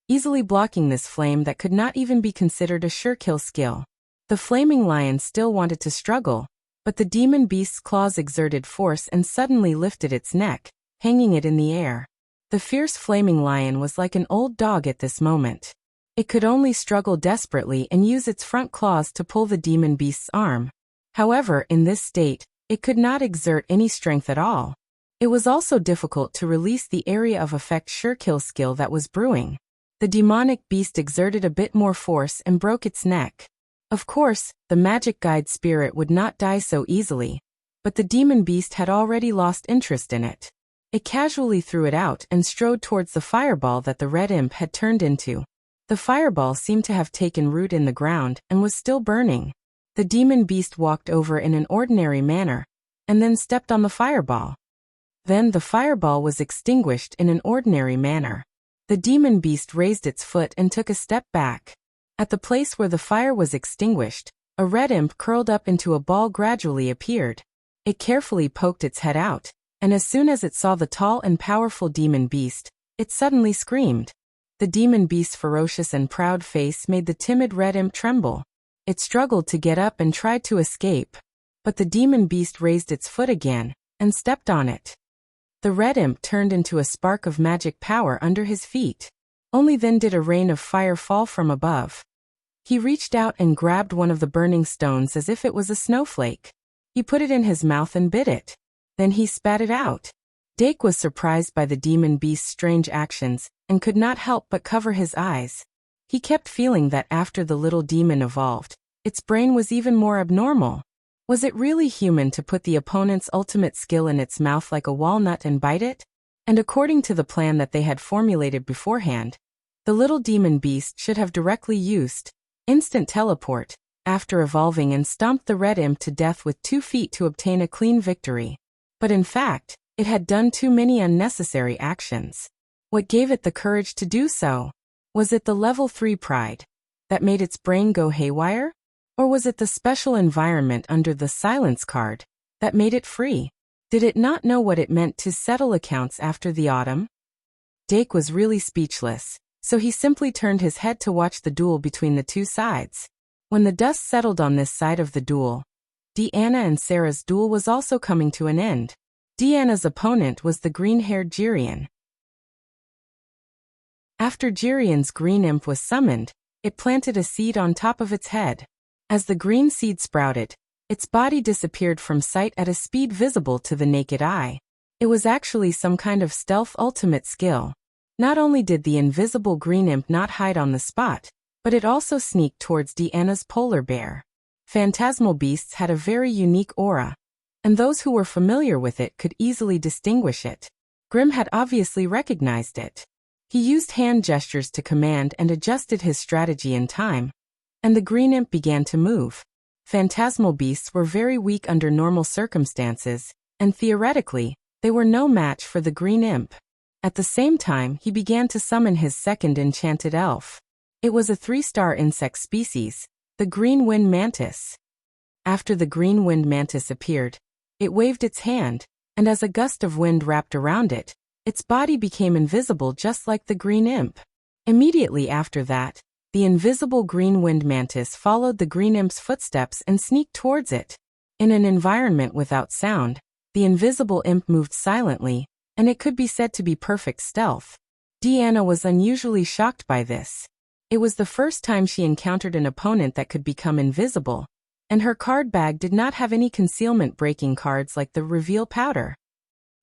easily blocking this flame that could not even be considered a sure kill skill. The flaming lion still wanted to struggle, but the demon beast's claws exerted force and suddenly lifted its neck, hanging it in the air. The fierce flaming lion was like an old dog at this moment. It could only struggle desperately and use its front claws to pull the demon beast's arm. However, in this state, it could not exert any strength at all. It was also difficult to release the area of effect sure kill skill that was brewing. The demonic beast exerted a bit more force and broke its neck. Of course, the magic guide spirit would not die so easily, but the demon beast had already lost interest in it. It casually threw it out and strode towards the fireball that the red imp had turned into. The fireball seemed to have taken root in the ground and was still burning. The demon beast walked over in an ordinary manner, and then stepped on the fireball. Then the fireball was extinguished in an ordinary manner. The demon beast raised its foot and took a step back. At the place where the fire was extinguished, a red imp curled up into a ball gradually appeared. It carefully poked its head out, and as soon as it saw the tall and powerful demon beast, it suddenly screamed. The demon beast's ferocious and proud face made the timid red imp tremble. It struggled to get up and tried to escape, but the demon beast raised its foot again and stepped on it. The red imp turned into a spark of magic power under his feet. Only then did a rain of fire fall from above. He reached out and grabbed one of the burning stones as if it was a snowflake. He put it in his mouth and bit it. Then he spat it out. Dake was surprised by the demon beast's strange actions and could not help but cover his eyes. He kept feeling that after the little demon evolved, its brain was even more abnormal. Was it really human to put the opponent's ultimate skill in its mouth like a walnut and bite it? And according to the plan that they had formulated beforehand, the little demon beast should have directly used instant teleport after evolving and stomped the red imp to death with 2 feet to obtain a clean victory. But in fact, it had done too many unnecessary actions. What gave it the courage to do so? Was it the level 3 pride that made its brain go haywire? Or was it the special environment under the silence card that made it free? Did it not know what it meant to settle accounts after the autumn? Dake was really speechless, so he simply turned his head to watch the duel between the two sides. When the dust settled on this side of the duel, Deanna and Sarah's duel was also coming to an end. Deanna's opponent was the green-haired Jirian. After Jirian's green imp was summoned, it planted a seed on top of its head. As the green seed sprouted, its body disappeared from sight at a speed visible to the naked eye. It was actually some kind of stealth ultimate skill. Not only did the invisible green imp not hide on the spot, but it also sneaked towards Deanna's polar bear. Phantasmal beasts had a very unique aura, and those who were familiar with it could easily distinguish it. Grimm had obviously recognized it. He used hand gestures to command and adjusted his strategy in time, and the green imp began to move. Phantasmal beasts were very weak under normal circumstances, and theoretically, they were no match for the green imp. At the same time, he began to summon his second enchanted elf. It was a 3-star insect species, the green wind mantis. After the green wind mantis appeared, it waved its hand, and as a gust of wind wrapped around it, its body became invisible just like the green imp. Immediately after that, the invisible green wind mantis followed the green imp's footsteps and sneaked towards it. In an environment without sound, the invisible imp moved silently, and it could be said to be perfect stealth. Deanna was unusually shocked by this. It was the first time she encountered an opponent that could become invisible, and her card bag did not have any concealment-breaking cards like the reveal powder.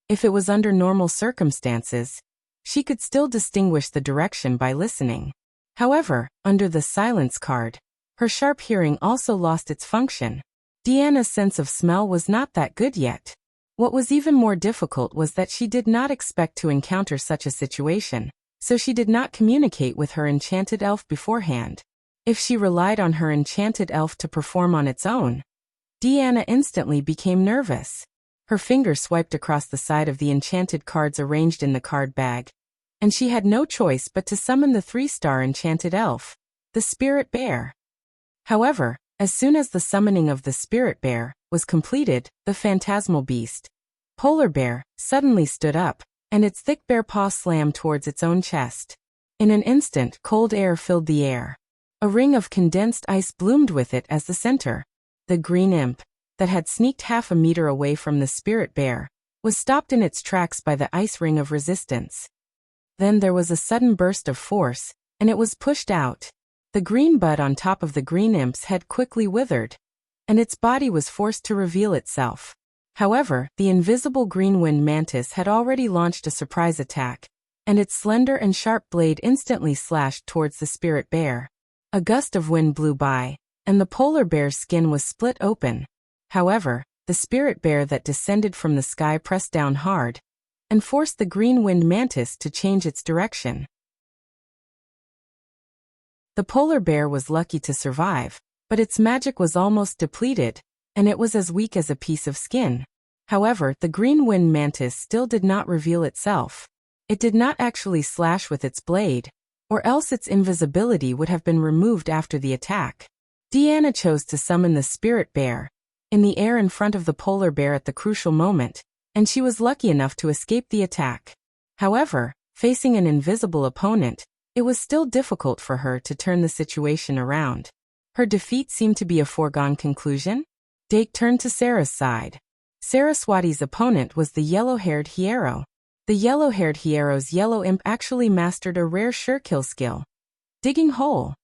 If it was under normal circumstances, she could still distinguish the direction by listening. However, under the silence card, her sharp hearing also lost its function. Deanna's sense of smell was not that good yet. What was even more difficult was that she did not expect to encounter such a situation, so she did not communicate with her enchanted elf beforehand. If she relied on her enchanted elf to perform on its own, Deanna instantly became nervous. Her finger swiped across the side of the enchanted cards arranged in the card bag, and she had no choice but to summon the 3-star enchanted elf, the spirit bear. However, as soon as the summoning of the spirit bear was completed, the phantasmal beast, polar bear, suddenly stood up, and its thick bare paw slammed towards its own chest. In an instant, cold air filled the air. A ring of condensed ice bloomed with it as the center. The green imp, that had sneaked half a meter away from the spirit bear, was stopped in its tracks by the ice ring of resistance. Then there was a sudden burst of force, and it was pushed out. The green bud on top of the green imp's head quickly withered, and its body was forced to reveal itself. However, the invisible green wind mantis had already launched a surprise attack, and its slender and sharp blade instantly slashed towards the spirit bear. A gust of wind blew by, and the polar bear's skin was split open. However, the spirit bear that descended from the sky pressed down hard, and forced the green-winged mantis to change its direction. The polar bear was lucky to survive, but its magic was almost depleted, and it was as weak as a piece of skin. However, the green-winged mantis still did not reveal itself. It did not actually slash with its blade, or else its invisibility would have been removed after the attack. Deanna chose to summon the spirit bear in the air in front of the polar bear at the crucial moment, and she was lucky enough to escape the attack. However, facing an invisible opponent, it was still difficult for her to turn the situation around. Her defeat seemed to be a foregone conclusion. Dake turned to Sarah's side. Saraswati's opponent was the yellow-haired Hierro. The yellow-haired Hierro's yellow imp actually mastered a rare sure-kill skill. Digging hole.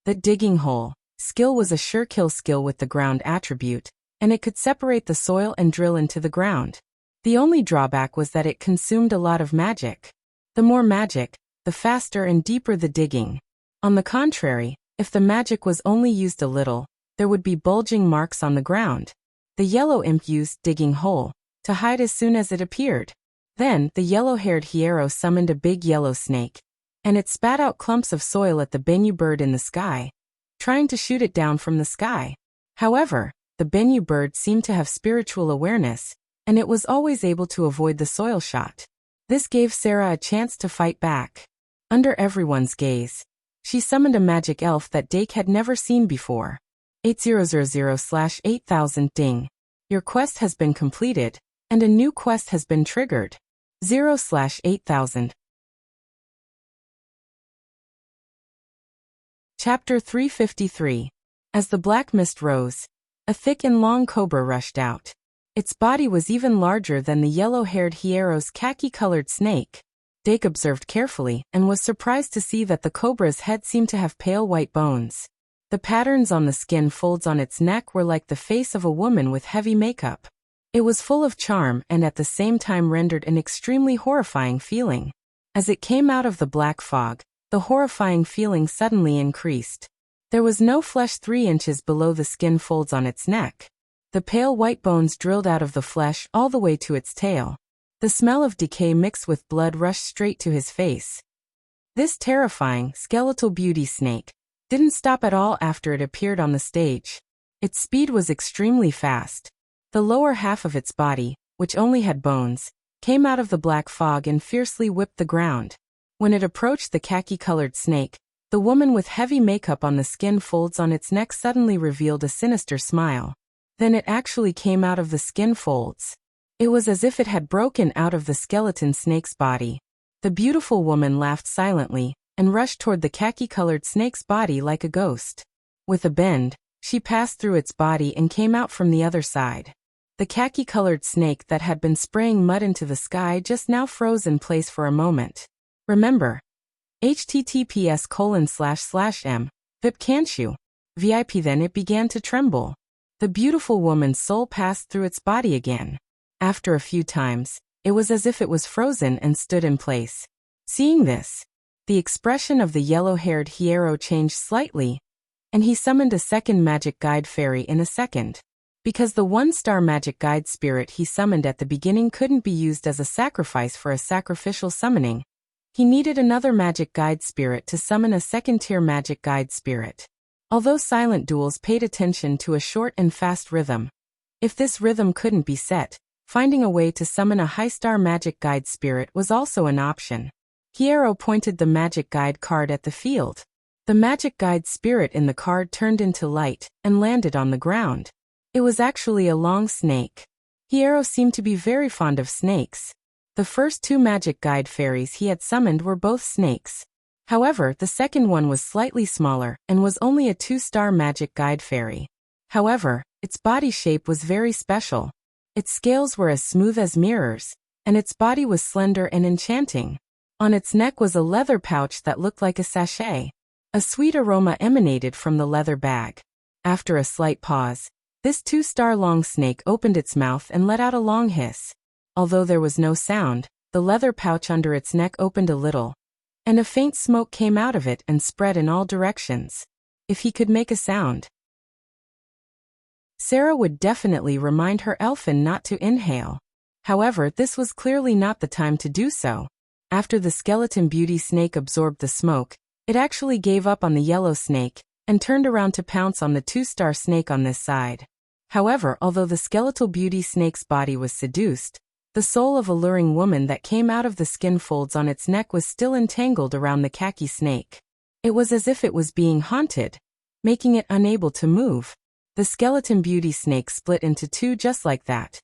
The digging hole skill was a sure-kill skill with the ground attribute, and it could separate the soil and drill into the ground. The only drawback was that it consumed a lot of magic. The more magic, the faster and deeper the digging. On the contrary, if the magic was only used a little, there would be bulging marks on the ground. The yellow imp used digging hole to hide as soon as it appeared. Then, the yellow-haired Hierro summoned a big yellow snake, and it spat out clumps of soil at the Bennu bird in the sky, trying to shoot it down from the sky. However, the Bennu bird seemed to have spiritual awareness, and it was always able to avoid the soil shot. This gave Sarah a chance to fight back. Under everyone's gaze, she summoned a magic elf that Dake had never seen before. 8000/8000 ding. Your quest has been completed, and a new quest has been triggered. 0/8000. Chapter 353. As the black mist rose, a thick and long cobra rushed out. Its body was even larger than the yellow-haired Hierro's khaki-colored snake. Dake observed carefully and was surprised to see that the cobra's head seemed to have pale white bones. The patterns on the skin folds on its neck were like the face of a woman with heavy makeup. It was full of charm and at the same time rendered an extremely horrifying feeling. As it came out of the black fog, the horrifying feeling suddenly increased. There was no flesh 3 inches below the skin folds on its neck. The pale white bones drilled out of the flesh all the way to its tail. The smell of decay mixed with blood rushed straight to his face. This terrifying, skeletal beauty snake didn't stop at all after it appeared on the stage. Its speed was extremely fast. The lower half of its body, which only had bones, came out of the black fog and fiercely whipped the ground. When it approached the khaki-colored snake, the woman with heavy makeup on the skin folds on its neck suddenly revealed a sinister smile. Then it actually came out of the skin folds. It was as if it had broken out of the skeleton snake's body. The beautiful woman laughed silently and rushed toward the khaki-colored snake's body like a ghost. With a bend, she passed through its body and came out from the other side. The khaki-colored snake that had been spraying mud into the sky just now froze in place for a moment. Remember, https://m, VIP can't you? VIP. Then it began to tremble. The beautiful woman's soul passed through its body again. After a few times, it was as if it was frozen and stood in place. Seeing this, the expression of the yellow-haired Hierro changed slightly, and he summoned a second magic guide fairy in a second. Because the 1-star magic guide spirit he summoned at the beginning couldn't be used as a sacrifice for a sacrificial summoning, he needed another magic guide spirit to summon a second-tier magic guide spirit. Although Silent Duels paid attention to a short and fast rhythm, if this rhythm couldn't be set, finding a way to summon a high-star magic guide spirit was also an option. Hierro pointed the magic guide card at the field. The magic guide spirit in the card turned into light and landed on the ground. It was actually a long snake. Hierro seemed to be very fond of snakes. The first 2 magic guide fairies he had summoned were both snakes. However, the second one was slightly smaller and was only a 2-star magic guide fairy. However, its body shape was very special. Its scales were as smooth as mirrors, and its body was slender and enchanting. On its neck was a leather pouch that looked like a sachet. A sweet aroma emanated from the leather bag. After a slight pause, this 2-star long snake opened its mouth and let out a long hiss. Although there was no sound, the leather pouch under its neck opened a little, and a faint smoke came out of it and spread in all directions. If he could make a sound, Sarah would definitely remind her elfin not to inhale. However, this was clearly not the time to do so. After the skeleton beauty snake absorbed the smoke, it actually gave up on the yellow snake and turned around to pounce on the two-star snake on this side. However, although the skeletal beauty snake's body was seduced, the soul of alluring woman that came out of the skin folds on its neck was still entangled around the khaki snake. It was as if it was being haunted, making it unable to move. The skeleton beauty snake split into two just like that,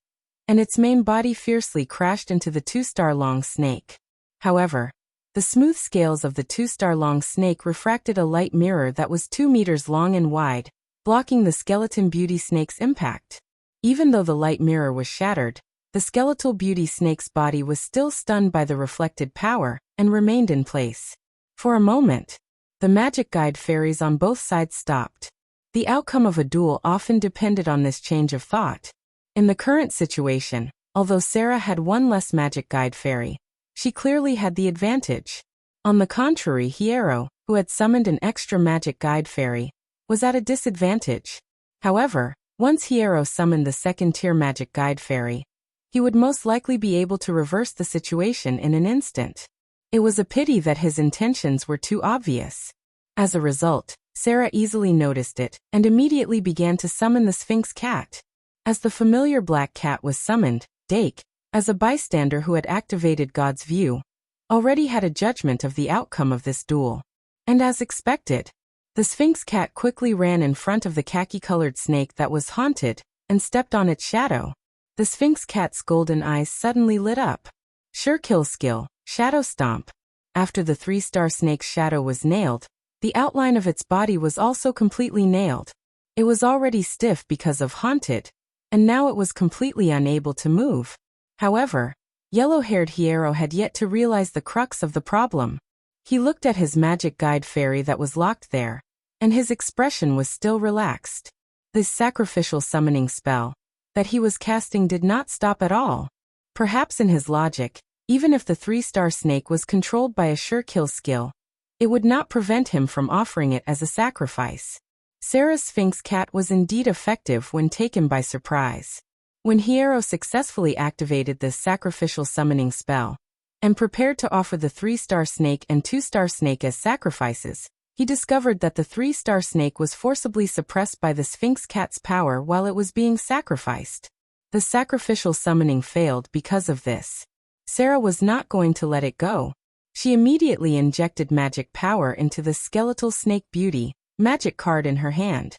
and its main body fiercely crashed into the two-star long snake. However, the smooth scales of the two-star long snake refracted a light mirror that was 2 meters long and wide, blocking the skeleton beauty snake's impact. Even though the light mirror was shattered, the skeletal beauty snake's body was still stunned by the reflected power and remained in place. For a moment, the magic guide fairies on both sides stopped. The outcome of a duel often depended on this change of thought. In the current situation, although Sarah had one less magic guide fairy, she clearly had the advantage. On the contrary, Hierro, who had summoned an extra magic guide fairy, was at a disadvantage. However, once Hierro summoned the second-tier magic guide fairy, he would most likely be able to reverse the situation in an instant. It was a pity that his intentions were too obvious. As a result, Sarah easily noticed it and immediately began to summon the Sphinx cat. As the familiar black cat was summoned, Dake, as a bystander who had activated God's view, already had a judgment of the outcome of this duel. And as expected, the Sphinx cat quickly ran in front of the khaki-colored snake that was haunted and stepped on its shadow. The Sphinx cat's golden eyes suddenly lit up. Sure kill skill, Shadow Stomp. After the 3-star snake's shadow was nailed, the outline of its body was also completely nailed. It was already stiff because of haunted, and now it was completely unable to move. However, yellow-haired Hierro had yet to realize the crux of the problem. He looked at his magic guide fairy that was locked there, and his expression was still relaxed. This sacrificial summoning spell that he was casting did not stop at all. Perhaps in his logic, even if the 3-star snake was controlled by a sure kill skill, it would not prevent him from offering it as a sacrifice. Sarah's Sphinx cat was indeed effective when taken by surprise. When Hierro successfully activated this sacrificial summoning spell and prepared to offer the 3-star snake and 2-star snake as sacrifices, he discovered that the 3-star snake was forcibly suppressed by the Sphinx cat's power while it was being sacrificed. The sacrificial summoning failed because of this. Sarah was not going to let it go. She immediately injected magic power into the skeletal snake beauty magic card in her hand.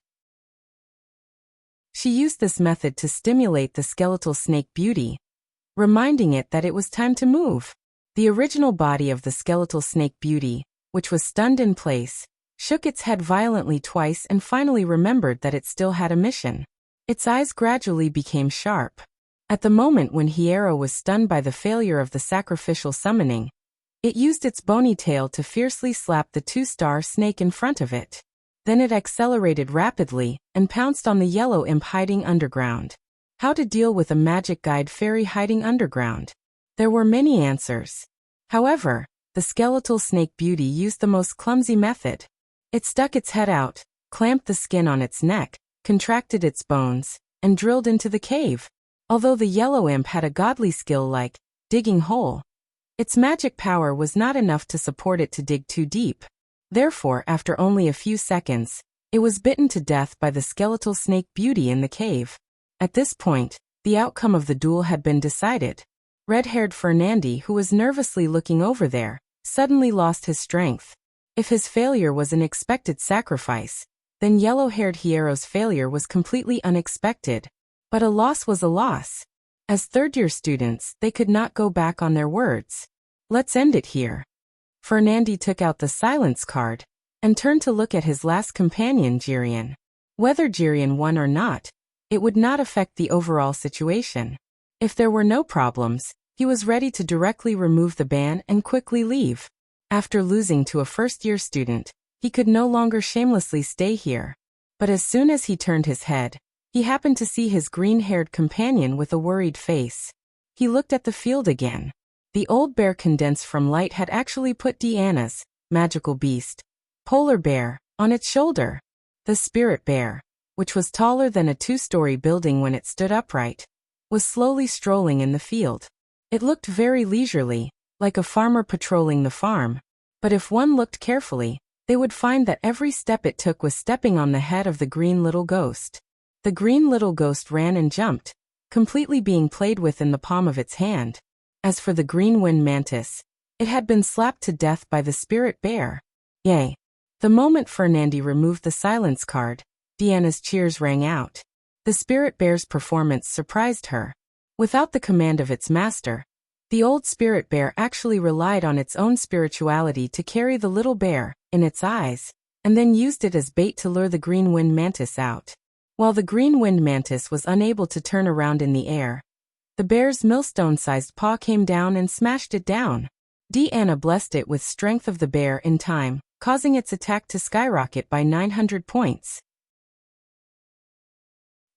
She used this method to stimulate the skeletal snake beauty, reminding it that it was time to move. The original body of the skeletal snake beauty, which was stunned in place, shook its head violently twice and finally remembered that it still had a mission. Its eyes gradually became sharp. At the moment when Hierro was stunned by the failure of the sacrificial summoning, it used its bony tail to fiercely slap the 2-star snake in front of it. Then it accelerated rapidly and pounced on the yellow imp hiding underground. How to deal with a magic guide fairy hiding underground? There were many answers. However, the skeletal snake beauty used the most clumsy method. It stuck its head out, clamped the skin on its neck, contracted its bones, and drilled into the cave. Although the yellow imp had a godly skill like digging hole, its magic power was not enough to support it to dig too deep. Therefore, after only a few seconds, it was bitten to death by the skeletal snake beauty in the cave. At this point, the outcome of the duel had been decided. Red-haired Fernandi, who was nervously looking over there, suddenly lost his strength. If his failure was an expected sacrifice, then yellow-haired Hierro's failure was completely unexpected. But a loss was a loss. As third-year students, they could not go back on their words. Let's end it here. Fernandi took out the silence card and turned to look at his last companion, Jirian. Whether Jirian won or not, it would not affect the overall situation. If there were no problems, he was ready to directly remove the ban and quickly leave. After losing to a first-year student, he could no longer shamelessly stay here. But as soon as he turned his head, he happened to see his green-haired companion with a worried face. He looked at the field again. The old bear condensed from light had actually put Deanna's magical beast, polar bear, on its shoulder. The spirit bear, which was taller than a 2-story building when it stood upright, was slowly strolling in the field. It looked very leisurely, like a farmer patrolling the farm. But if one looked carefully, they would find that every step it took was stepping on the head of the green little ghost. The green little ghost ran and jumped, completely being played with in the palm of its hand. As for the green wind mantis, it had been slapped to death by the spirit bear. Yay! The moment Fernandi removed the silence card, Deanna's cheers rang out. The spirit bear's performance surprised her. Without the command of its master, the old spirit bear actually relied on its own spirituality to carry the little bear, in its eyes, and then used it as bait to lure the green wind mantis out. While the green wind mantis was unable to turn around in the air, the bear's millstone-sized paw came down and smashed it down. Deanna blessed it with strength of the bear in time, causing its attack to skyrocket by 900 points.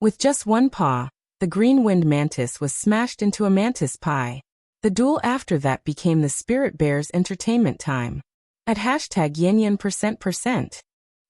With just one paw, the green wind mantis was smashed into a mantis pie. The duel after that became the spirit bear's entertainment time. At #yen%%.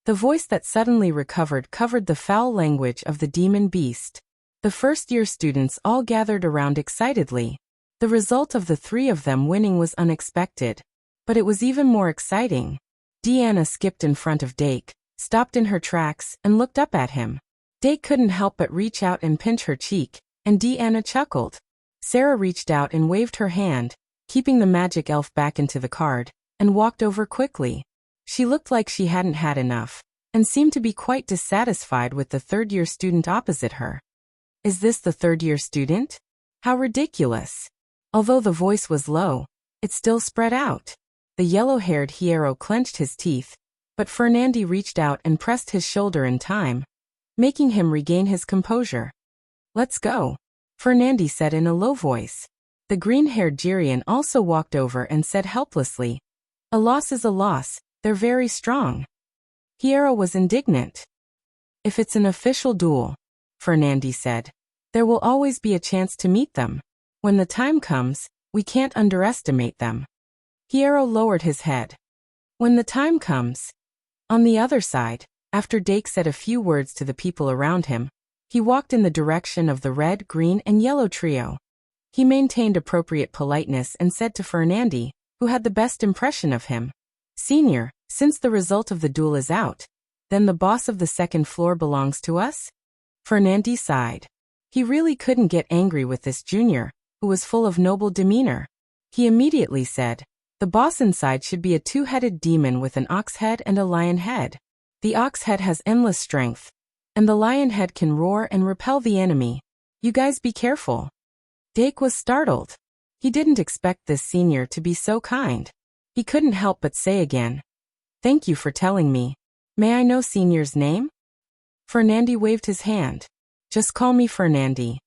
The voice that suddenly recovered covered the foul language of the demon beast. The first-year students all gathered around excitedly. The result of the three of them winning was unexpected. But it was even more exciting. Deanna skipped in front of Dake, stopped in her tracks, and looked up at him. Dake couldn't help but reach out and pinch her cheek, and Deanna chuckled. Sarah reached out and waved her hand, keeping the magic elf back into the card, and walked over quickly. She looked like she hadn't had enough, and seemed to be quite dissatisfied with the third-year student opposite her. Is this the third-year student? How ridiculous. Although the voice was low, it still spread out. The yellow-haired Hierro clenched his teeth, but Fernandi reached out and pressed his shoulder in time, making him regain his composure. Let's go, Fernandi said in a low voice. The green-haired Jirian also walked over and said helplessly, a loss is a loss, they're very strong. Hierro was indignant. If it's an official duel, Fernandi said, there will always be a chance to meet them. When the time comes, we can't underestimate them. Hierro lowered his head. When the time comes. On the other side, after Dake said a few words to the people around him, he walked in the direction of the red, green, and yellow trio. He maintained appropriate politeness and said to Fernandi, who had the best impression of him, Senior, since the result of the duel is out, then the boss of the second floor belongs to us? Fernandi sighed. He really couldn't get angry with this junior, who was full of noble demeanor. He immediately said, the boss inside should be a two-headed demon with an ox head and a lion head. The ox head has endless strength, and the lion head can roar and repel the enemy. You guys be careful. Dake was startled. He didn't expect this senior to be so kind. He couldn't help but say again, thank you for telling me. May I know senior's name? Fernandi waved his hand. Just call me Fernandi.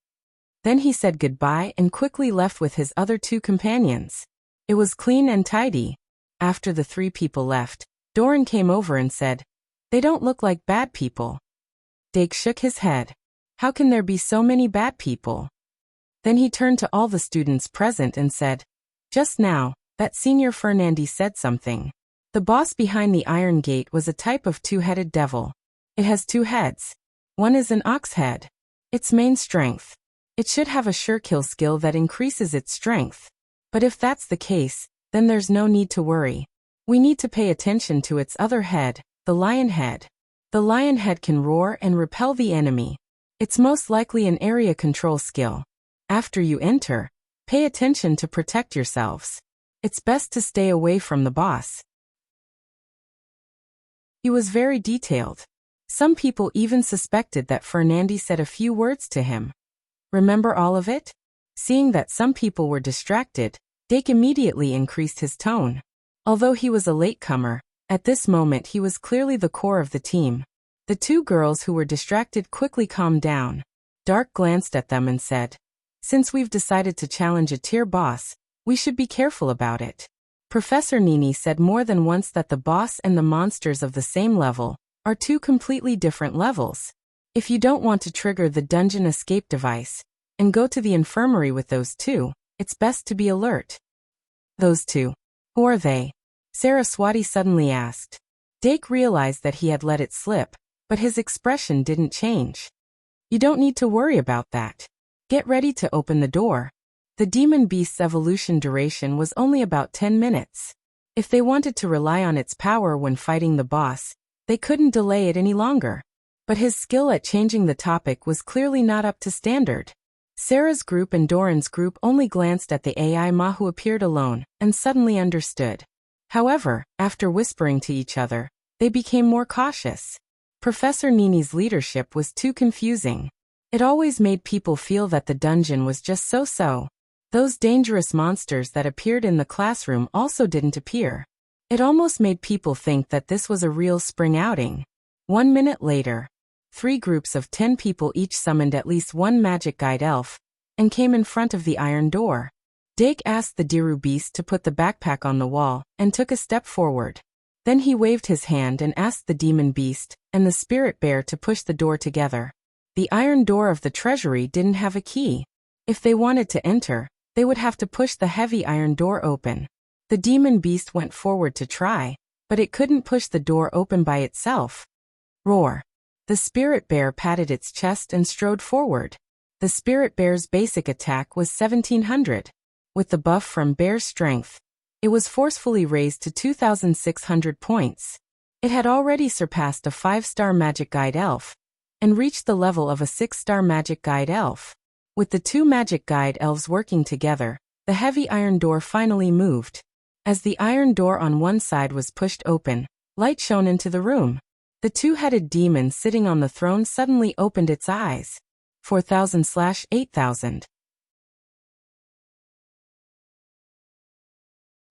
Then he said goodbye and quickly left with his other two companions. It was clean and tidy. After the three people left, Doran came over and said, they don't look like bad people. Dake shook his head. How can there be so many bad people? Then he turned to all the students present and said, just now, that senior Fernandi said something. The boss behind the iron gate was a type of two-headed devil. It has two heads. One is an ox head. Its main strength. It should have a sure kill skill that increases its strength. But if that's the case, then there's no need to worry. We need to pay attention to its other head, the lion head. The lion head can roar and repel the enemy. It's most likely an area control skill. After you enter, pay attention to protect yourselves. It's best to stay away from the boss. He was very detailed. Some people even suspected that Fernandi said a few words to him. Remember all of it? Seeing that some people were distracted, Dake immediately increased his tone. Although he was a latecomer, at this moment he was clearly the core of the team. The two girls who were distracted quickly calmed down. Dark glanced at them and said, since we've decided to challenge a tier boss, we should be careful about it. Professor Nini said more than once that the boss and the monsters of the same level are two completely different levels. If you don't want to trigger the dungeon escape device and go to the infirmary with those two, it's best to be alert. Those two. Who are they? Saraswati suddenly asked. Dake realized that he had let it slip, but his expression didn't change. You don't need to worry about that. Get ready to open the door. The demon beast's evolution duration was only about 10 minutes. If they wanted to rely on its power when fighting the boss, they couldn't delay it any longer. But his skill at changing the topic was clearly not up to standard. Sarah's group and Doran's group only glanced at the AI Ma who appeared alone, and suddenly understood. However, after whispering to each other, they became more cautious. Professor Nini's leadership was too confusing. It always made people feel that the dungeon was just so-so. Those dangerous monsters that appeared in the classroom also didn't appear. It almost made people think that this was a real spring outing. 1 minute later, 3 groups of 10 people each summoned at least one magic guide elf, and came in front of the iron door. Dake asked the Diru beast to put the backpack on the wall, and took a step forward. Then he waved his hand and asked the demon beast and the spirit bear to push the door together. The iron door of the treasury didn't have a key. If they wanted to enter, they would have to push the heavy iron door open. The demon beast went forward to try, but it couldn't push the door open by itself. Roar. The spirit bear patted its chest and strode forward. The spirit bear's basic attack was 1700. With the buff from bear's strength, it was forcefully raised to 2,600 points. It had already surpassed a 5-star magic guide elf, and reached the level of a 6-star magic guide elf. With the 2 magic guide elves working together, the heavy iron door finally moved. As the iron door on one side was pushed open, light shone into the room. The 2-headed demon sitting on the throne suddenly opened its eyes. 4,000/8,000.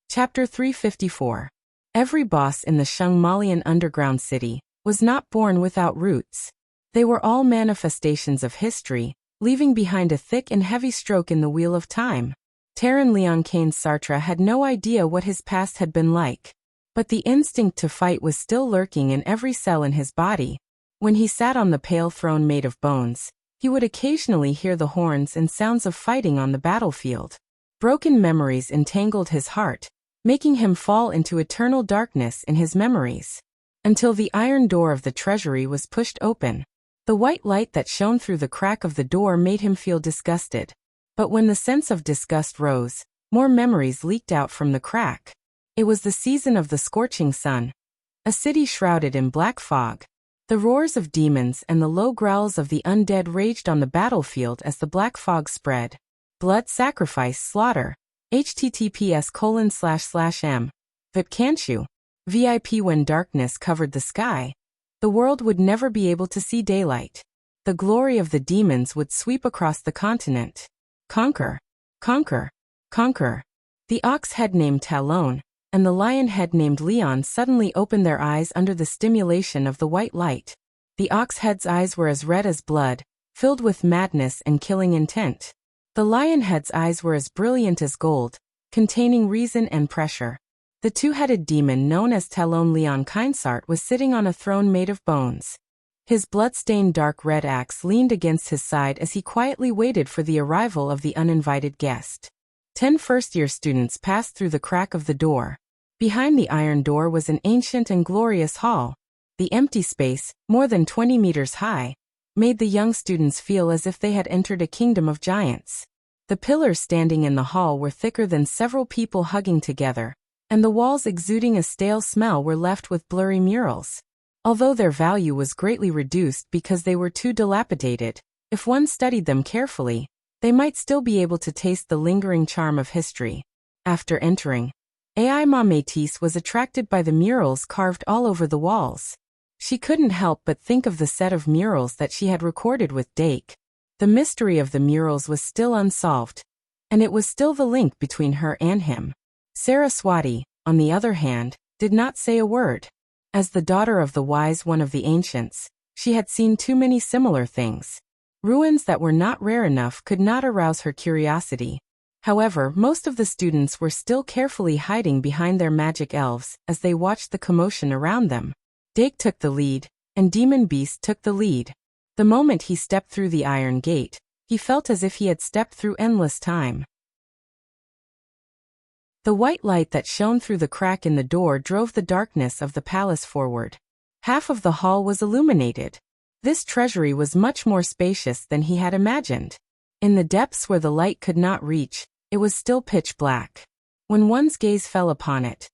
Chapter 354. Every boss in the Shungmalian underground city was not born without roots. They were all manifestations of history, leaving behind a thick and heavy stroke in the wheel of time. Terran Leon Kane Sartre had no idea what his past had been like. But the instinct to fight was still lurking in every cell in his body. When he sat on the pale throne made of bones, he would occasionally hear the horns and sounds of fighting on the battlefield. Broken memories entangled his heart, making him fall into eternal darkness in his memories. Until the iron door of the treasury was pushed open. The white light that shone through the crack of the door made him feel disgusted. But when the sense of disgust rose, more memories leaked out from the crack. It was the season of the scorching sun. A city shrouded in black fog. The roars of demons and the low growls of the undead raged on the battlefield as the black fog spread. Blood, sacrifice, slaughter. https://m. VIP can't you? VIP. When darkness covered the sky, the world would never be able to see daylight. The glory of the demons would sweep across the continent. Conquer. Conquer. Conquer. The ox head named Talon and the lion head named Leon suddenly opened their eyes under the stimulation of the white light. The ox head's eyes were as red as blood, filled with madness and killing intent. The lion head's eyes were as brilliant as gold, containing reason and pressure. The 2-headed demon known as Talon Leon Kainsart was sitting on a throne made of bones. His blood-stained dark red axe leaned against his side as he quietly waited for the arrival of the uninvited guest. 10 first-year students passed through the crack of the door. Behind the iron door was an ancient and glorious hall. The empty space, more than 20 meters high, made the young students feel as if they had entered a kingdom of giants. The pillars standing in the hall were thicker than several people hugging together, and the walls exuding a stale smell were left with blurry murals. Although their value was greatly reduced because they were too dilapidated, if one studied them carefully, they might still be able to taste the lingering charm of history. After entering, Aima Métis was attracted by the murals carved all over the walls. She couldn't help but think of the set of murals that she had recorded with Dake. The mystery of the murals was still unsolved, and it was still the link between her and him. Saraswati, on the other hand, did not say a word. As the daughter of the wise one of the ancients, she had seen too many similar things. Ruins that were not rare enough could not arouse her curiosity. However, most of the students were still carefully hiding behind their magic elves as they watched the commotion around them. Dake took the lead, and Demon Beast took the lead. The moment he stepped through the iron gate, he felt as if he had stepped through endless time. The white light that shone through the crack in the door drove the darkness of the palace forward. Half of the hall was illuminated. This treasury was much more spacious than he had imagined. In the depths where the light could not reach, it was still pitch black. When one's gaze fell upon it,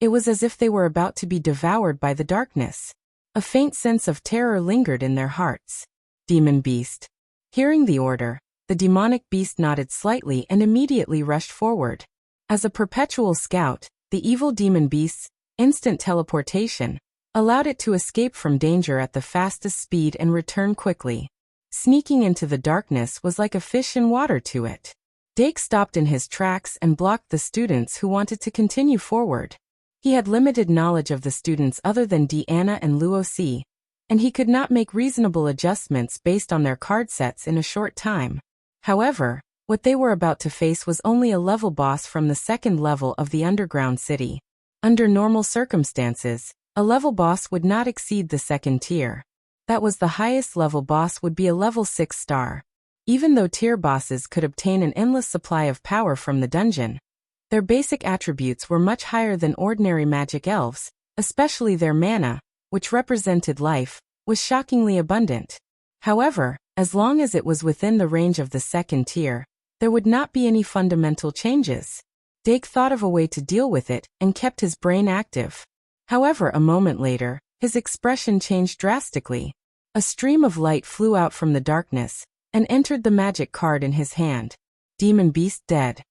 it was as if they were about to be devoured by the darkness. A faint sense of terror lingered in their hearts. Demon beast. Hearing the order, the demonic beast nodded slightly and immediately rushed forward. As a perpetual scout, the evil demon beast's instant teleportation allowed it to escape from danger at the fastest speed and return quickly. Sneaking into the darkness was like a fish in water to it. Dake stopped in his tracks and blocked the students who wanted to continue forward. He had limited knowledge of the students other than Deanna and Luo C, and he could not make reasonable adjustments based on their card sets in a short time. However, what they were about to face was only a level boss from the second level of the underground city. Under normal circumstances, a level boss would not exceed the second tier. That was the highest level boss would be a level 6 star. Even though tier bosses could obtain an endless supply of power from the dungeon, their basic attributes were much higher than ordinary magic elves, especially their mana, which represented life, was shockingly abundant. However, as long as it was within the range of the second tier, there would not be any fundamental changes. Dake thought of a way to deal with it and kept his brain active. However, a moment later, his expression changed drastically. A stream of light flew out from the darkness and entered the magic card in his hand. Demon Beast dead.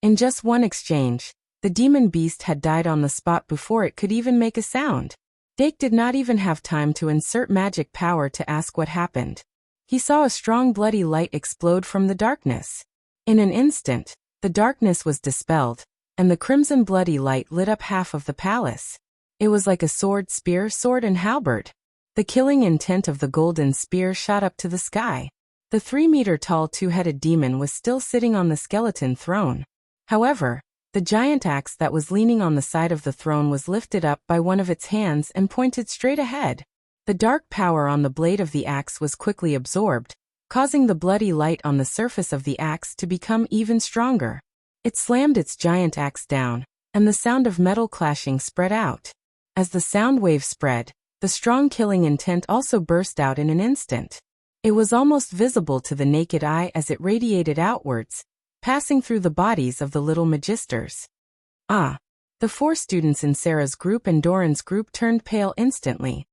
In just one exchange, the demon beast had died on the spot before it could even make a sound. Dake did not even have time to insert magic power to ask what happened. He saw a strong bloody light explode from the darkness. In an instant, the darkness was dispelled, and the crimson bloody light lit up half of the palace. It was like a sword, spear, sword, and halberd. The killing intent of the golden spear shot up to the sky. The 3-meter-tall two-headed demon was still sitting on the skeleton throne. However, the giant axe that was leaning on the side of the throne was lifted up by one of its hands and pointed straight ahead. The dark power on the blade of the axe was quickly absorbed, causing the bloody light on the surface of the axe to become even stronger. It slammed its giant axe down, and the sound of metal clashing spread out. As the sound wave spread, the strong killing intent also burst out in an instant. It was almost visible to the naked eye as it radiated outwards, passing through the bodies of the little magisters. Ah! The 4 students in Sarah's group and Doran's group turned pale instantly.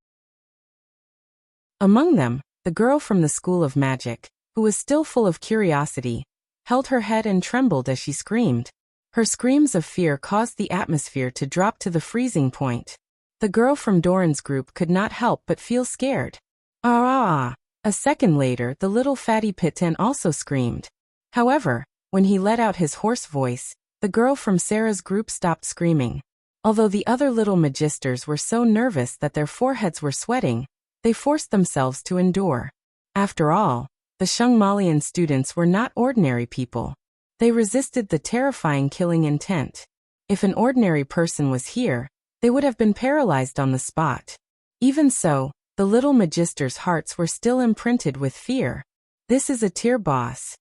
Among them, the girl from the School of Magic, who was still full of curiosity, held her head and trembled as she screamed. Her screams of fear caused the atmosphere to drop to the freezing point. The girl from Doran's group could not help but feel scared. Ah! A second later, the little fatty Pitten also screamed. However, when he let out his hoarse voice, the girl from Sarah's group stopped screaming. Although the other little magisters were so nervous that their foreheads were sweating, they forced themselves to endure. After all, the Shungmalian students were not ordinary people. They resisted the terrifying killing intent. If an ordinary person was here, they would have been paralyzed on the spot. Even so, the little magisters' hearts were still imprinted with fear. This is a tier boss.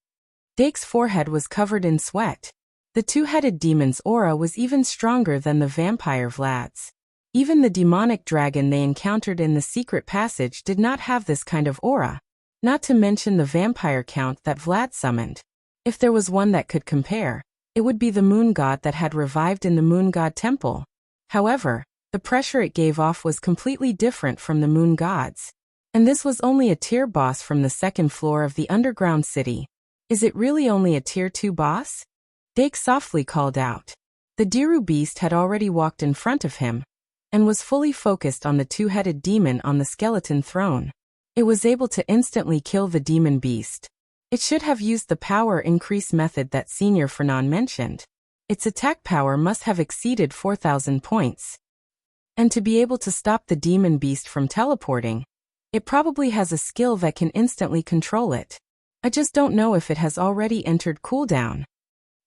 Dake's forehead was covered in sweat. The two-headed demon's aura was even stronger than the vampire Vlad's. Even the demonic dragon they encountered in the secret passage did not have this kind of aura, not to mention the vampire count that Vlad summoned. If there was one that could compare, it would be the moon god that had revived in the moon god temple. However, the pressure it gave off was completely different from the moon gods. And this was only a tier boss from the second floor of the underground city. Is it really only a tier 2 boss? Dake softly called out. The Diru beast had already walked in front of him, and was fully focused on the two-headed demon on the skeleton throne. It was able to instantly kill the demon beast. It should have used the power increase method that Senior Fernan mentioned. Its attack power must have exceeded 4,000 points. And to be able to stop the demon beast from teleporting, it probably has a skill that can instantly control it. I just don't know if it has already entered cooldown.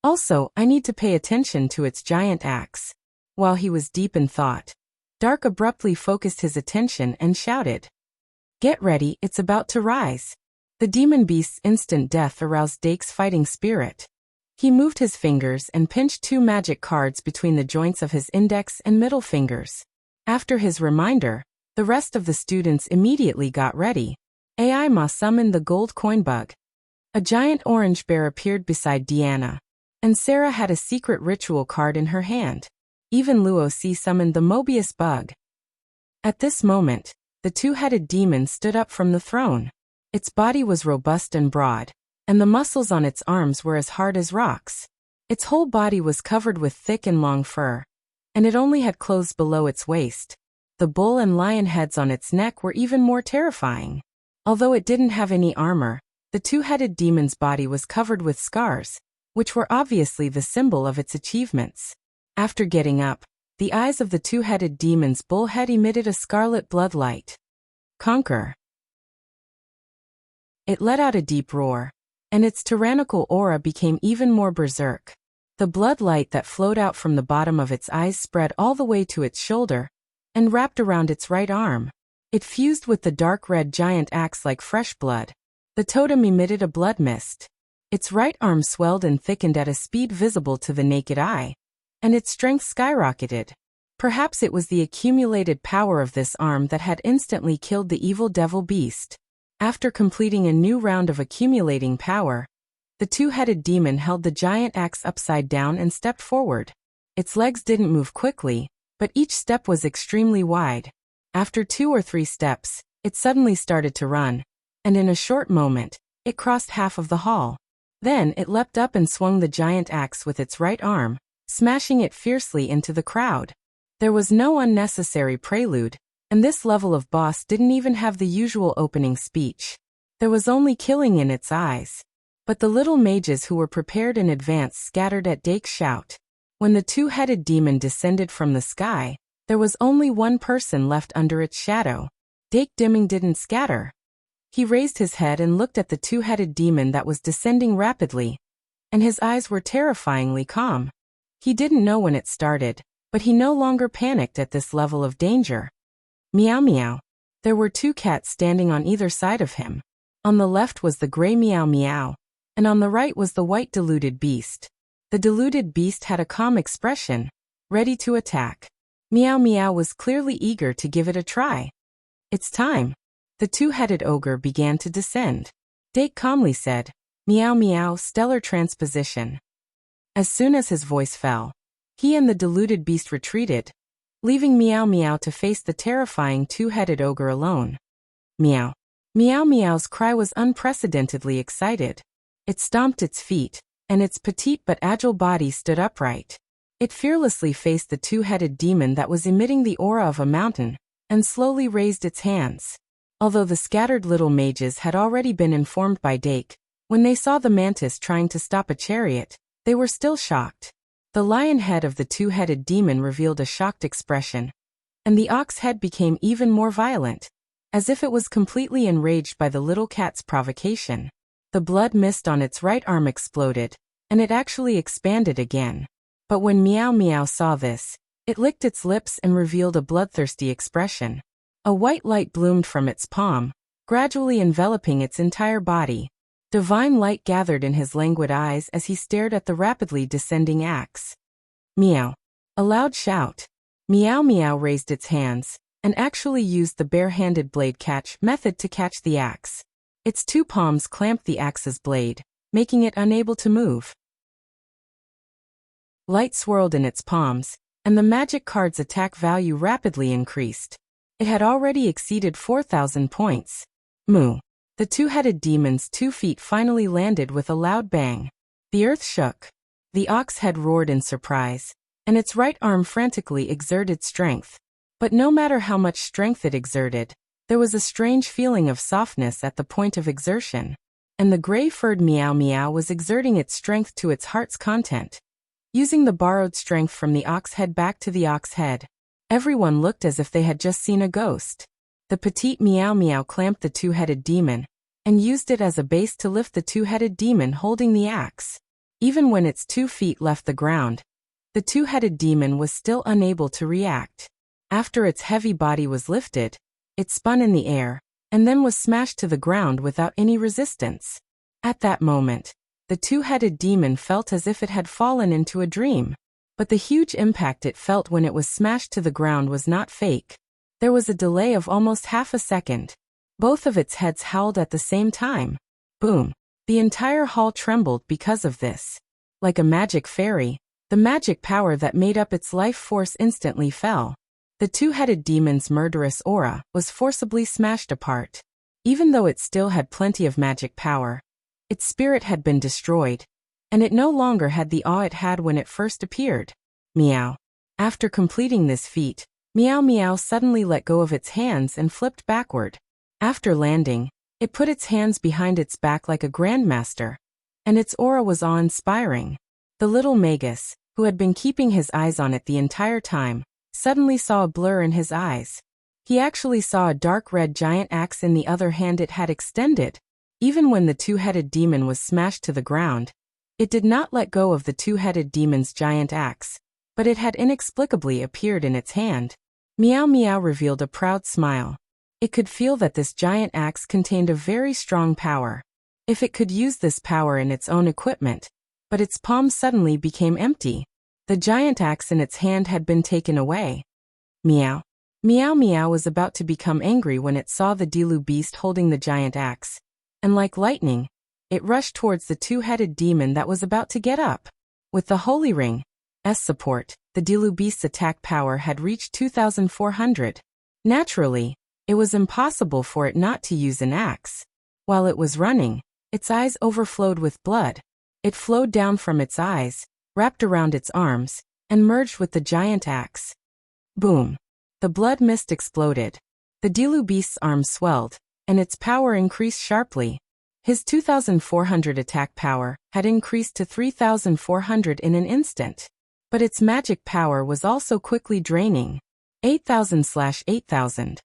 Also, I need to pay attention to its giant axe. While he was deep in thought, Dark abruptly focused his attention and shouted, "Get ready, it's about to rise." The demon beast's instant death aroused Dake's fighting spirit. He moved his fingers and pinched 2 magic cards between the joints of his index and middle fingers. After his reminder, the rest of the students immediately got ready. AI Ma summoned the gold coin bug. A giant orange bear appeared beside Deanna, and Sarah had a secret ritual card in her hand. Even Luosi summoned the Mobius bug. At this moment, the two-headed demon stood up from the throne. Its body was robust and broad, and the muscles on its arms were as hard as rocks. Its whole body was covered with thick and long fur, and it only had clothes below its waist. The bull and lion heads on its neck were even more terrifying. Although it didn't have any armor, the two-headed demon's body was covered with scars, which were obviously the symbol of its achievements. After getting up, the eyes of the two-headed demon's bull head emitted a scarlet blood light. Conquer. It let out a deep roar, and its tyrannical aura became even more berserk. The blood light that flowed out from the bottom of its eyes spread all the way to its shoulder, and wrapped around its right arm. It fused with the dark red giant axe like fresh blood. The totem emitted a blood mist. Its right arm swelled and thickened at a speed visible to the naked eye, and its strength skyrocketed. Perhaps it was the accumulated power of this arm that had instantly killed the evil devil beast. After completing a new round of accumulating power, the two-headed demon held the giant axe upside down and stepped forward. Its legs didn't move quickly, but each step was extremely wide. After 2 or 3 steps, it suddenly started to run, and in a short moment, it crossed half of the hall. Then it leapt up and swung the giant axe with its right arm, smashing it fiercely into the crowd. There was no unnecessary prelude, and this level of boss didn't even have the usual opening speech. There was only killing in its eyes. But the little mages who were prepared in advance scattered at Dake's shout. When the two-headed demon descended from the sky, there was only one person left under its shadow. Dake Dimming didn't scatter. He raised his head and looked at the two-headed demon that was descending rapidly, and his eyes were terrifyingly calm. He didn't know when it started, but he no longer panicked at this level of danger. Meow meow. There were 2 cats standing on either side of him. On the left was the gray meow meow, and on the right was the white deluded beast. The deluded beast had a calm expression, ready to attack. Meow meow was clearly eager to give it a try. It's time. The two-headed ogre began to descend. Dake calmly said, "Meow meow, stellar transposition." As soon as his voice fell, he and the deluded beast retreated, leaving Meow meow to face the terrifying two-headed ogre alone. Meow. Meow meow's cry was unprecedentedly excited. It stomped its feet, and its petite but agile body stood upright. It fearlessly faced the two-headed demon that was emitting the aura of a mountain, and slowly raised its hands. Although the scattered little mages had already been informed by Dake, when they saw the mantis trying to stop a chariot, they were still shocked. The lion head of the two-headed demon revealed a shocked expression, and the ox head became even more violent, as if it was completely enraged by the little cat's provocation. The blood mist on its right arm exploded, and it actually expanded again. But when Meow Meow saw this, it licked its lips and revealed a bloodthirsty expression. A white light bloomed from its palm, gradually enveloping its entire body. Divine light gathered in his languid eyes as he stared at the rapidly descending axe. Meow. A loud shout. Meow Meow raised its hands, and actually used the bare-handed blade catch method to catch the axe. Its 2 palms clamped the axe's blade, making it unable to move. Light swirled in its palms, and the magic card's attack value rapidly increased. It had already exceeded 4,000 points. Moo. The two-headed demon's 2 feet finally landed with a loud bang. The earth shook. The ox head roared in surprise, and its right arm frantically exerted strength. But no matter how much strength it exerted, there was a strange feeling of softness at the point of exertion. And the gray-furred Meow Meow was exerting its strength to its heart's content, using the borrowed strength from the ox head back to the ox head. Everyone looked as if they had just seen a ghost. The petite Meow Meow clamped the two-headed demon, and used it as a base to lift the two-headed demon holding the axe. Even when its 2 feet left the ground, the two-headed demon was still unable to react. After its heavy body was lifted, it spun in the air, and then was smashed to the ground without any resistance. At that moment, the two-headed demon felt as if it had fallen into a dream. But the huge impact it felt when it was smashed to the ground was not fake. There was a delay of almost half a second. Both of its heads howled at the same time. Boom. The entire hall trembled because of this. Like a magic fairy, the magic power that made up its life force instantly fell. The two-headed demon's murderous aura was forcibly smashed apart. Even though it still had plenty of magic power, its spirit had been destroyed, and it no longer had the awe it had when it first appeared. Meow. After completing this feat, Meow Meow suddenly let go of its hands and flipped backward. After landing, it put its hands behind its back like a grandmaster, and its aura was awe-inspiring. The little Magus, who had been keeping his eyes on it the entire time, suddenly saw a blur in his eyes. He actually saw a dark red giant axe in the other hand it had extended. Even when the two-headed demon was smashed to the ground, it did not let go of the two-headed demon's giant axe, but it had inexplicably appeared in its hand. Meow Meow revealed a proud smile. It could feel that this giant axe contained a very strong power. If it could use this power in its own equipment, but its palm suddenly became empty. The giant axe in its hand had been taken away. Meow. Meow Meow was about to become angry when it saw the Dilu beast holding the giant axe, and like lightning, it rushed towards the two-headed demon that was about to get up. With the Holy Ring's support, the Dilu beast's attack power had reached 2,400. Naturally, it was impossible for it not to use an axe. While it was running, its eyes overflowed with blood. It flowed down from its eyes, wrapped around its arms, and merged with the giant axe. Boom! The blood mist exploded. The Dilu beast's arms swelled, and its power increased sharply. His 2,400 attack power had increased to 3,400 in an instant. But its magic power was also quickly draining. 8,000/8,000.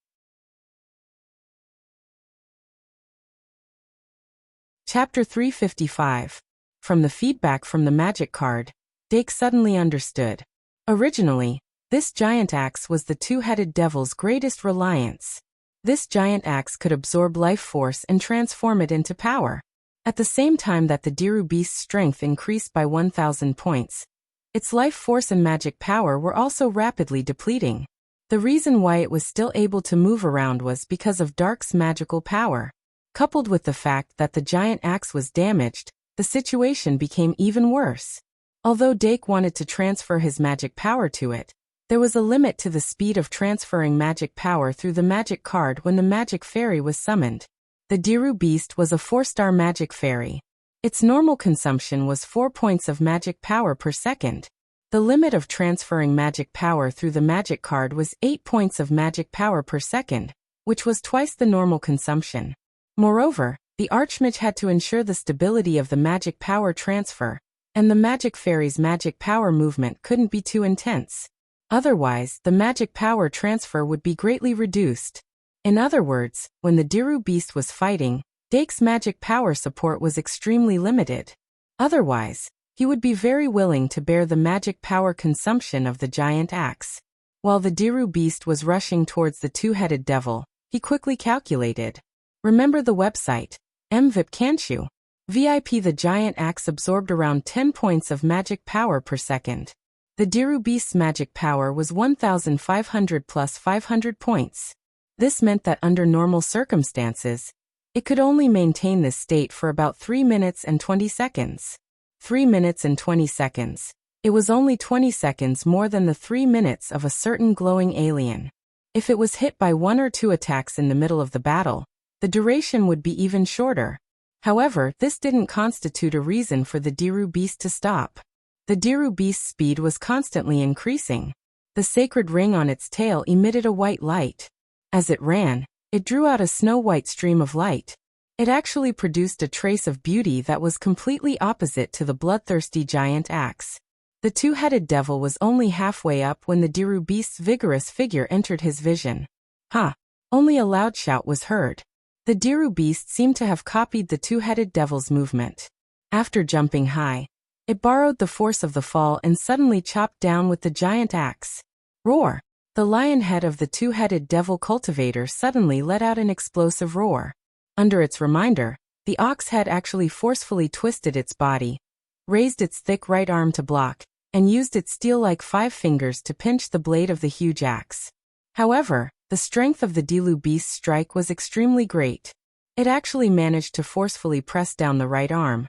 Chapter 355. From the feedback from the magic card, Dake suddenly understood. Originally, this giant axe was the two-headed devil's greatest reliance. This giant axe could absorb life force and transform it into power. At the same time that the Diru beast's strength increased by 1,000 points, its life force and magic power were also rapidly depleting. The reason why it was still able to move around was because of Dark's magical power. Coupled with the fact that the giant axe was damaged, the situation became even worse. Although Dake wanted to transfer his magic power to it, there was a limit to the speed of transferring magic power through the magic card when the magic fairy was summoned. The Diru beast was a 4-star magic fairy. Its normal consumption was 4 points of magic power per second. The limit of transferring magic power through the magic card was 8 points of magic power per second, which was twice the normal consumption. Moreover, the Archmage had to ensure the stability of the magic power transfer, and the magic fairy's magic power movement couldn't be too intense. Otherwise, the magic power transfer would be greatly reduced. In other words, when the Diru beast was fighting, Dake's magic power support was extremely limited. Otherwise, he would be very willing to bear the magic power consumption of the giant axe. While the Diru beast was rushing towards the two-headed devil, he quickly calculated. Remember the website, MVIP can't you? VIP. The giant axe absorbed around 10 points of magic power per second. The Diru beast's magic power was 1,500 plus 500 points. This meant that under normal circumstances, it could only maintain this state for about 3 minutes and 20 seconds. 3 minutes and 20 seconds. It was only 20 seconds more than the 3 minutes of a certain glowing alien. If it was hit by 1 or 2 attacks in the middle of the battle, the duration would be even shorter. However, this didn't constitute a reason for the Diru beast to stop. The Diru beast's speed was constantly increasing. The sacred ring on its tail emitted a white light. As it ran, it drew out a snow-white stream of light. It actually produced a trace of beauty that was completely opposite to the bloodthirsty giant axe. The two-headed devil was only halfway up when the Diru beast's vigorous figure entered his vision. Ha! Only a loud shout was heard. The Diru beast seemed to have copied the two-headed devil's movement. After jumping high, it borrowed the force of the fall and suddenly chopped down with the giant axe. Roar! The lion head of the two-headed devil cultivator suddenly let out an explosive roar. Under its reminder, the ox head actually forcefully twisted its body, raised its thick right arm to block, and used its steel-like 5 fingers to pinch the blade of the huge axe. However, the strength of the Dilu beast's strike was extremely great. It actually managed to forcefully press down the right arm,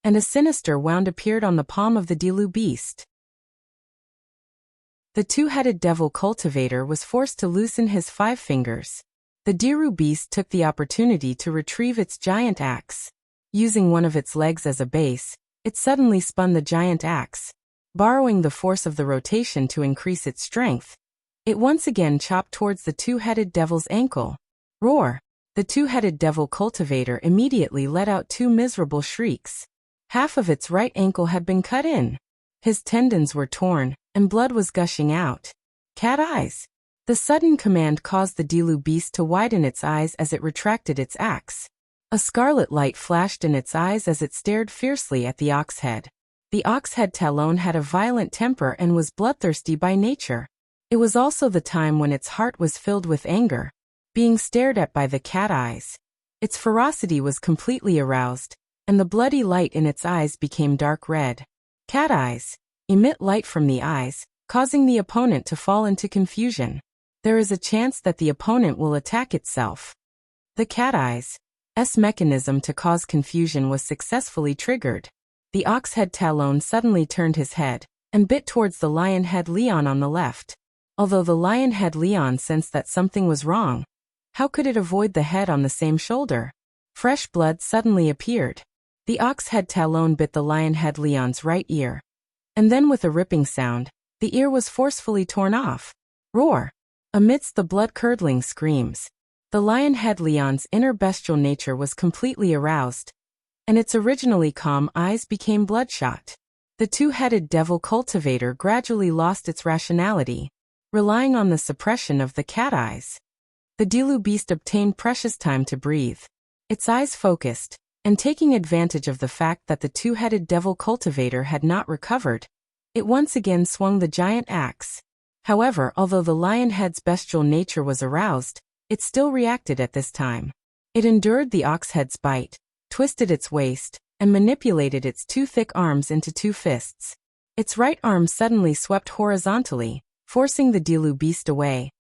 and a sinister wound appeared on the palm of the Dilu beast. The two-headed devil cultivator was forced to loosen his 5 fingers. The Diru beast took the opportunity to retrieve its giant axe. Using one of its legs as a base, it suddenly spun the giant axe. Borrowing the force of the rotation to increase its strength, it once again chopped towards the two-headed devil's ankle. Roar! The two-headed devil cultivator immediately let out 2 miserable shrieks. Half of its right ankle had been cut in. His tendons were torn, and blood was gushing out. Cat eyes! The sudden command caused the Dilu beast to widen its eyes as it retracted its axe. A scarlet light flashed in its eyes as it stared fiercely at the ox head. The ox head Talon had a violent temper and was bloodthirsty by nature. It was also the time when its heart was filled with anger. Being stared at by the cat eyes, its ferocity was completely aroused, and the bloody light in its eyes became dark red. Cat eyes emit light from the eyes, causing the opponent to fall into confusion. There is a chance that the opponent will attack itself. The cat eyes' mechanism to cause confusion was successfully triggered. The ox head Talon suddenly turned his head and bit towards the lion head Leon on the left. Although the lion head Leon sensed that something was wrong, how could it avoid the head on the same shoulder? Fresh blood suddenly appeared. The ox head Talon bit the lion head Leon's right ear. And then with a ripping sound, the ear was forcefully torn off. Roar! Amidst the blood-curdling screams, the lion head Leon's inner bestial nature was completely aroused, and its originally calm eyes became bloodshot. The two-headed devil cultivator gradually lost its rationality, relying on the suppression of the cat eyes. The Dilu beast obtained precious time to breathe. Its eyes focused, and taking advantage of the fact that the two-headed devil cultivator had not recovered, it once again swung the giant axe. However, although the lion head's bestial nature was aroused, it still reacted at this time. It endured the ox head's bite, twisted its waist, and manipulated its 2 thick arms into 2 fists. Its right arm suddenly swept horizontally, forcing the Dilu beast away,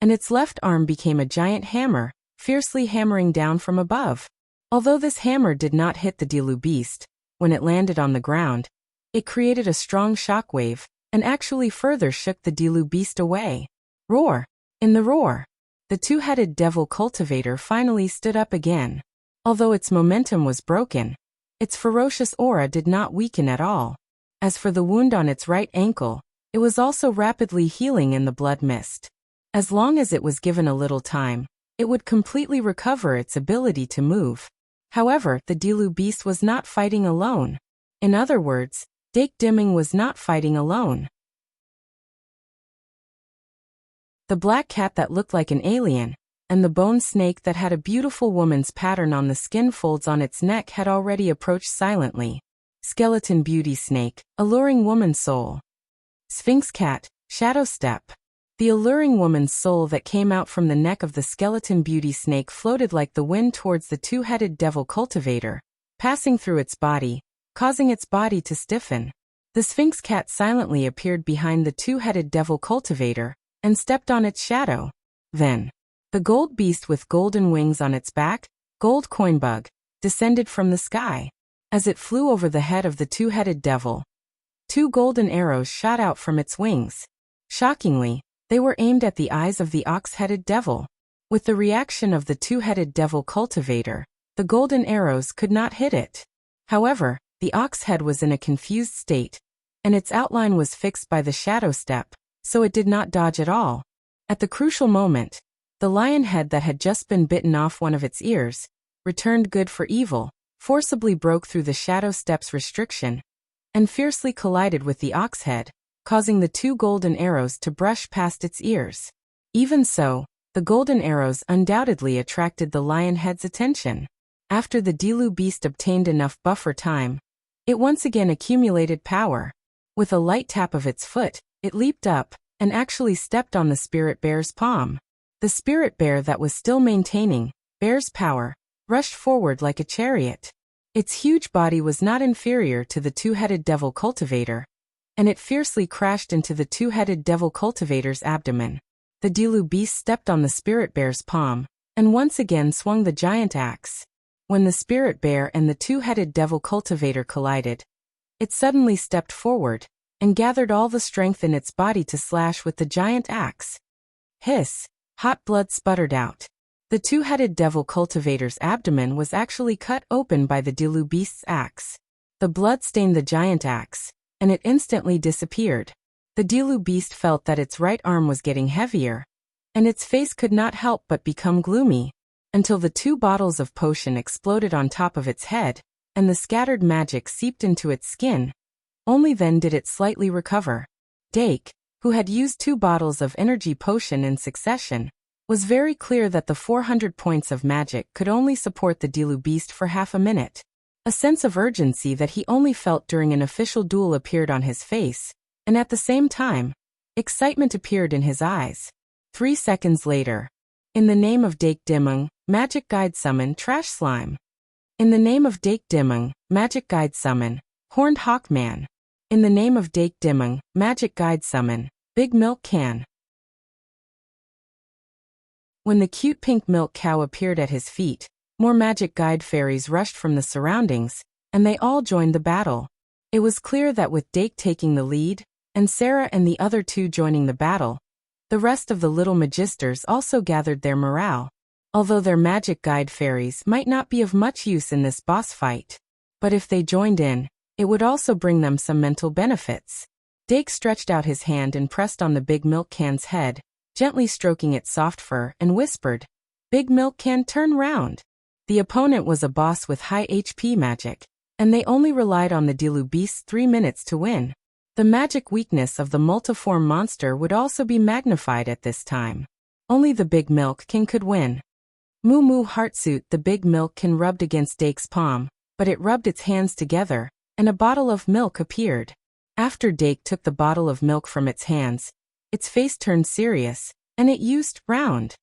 and its left arm became a giant hammer, fiercely hammering down from above. Although this hammer did not hit the Dilu beast, when it landed on the ground, it created a strong shockwave, and actually further shook the Dilu beast away. Roar! In the roar, the two-headed devil cultivator finally stood up again. Although its momentum was broken, its ferocious aura did not weaken at all. As for the wound on its right ankle, it was also rapidly healing in the blood mist. As long as it was given a little time, it would completely recover its ability to move. However, the Dilu beast was not fighting alone. In other words, Dake Dimming was not fighting alone. The black cat that looked like an alien, and the bone snake that had a beautiful woman's pattern on the skin folds on its neck had already approached silently. Skeleton beauty snake, alluring woman's soul. Sphinx cat, shadow step. The alluring woman's soul that came out from the neck of the skeleton beauty snake floated like the wind towards the two-headed devil cultivator, passing through its body, causing its body to stiffen. The Sphinx cat silently appeared behind the two-headed devil cultivator, and stepped on its shadow. Then, the gold beast with golden wings on its back, gold coin bug, descended from the sky. As it flew over the head of the two-headed devil, 2 golden arrows shot out from its wings. Shockingly, they were aimed at the eyes of the ox-headed devil. With the reaction of the two-headed devil cultivator, the golden arrows could not hit it. However, the ox head was in a confused state, and its outline was fixed by the shadow step, so it did not dodge at all. At the crucial moment, the lion head that had just been bitten off one of its ears, returned good for evil, forcibly broke through the shadow step's restriction, and fiercely collided with the ox head, causing the 2 golden arrows to brush past its ears. Even so, the golden arrows undoubtedly attracted the lion head's attention. After the Dilu beast obtained enough buffer time, it once again accumulated power. With a light tap of its foot, it leaped up, and actually stepped on the spirit bear's palm. The spirit bear that was still maintaining bear's power, rushed forward like a chariot. Its huge body was not inferior to the two-headed devil cultivator, and it fiercely crashed into the two-headed devil cultivator's abdomen. The Dilu beast stepped on the spirit bear's palm, and once again swung the giant axe. When the spirit bear and the two-headed devil cultivator collided, it suddenly stepped forward and gathered all the strength in its body to slash with the giant axe. Hiss! Hot blood sputtered out. The two-headed devil cultivator's abdomen was actually cut open by the Dilu beast's axe. The blood stained the giant axe, and it instantly disappeared. The Dilu beast felt that its right arm was getting heavier, and its face could not help but become gloomy, until the 2 bottles of potion exploded on top of its head, and the scattered magic seeped into its skin. Only then did it slightly recover. Dake, who had used 2 bottles of energy potion in succession, was very clear that the 400 points of magic could only support the Dilu beast for half a minute. A sense of urgency that he only felt during an official duel appeared on his face, and at the same time, excitement appeared in his eyes. 3 seconds later. In the name of Dake Dimung, magic guide summon Trash Slime. In the name of Dake Dimung, magic guide summon Horned Hawkman. In the name of Dake Dimung, magic guide summon Big Milk Can. When the cute pink milk cow appeared at his feet, more magic guide fairies rushed from the surroundings, and they all joined the battle. It was clear that with Dake taking the lead, and Sarah and the other 2 joining the battle, the rest of the little magisters also gathered their morale. Although their magic guide fairies might not be of much use in this boss fight, but if they joined in, it would also bring them some mental benefits. Dake stretched out his hand and pressed on the Big Milk Can's head, gently stroking its soft fur, and whispered, "Big Milk Can, turn round." The opponent was a boss with high HP magic, and they only relied on the Dilu beast's 3 minutes to win. The magic weakness of the multiform monster would also be magnified at this time. Only the Big Milk Can could win. Moo Moo Heartsuit. The Big Milk Can rubbed against Dake's palm, but it rubbed its hands together, and a bottle of milk appeared. After Dake took the bottle of milk from its hands, its face turned serious, and it used round.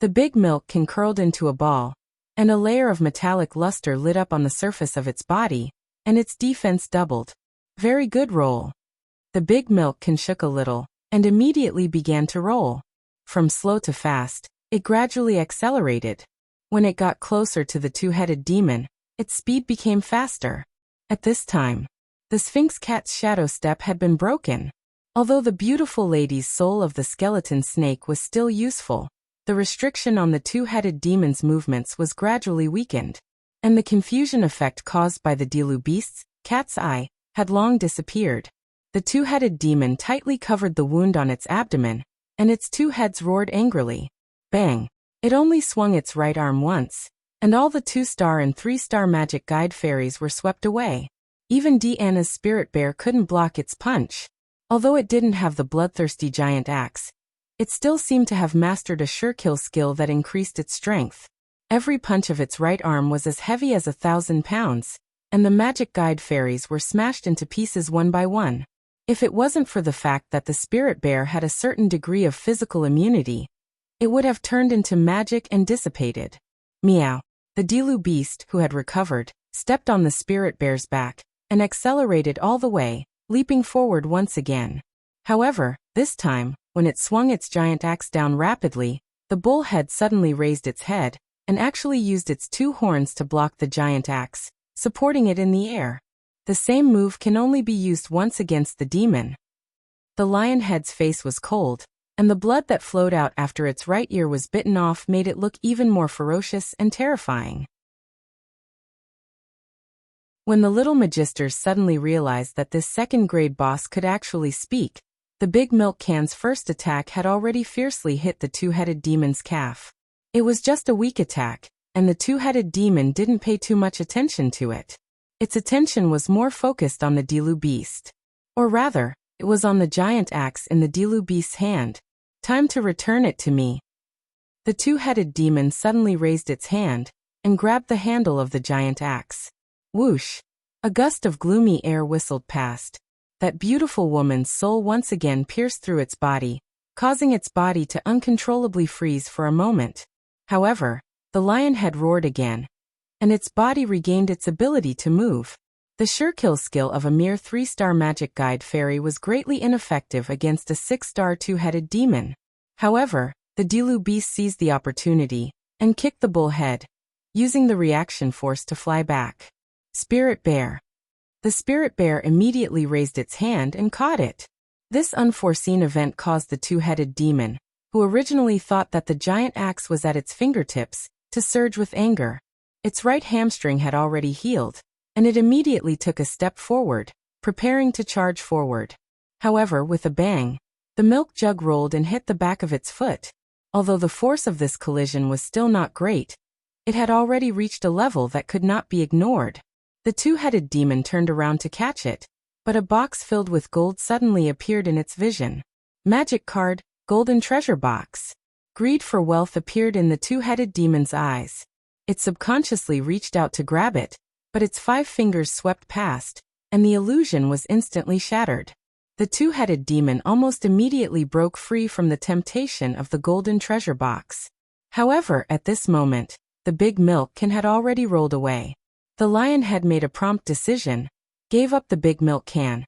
The Big Milk Can curled into a ball, and a layer of metallic luster lit up on the surface of its body, and its defense doubled. Very good roll. The Big Milk Can shook a little, and immediately began to roll. From slow to fast, it gradually accelerated. When it got closer to the 2-headed demon, its speed became faster. At this time, the Sphinx Cat's shadow step had been broken. Although the beautiful lady's soul of the skeleton snake was still useful, the restriction on the 2-headed demon's movements was gradually weakened, and the confusion effect caused by the Dilu beast's cat's eye had long disappeared. The 2-headed demon tightly covered the wound on its abdomen, and its 2 heads roared angrily. Bang! It only swung its right arm once, and all the 2-star and 3-star magic guide fairies were swept away. Even Deanna's spirit bear couldn't block its punch. Although it didn't have the bloodthirsty giant axe, it still seemed to have mastered a sure-kill skill that increased its strength. Every punch of its right arm was as heavy as 1,000 pounds, and the magic guide fairies were smashed into pieces one by one. If it wasn't for the fact that the spirit bear had a certain degree of physical immunity, it would have turned into magic and dissipated. Meow. The Dilu beast, who had recovered, stepped on the spirit bear's back, and accelerated all the way, leaping forward once again. However, this time, when it swung its giant axe down rapidly, the bullhead suddenly raised its head, and actually used its 2 horns to block the giant axe, supporting it in the air. The same move can only be used once against the demon. The lion head's face was cold, and the blood that flowed out after its right ear was bitten off made it look even more ferocious and terrifying. When the little magisters suddenly realized that this second-grade boss could actually speak, the Big Milk Can's first attack had already fiercely hit the 2-headed demon's calf. It was just a weak attack, and the 2-headed demon didn't pay too much attention to it. Its attention was more focused on the Dilu beast. Or rather, it was on the giant axe in the Dilu beast's hand. Time to return it to me. The 2-headed demon suddenly raised its hand, and grabbed the handle of the giant axe. Whoosh! A gust of gloomy air whistled past. That beautiful woman's soul once again pierced through its body, causing its body to uncontrollably freeze for a moment. However, the lion head roared again, and its body regained its ability to move. The sure-kill skill of a mere 3-star magic guide fairy was greatly ineffective against a 6-star 2-headed demon. However, the Dilu beast seized the opportunity, and kicked the bull head, using the reaction force to fly back. Spirit Bear. The Spirit Bear immediately raised its hand and caught it. This unforeseen event caused the two-headed demon, who originally thought that the giant axe was at its fingertips, to surge with anger. Its right hamstring had already healed, and it immediately took a step forward, preparing to charge forward. However, with a bang, the milk jug rolled and hit the back of its foot. Although the force of this collision was still not great, it had already reached a level that could not be ignored. The two-headed demon turned around to catch it, but a box filled with gold suddenly appeared in its vision. Magic card, golden treasure box. Greed for wealth appeared in the two-headed demon's eyes. It subconsciously reached out to grab it, but its 5 fingers swept past, and the illusion was instantly shattered. The two-headed demon almost immediately broke free from the temptation of the golden treasure box. However, at this moment, the big milk can had already rolled away. The lion had made a prompt decision, gave up the big milk can,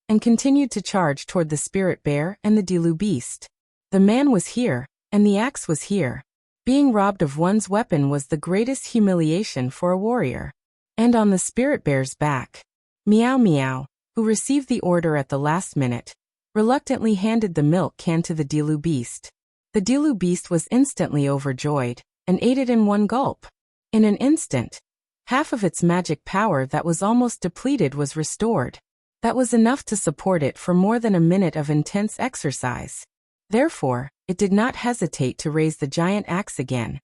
and continued to charge toward the Spirit Bear and the Dilu beast. The man was here, and the axe was here. Being robbed of one's weapon was the greatest humiliation for a warrior. And on the Spirit Bear's back, Meow Meow, who received the order at the last minute, reluctantly handed the milk can to the Dilu beast. The Dilu beast was instantly overjoyed, and ate it in one gulp. In an instant, half of its magic power that was almost depleted was restored. That was enough to support it for more than a minute of intense exercise. Therefore, it did not hesitate to raise the giant axe again,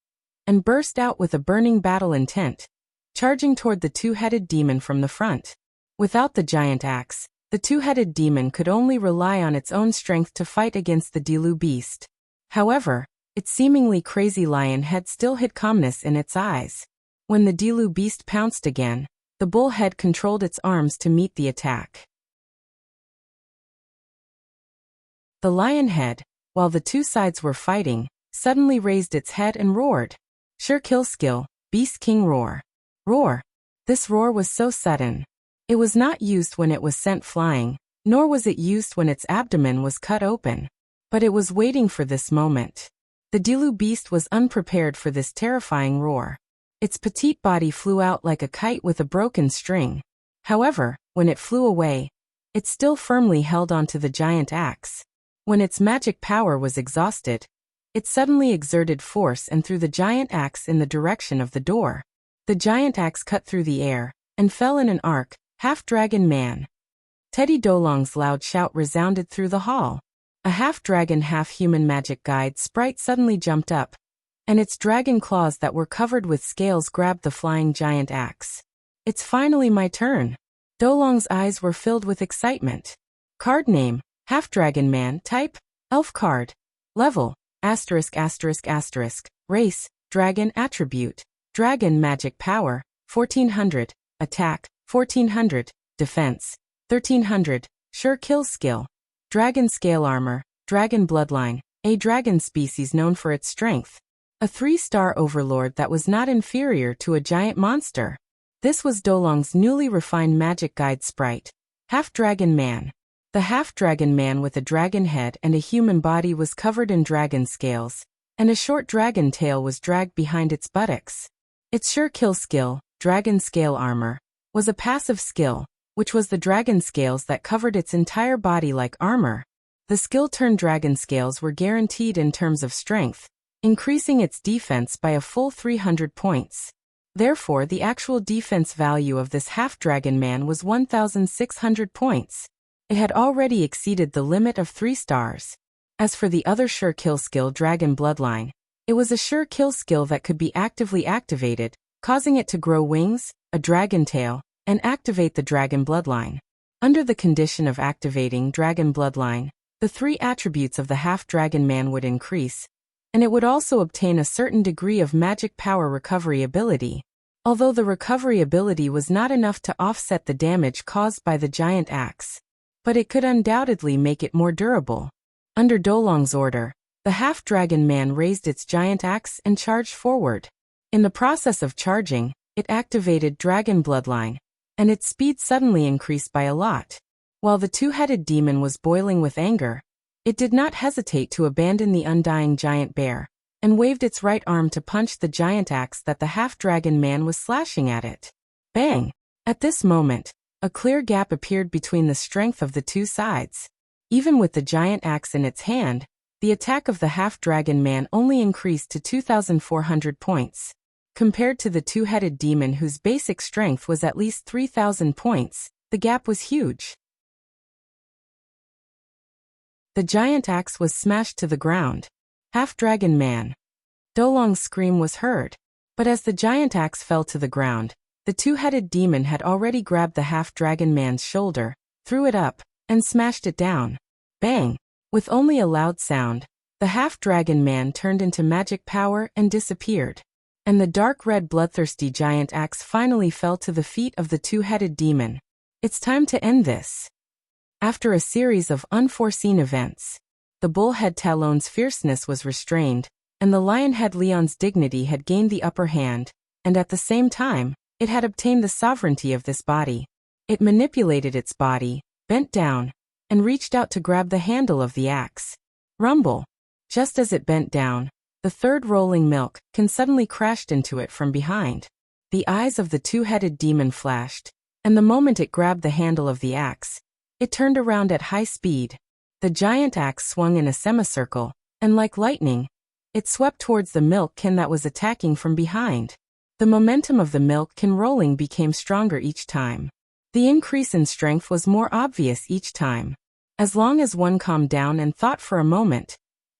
and burst out with a burning battle intent, charging toward the two-headed demon from the front. Without the giant axe, the two-headed demon could only rely on its own strength to fight against the Dilu beast. However, its seemingly crazy lion head still hid calmness in its eyes. When the Dilu beast pounced again, the bull head controlled its arms to meet the attack. The lion head, while the two sides were fighting, suddenly raised its head and roared. Sure kill skill, Beast King roar. Roar. This roar was so sudden. It was not used when it was sent flying, nor was it used when its abdomen was cut open. But it was waiting for this moment. The Dilu beast was unprepared for this terrifying roar. Its petite body flew out like a kite with a broken string. However, when it flew away, it still firmly held onto the giant axe. When its magic power was exhausted, it suddenly exerted force and threw the giant axe in the direction of the door. The giant axe cut through the air, and fell in an arc, half-dragon man. Teddy Dolong's loud shout resounded through the hall. A half-dragon half-human magic guide sprite suddenly jumped up, and its dragon claws that were covered with scales grabbed the flying giant axe. It's finally my turn. Dolong's eyes were filled with excitement. Card name, half-dragon man. Type, elf card. Level, *****. Race, dragon. Attribute, dragon. Magic power, 1400. Attack, 1400. Defense, 1300. Sure kill skill, dragon scale armor, dragon bloodline, a dragon species known for its strength. A 3-star overlord that was not inferior to a giant monster. This was Dolong's newly refined magic guide sprite, half-dragon man. The half-dragon man with a dragon head and a human body was covered in dragon scales, and a short dragon tail was dragged behind its buttocks. Its sure kill skill, dragon scale armor, was a passive skill, which was the dragon scales that covered its entire body like armor. The skill-turned dragon scales were guaranteed in terms of strength, increasing its defense by a full 300 points. Therefore, the actual defense value of this half-dragon man was 1,600 points. It had already exceeded the limit of 3 stars. As for the other sure kill skill, dragon bloodline, it was a sure kill skill that could be actively activated, causing it to grow wings, a dragon tail, and activate the dragon bloodline. Under the condition of activating dragon bloodline, the 3 attributes of the half-dragon man would increase, and it would also obtain a certain degree of magic power recovery ability. Although the recovery ability was not enough to offset the damage caused by the giant axe, but it could undoubtedly make it more durable. Under Dolong's order, the half-dragon man raised its giant axe and charged forward. In the process of charging, it activated dragon bloodline, and its speed suddenly increased by a lot. While the two-headed demon was boiling with anger, it did not hesitate to abandon the undying giant bear, and waved its right arm to punch the giant axe that the half-dragon man was slashing at it. Bang! At this moment, a clear gap appeared between the strength of the two sides. Even with the giant axe in its hand, the attack of the half-dragon man only increased to 2,400 points. Compared to the two-headed demon whose basic strength was at least 3,000 points, the gap was huge. The giant axe was smashed to the ground. Half-dragon man. Dolong's scream was heard. But as the giant axe fell to the ground, the two-headed demon had already grabbed the half-dragon man's shoulder, threw it up, and smashed it down. Bang! With only a loud sound, the half-dragon man turned into magic power and disappeared. And the dark red bloodthirsty giant axe finally fell to the feet of the two-headed demon. It's time to end this. After a series of unforeseen events, the bullhead Talon's fierceness was restrained, and the lionhead Leon's dignity had gained the upper hand, and at the same time, it had obtained the sovereignty of this body. It manipulated its body, bent down, and reached out to grab the handle of the axe. Rumble! Just as it bent down, the third rolling milk can suddenly crashed into it from behind. The eyes of the two-headed demon flashed, and the moment it grabbed the handle of the axe, it turned around at high speed. The giant axe swung in a semicircle, and like lightning, it swept towards the milk can that was attacking from behind. The momentum of the milk can rolling became stronger each time. The increase in strength was more obvious each time. As long as one calmed down and thought for a moment,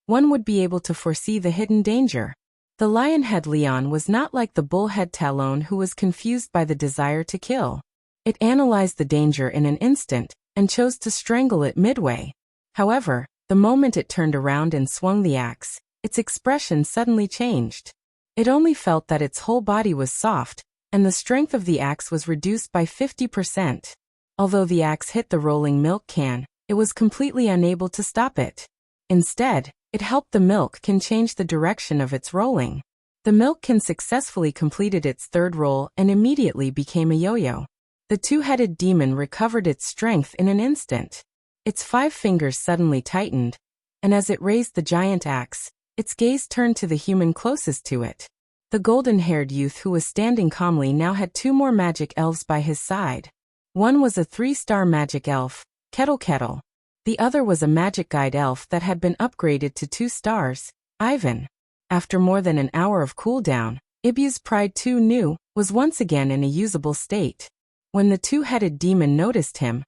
one would be able to foresee the hidden danger. The lionhead Leon was not like the bullhead Talon who was confused by the desire to kill. It analyzed the danger in an instant, and chose to strangle it midway. However, the moment it turned around and swung the axe, its expression suddenly changed. It only felt that its whole body was soft, and the strength of the axe was reduced by 50%. Although the axe hit the rolling milk can, it was completely unable to stop it. Instead, it helped the milk can change the direction of its rolling. The milk can successfully completed its third roll and immediately became a yo-yo. The two-headed demon recovered its strength in an instant. Its 5 fingers suddenly tightened, and as it raised the giant axe, its gaze turned to the human closest to it. The golden-haired youth who was standing calmly now had 2 more magic elves by his side. One was a 3-star magic elf, Kettle Kettle. The other was a magic guide elf that had been upgraded to 2 stars, Ivan. After more than an hour of cooldown, Ibu's Pride 2 New was once again in a usable state. When the two-headed demon noticed him,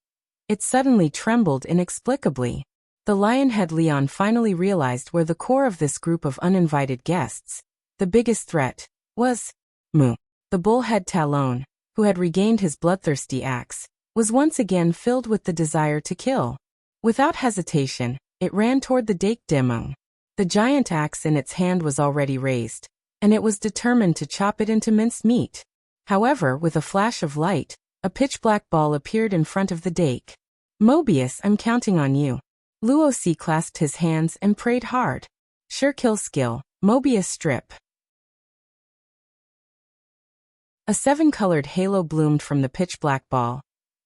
it suddenly trembled inexplicably. The lionhead Leon finally realized where the core of this group of uninvited guests, the biggest threat, was. Mu. The bullhead Talon, who had regained his bloodthirsty axe, was once again filled with the desire to kill. Without hesitation, it ran toward the Dake Demung. The giant axe in its hand was already raised, and it was determined to chop it into minced meat. However, with a flash of light, a pitch-black ball appeared in front of the Dake. Mobius, I'm counting on you. Luo C clasped his hands and prayed hard. Sure kill skill, Mobius strip. A 7-colored halo bloomed from the pitch-black ball,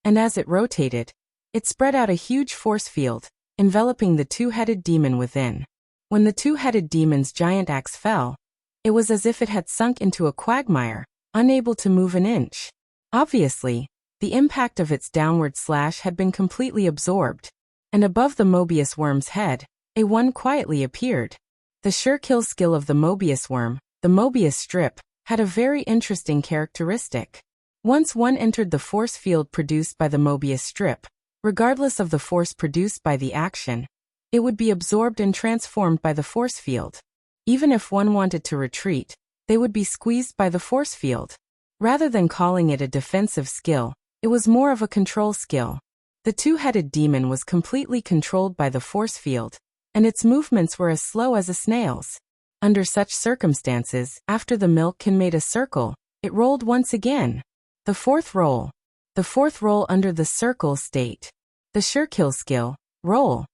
and as it rotated, it spread out a huge force field, enveloping the two-headed demon within. When the two-headed demon's giant axe fell, it was as if it had sunk into a quagmire, unable to move an inch. Obviously, the impact of its downward slash had been completely absorbed, and above the Mobius worm's head, a one quietly appeared. The sure kill skill of the Mobius worm, the Mobius strip, had a very interesting characteristic. Once one entered the force field produced by the Mobius strip, regardless of the force produced by the action, it would be absorbed and transformed by the force field. Even if one wanted to retreat, they would be squeezed by the force field. Rather than calling it a defensive skill, it was more of a control skill. The two-headed demon was completely controlled by the force field, and its movements were as slow as a snail's. Under such circumstances, after the milk can made a circle, it rolled once again. The fourth roll. The fourth roll under the circle state. The sure kill skill, roll,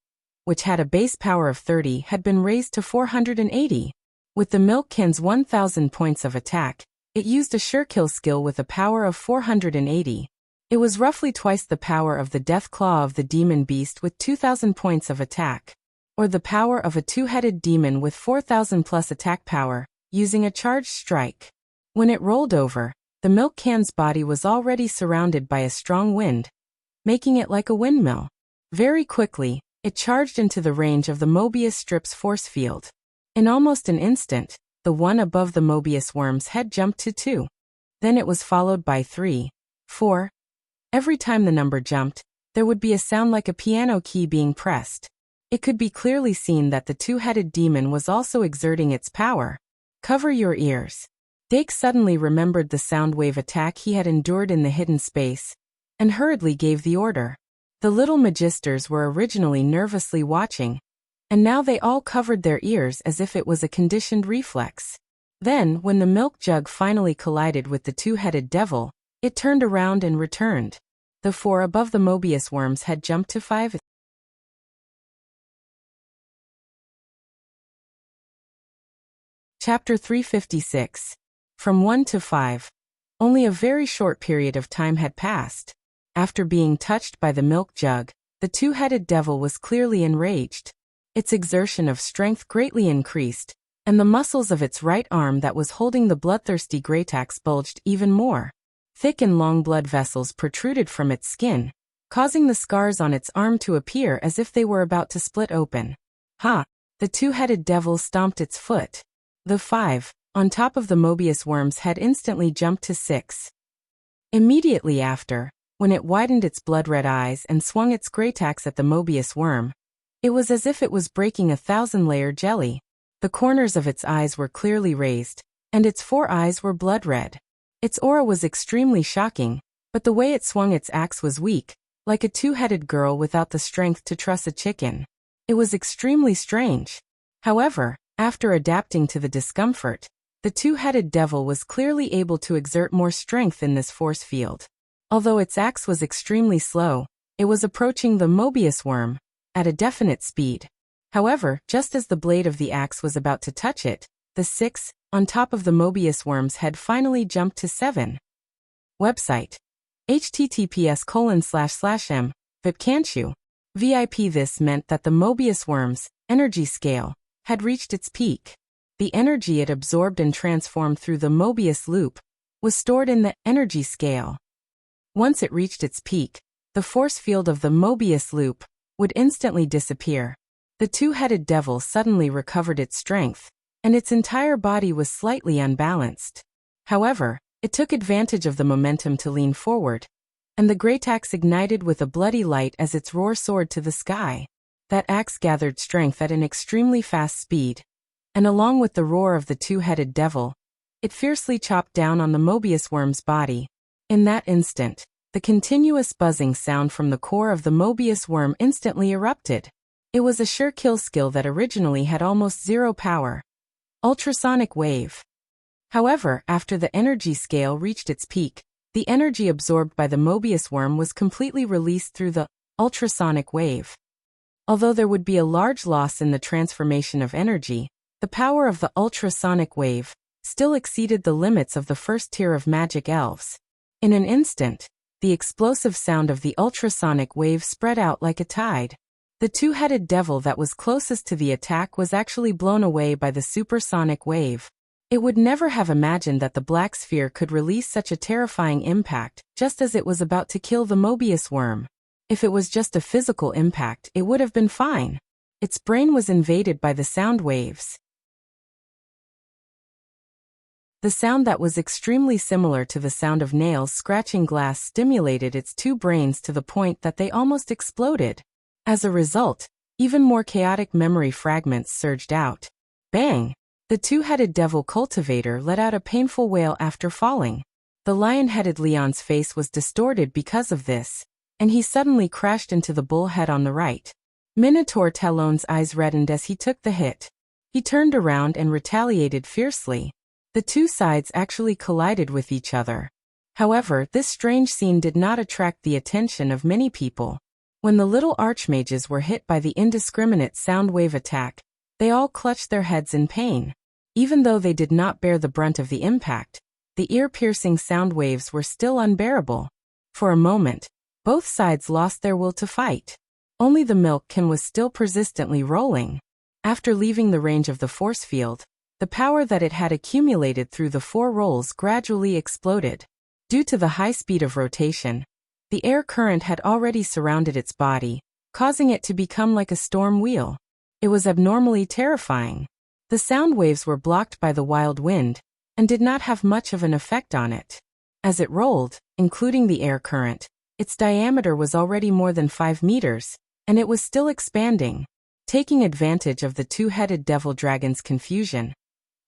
which had a base power of 30, had been raised to 480. With the milk can's 1000 points of attack, it used a sure kill skill with a power of 480. It was roughly twice the power of the death claw of the demon beast with 2000 points of attack. or the power of a two-headed demon with 4,000 plus attack power, using a charged strike. When it rolled over, the milk can's body was already surrounded by a strong wind, making it like a windmill. Very quickly, it charged into the range of the Mobius strip's force field. In almost an instant, the one above the Mobius worm's head jumped to 2. Then it was followed by 3, 4. Every time the number jumped, there would be a sound like a piano key being pressed. It could be clearly seen that the two-headed demon was also exerting its power. Cover your ears. Dake suddenly remembered the sound wave attack he had endured in the hidden space, and hurriedly gave the order. The little magisters were originally nervously watching, and now they all covered their ears as if it was a conditioned reflex. Then, when the milk jug finally collided with the two-headed devil, it turned around and returned. The 4 above the Mobius worm's head jumped to 5. Chapter 356. From 1 to 5. Only a very short period of time had passed. After being touched by the milk jug, the two-headed devil was clearly enraged. Its exertion of strength greatly increased, and the muscles of its right arm that was holding the bloodthirsty Greytax bulged even more. Thick and long blood vessels protruded from its skin, causing the scars on its arm to appear as if they were about to split open. Ha! The two-headed devil stomped its foot. The 5, on top of the Mobius worm's head instantly jumped to 6. Immediately after, when it widened its blood-red eyes and swung its Greytax at the Mobius worm, it was as if it was breaking a 1,000-layer jelly. The corners of its eyes were clearly raised, and its 4 eyes were blood-red. Its aura was extremely shocking, but the way it swung its axe was weak, like a two-headed girl without the strength to truss a chicken. It was extremely strange. However, after adapting to the discomfort, the two-headed devil was clearly able to exert more strength in this force field. Although its axe was extremely slow, it was approaching the Mobius worm at a definite speed. However, just as the blade of the axe was about to touch it, the 6, on top of the Mobius worm's head finally jumped to 7. Website. https://m. VIP can't you? VIP. This meant that the Mobius worm's energy scale had reached its peak. The energy it absorbed and transformed through the Mobius loop was stored in the energy scale. Once it reached its peak, the force field of the Mobius loop would instantly disappear. The two-headed devil suddenly recovered its strength, and its entire body was slightly unbalanced. However, it took advantage of the momentum to lean forward, and the Greytax ignited with a bloody light as its roar soared to the sky. That axe gathered strength at an extremely fast speed, and along with the roar of the two-headed devil, it fiercely chopped down on the Mobius worm's body. In that instant, the continuous buzzing sound from the core of the Mobius worm instantly erupted. It was a sure kill skill that originally had almost zero power. Ultrasonic wave. However, after the energy scale reached its peak, the energy absorbed by the Mobius worm was completely released through the ultrasonic wave. Although there would be a large loss in the transformation of energy, the power of the ultrasonic wave still exceeded the limits of the first tier of magic elves. In an instant, the explosive sound of the ultrasonic wave spread out like a tide. The two-headed devil that was closest to the attack was actually blown away by the supersonic wave. It would never have imagined that the black sphere could release such a terrifying impact just as it was about to kill the Mobius worm. If it was just a physical impact, it would have been fine. Its brain was invaded by the sound waves. The sound that was extremely similar to the sound of nails scratching glass stimulated its two brains to the point that they almost exploded. As a result, even more chaotic memory fragments surged out. Bang! The two-headed devil cultivator let out a painful wail after falling. The lion-headed Leon's face was distorted because of this, and he suddenly crashed into the bull head on the right. Minotaur Talon's eyes reddened as he took the hit. He turned around and retaliated fiercely. The two sides actually collided with each other. However, this strange scene did not attract the attention of many people. When the little archmages were hit by the indiscriminate sound wave attack, they all clutched their heads in pain. Even though they did not bear the brunt of the impact, the ear-piercing sound waves were still unbearable. For a moment, both sides lost their will to fight. Only the milk can was still persistently rolling. After leaving the range of the force field, the power that it had accumulated through the 4 rolls gradually exploded. Due to the high speed of rotation, the air current had already surrounded its body, causing it to become like a storm wheel. It was abnormally terrifying. The sound waves were blocked by the wild wind, and did not have much of an effect on it. As it rolled, including the air current, its diameter was already more than 5 meters, and it was still expanding. Taking advantage of the 2-headed devil dragon's confusion,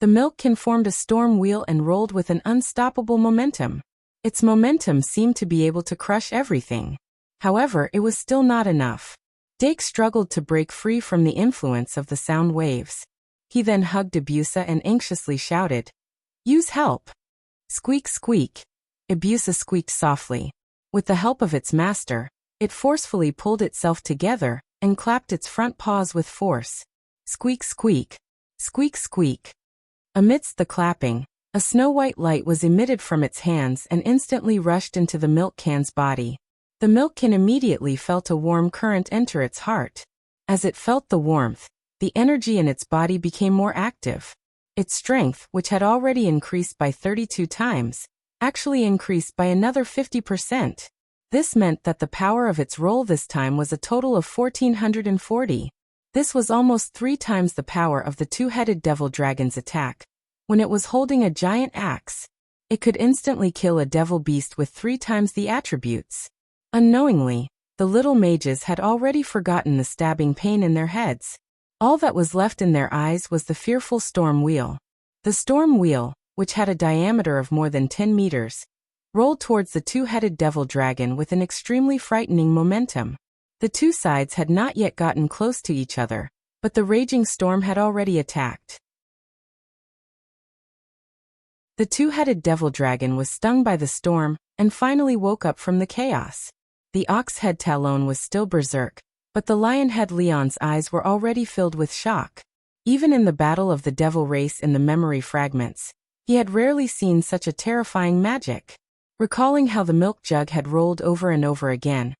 the milkkin formed a storm wheel and rolled with an unstoppable momentum. Its momentum seemed to be able to crush everything. However, it was still not enough. Dake struggled to break free from the influence of the sound waves. He then hugged Ebusa and anxiously shouted, "Use help!" Squeak, squeak. Ebusa squeaked softly. With the help of its master, it forcefully pulled itself together and clapped its front paws with force. Squeak, squeak. Squeak, squeak. Amidst the clapping, a snow-white light was emitted from its hands and instantly rushed into the milk can's body. The milkkin immediately felt a warm current enter its heart. As it felt the warmth, the energy in its body became more active. Its strength, which had already increased by 32 times, actually increased by another 50%. This meant that the power of its roll this time was a total of 1,440. This was almost 3 times the power of the 2-headed devil dragon's attack. When it was holding a giant axe, it could instantly kill a devil beast with 3 times the attributes. Unknowingly, the little mages had already forgotten the stabbing pain in their heads. All that was left in their eyes was the fearful storm wheel. The storm wheel, which had a diameter of more than 10 meters, rolled towards the 2-headed devil dragon with an extremely frightening momentum. The 2 sides had not yet gotten close to each other, but the raging storm had already attacked. The 2-headed devil dragon was stung by the storm, and finally woke up from the chaos. The ox-head Talon was still berserk, but the lion-head Leon's eyes were already filled with shock. Even in the battle of the devil race in the memory fragments, he had rarely seen such a terrifying magic. Recalling how the milk jug had rolled over and over again,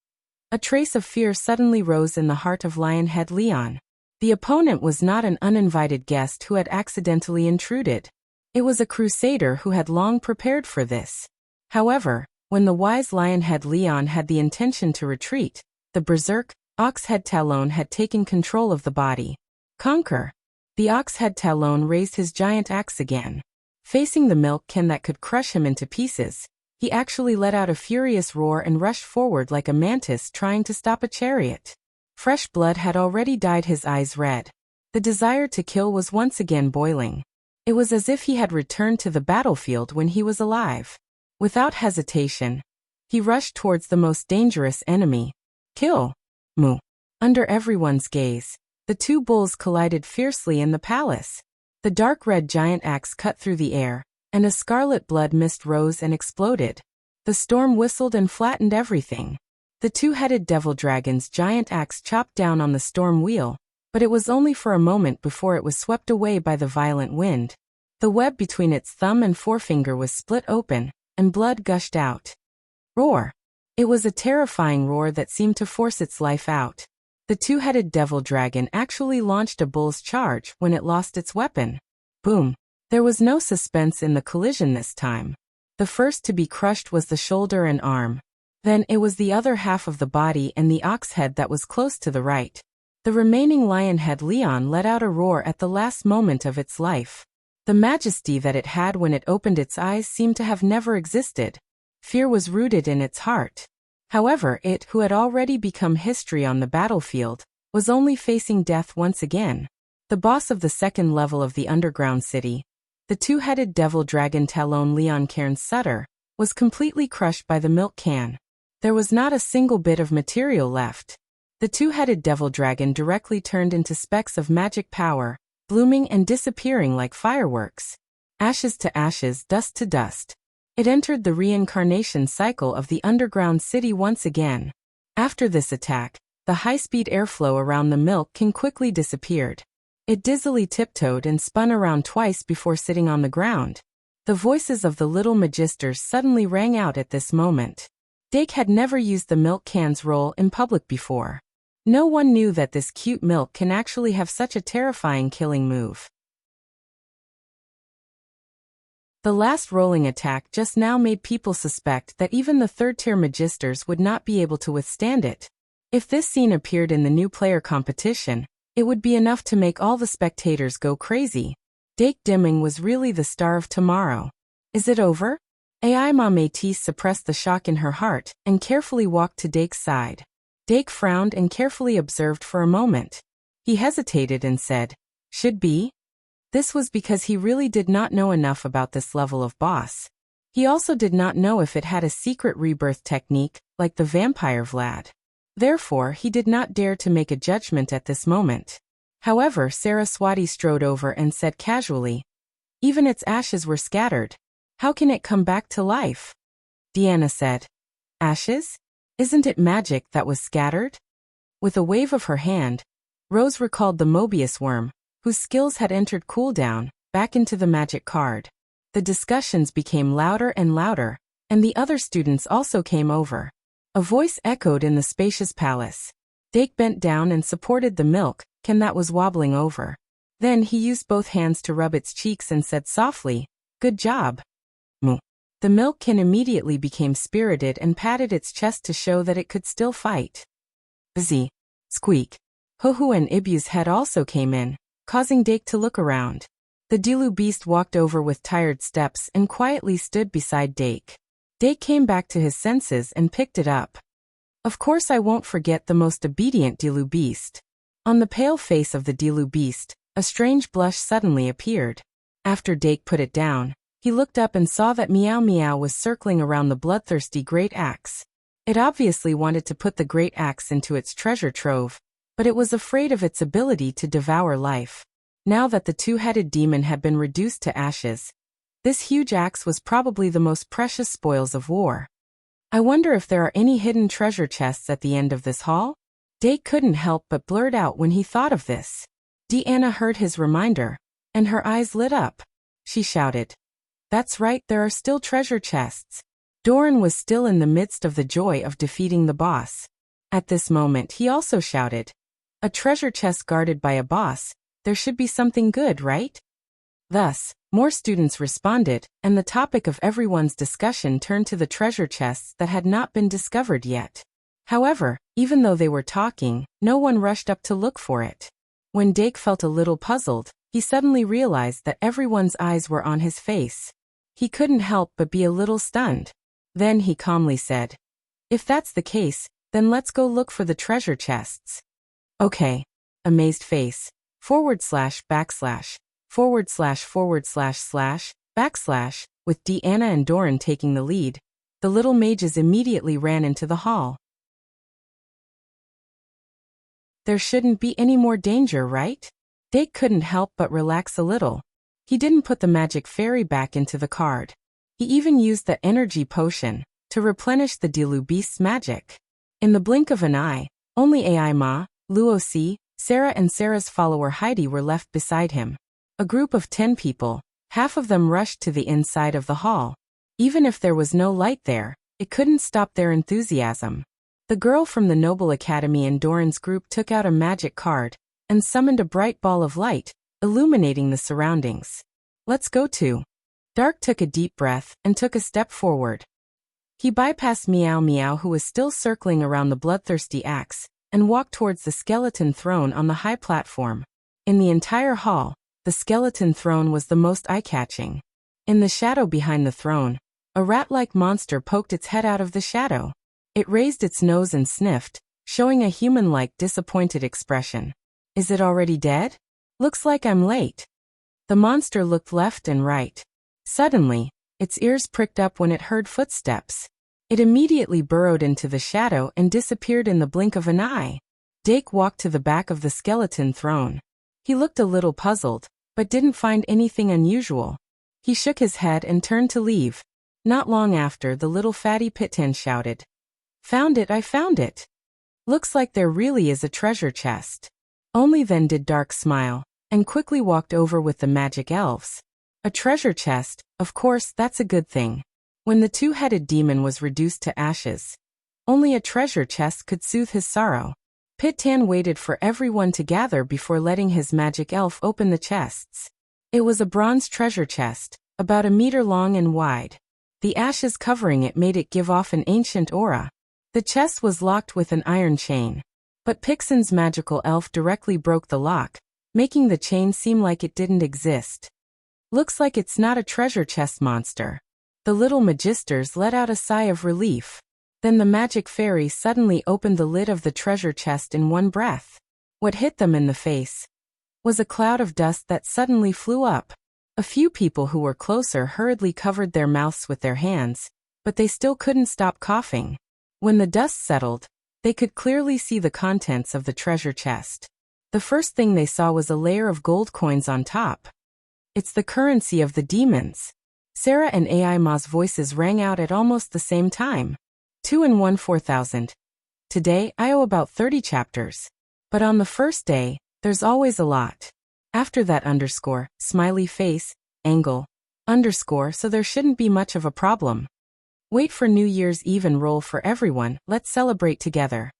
a trace of fear suddenly rose in the heart of Lionhead Leon. The opponent was not an uninvited guest who had accidentally intruded. It was a crusader who had long prepared for this. However, when the wise Lionhead Leon had the intention to retreat, the berserk, Oxhead Talon had taken control of the body. Conquer. The Oxhead Talon raised his giant axe again. Facing the milk-can that could crush him into pieces, he actually let out a furious roar and rushed forward like a mantis trying to stop a chariot. Fresh blood had already dyed his eyes red. The desire to kill was once again boiling. It was as if he had returned to the battlefield when he was alive. Without hesitation, he rushed towards the most dangerous enemy. Kill. Moo. Under everyone's gaze, the 2 bulls collided fiercely in the palace. The dark red giant axe cut through the air, and a scarlet blood mist rose and exploded. The storm whistled and flattened everything. The 2-headed devil dragon's giant axe chopped down on the storm wheel, but it was only for a moment before it was swept away by the violent wind. The web between its thumb and forefinger was split open, and blood gushed out. Roar! It was a terrifying roar that seemed to force its life out. The 2-headed devil dragon actually launched a bull's charge when it lost its weapon. Boom! There was no suspense in the collision this time. The first to be crushed was the shoulder and arm. Then it was the other half of the body and the ox head that was close to the right. The remaining lionhead Leon let out a roar at the last moment of its life. The majesty that it had when it opened its eyes seemed to have never existed. Fear was rooted in its heart. However, it, who had already become history on the battlefield, was only facing death once again. The boss of the 2nd level of the underground city, the 2-headed devil dragon Talon Leon Cairn Sutter, was completely crushed by the milk can. There was not a single bit of material left. The 2-headed devil dragon directly turned into specks of magic power, blooming and disappearing like fireworks. Ashes to ashes, dust to dust. It entered the reincarnation cycle of the underground city once again. After this attack, the high-speed airflow around the milk can quickly disappeared. It dizzily tiptoed and spun around twice before sitting on the ground. The voices of the little magisters suddenly rang out at this moment. Dake had never used the milk can's roll in public before. No one knew that this cute milk can actually have such a terrifying killing move. The last rolling attack just now made people suspect that even the third-tier magisters would not be able to withstand it. If this scene appeared in the new player competition, it would be enough to make all the spectators go crazy. Dake Dimming was really the star of tomorrow. Is it over? AI Ma Métis suppressed the shock in her heart and carefully walked to Dake's side. Dake frowned and carefully observed for a moment. He hesitated and said, "Should be?" This was because he really did not know enough about this level of boss. He also did not know if it had a secret rebirth technique, like the vampire Vlad. Therefore, he did not dare to make a judgment at this moment. However, Saraswati strode over and said casually, "Even its ashes were scattered. How can it come back to life?" Deanna said, "Ashes? Isn't it magic that was scattered?" With a wave of her hand, Rose recalled the Mobius worm, whose skills had entered cooldown, back into the magic card. The discussions became louder and louder, and the other students also came over. A voice echoed in the spacious palace. Dake bent down and supported the milk can that was wobbling over. Then he used both hands to rub its cheeks and said softly, "Good job." Moo. The milk can immediately became spirited and patted its chest to show that it could still fight. Bzz. Squeak. Huhu and Ibu's head also came in, causing Dake to look around. The Dilu beast walked over with tired steps and quietly stood beside Dake. Dake came back to his senses and picked it up. "Of course I won't forget the most obedient Dilu beast." On the pale face of the Dilu beast, a strange blush suddenly appeared. After Dake put it down, he looked up and saw that Meow Meow was circling around the bloodthirsty great axe. It obviously wanted to put the great axe into its treasure trove, but it was afraid of its ability to devour life. Now that the two-headed demon had been reduced to ashes, this huge axe was probably the most precious spoils of war. "I wonder if there are any hidden treasure chests at the end of this hall?" Dake couldn't help but blurt out when he thought of this. Deanna heard his reminder, and her eyes lit up. She shouted, "That's right, there are still treasure chests." Doran was still in the midst of the joy of defeating the boss. At this moment he also shouted, "A treasure chest guarded by a boss, there should be something good, right?" Thus, more students responded, and the topic of everyone's discussion turned to the treasure chests that had not been discovered yet. However, even though they were talking, no one rushed up to look for it. When Dake felt a little puzzled, he suddenly realized that everyone's eyes were on his face. He couldn't help but be a little stunned. Then he calmly said, "If that's the case, then let's go look for the treasure chests." "Okay." Amazed face, / backslash, / backslash, with Deanna and Doran taking the lead, the little mages immediately ran into the hall. There shouldn't be any more danger, right? Dake couldn't help but relax a little. He didn't put the magic fairy back into the card. He even used the energy potion to replenish the Dilu beast's magic. In the blink of an eye, only AI Ma, Luosi, Sarah and Sarah's follower Heidi were left beside him. A group of 10 people, half of them rushed to the inside of the hall. Even if there was no light there, it couldn't stop their enthusiasm. The girl from the Noble Academy and Doran's group took out a magic card and summoned a bright ball of light, illuminating the surroundings. "Let's go to." Dark took a deep breath and took a step forward. He bypassed Meow Meow, who was still circling around the bloodthirsty axe, and walked towards the skeleton throne on the high platform. In the entire hall, the skeleton throne was the most eye-catching. In the shadow behind the throne, a rat-like monster poked its head out of the shadow. It raised its nose and sniffed, showing a human-like disappointed expression. "Is it already dead? Looks like I'm late." The monster looked left and right. Suddenly, its ears pricked up when it heard footsteps. It immediately burrowed into the shadow and disappeared in the blink of an eye. Dake walked to the back of the skeleton throne. He looked a little puzzled, but didn't find anything unusual. He shook his head and turned to leave. Not long after, the little fatty Pitan shouted, "Found it, I found it! Looks like there really is a treasure chest." Only then did Dark smile, and quickly walked over with the magic elves. A treasure chest, of course, that's a good thing. When the two-headed demon was reduced to ashes, only a treasure chest could soothe his sorrow. Pit-Tan waited for everyone to gather before letting his magic elf open the chests. It was a bronze treasure chest, about a meter long and wide. The ashes covering it made it give off an ancient aura. The chest was locked with an iron chain. But Pixen's magical elf directly broke the lock, making the chain seem like it didn't exist. Looks like it's not a treasure chest monster. The little magisters let out a sigh of relief. Then the magic fairy suddenly opened the lid of the treasure chest in one breath. What hit them in the face was a cloud of dust that suddenly flew up. A few people who were closer hurriedly covered their mouths with their hands, but they still couldn't stop coughing. When the dust settled, they could clearly see the contents of the treasure chest. The first thing they saw was a layer of gold coins on top. It's the currency of the demons. Sarah and AI Ma's voices rang out at almost the same time. 2 and 1 4,000. Today, I owe about 30 chapters. But on the first day, there's always a lot. After that underscore, smiley face, angle, underscore, so there shouldn't be much of a problem. Wait for New Year's Eve and roll for everyone, let's celebrate together.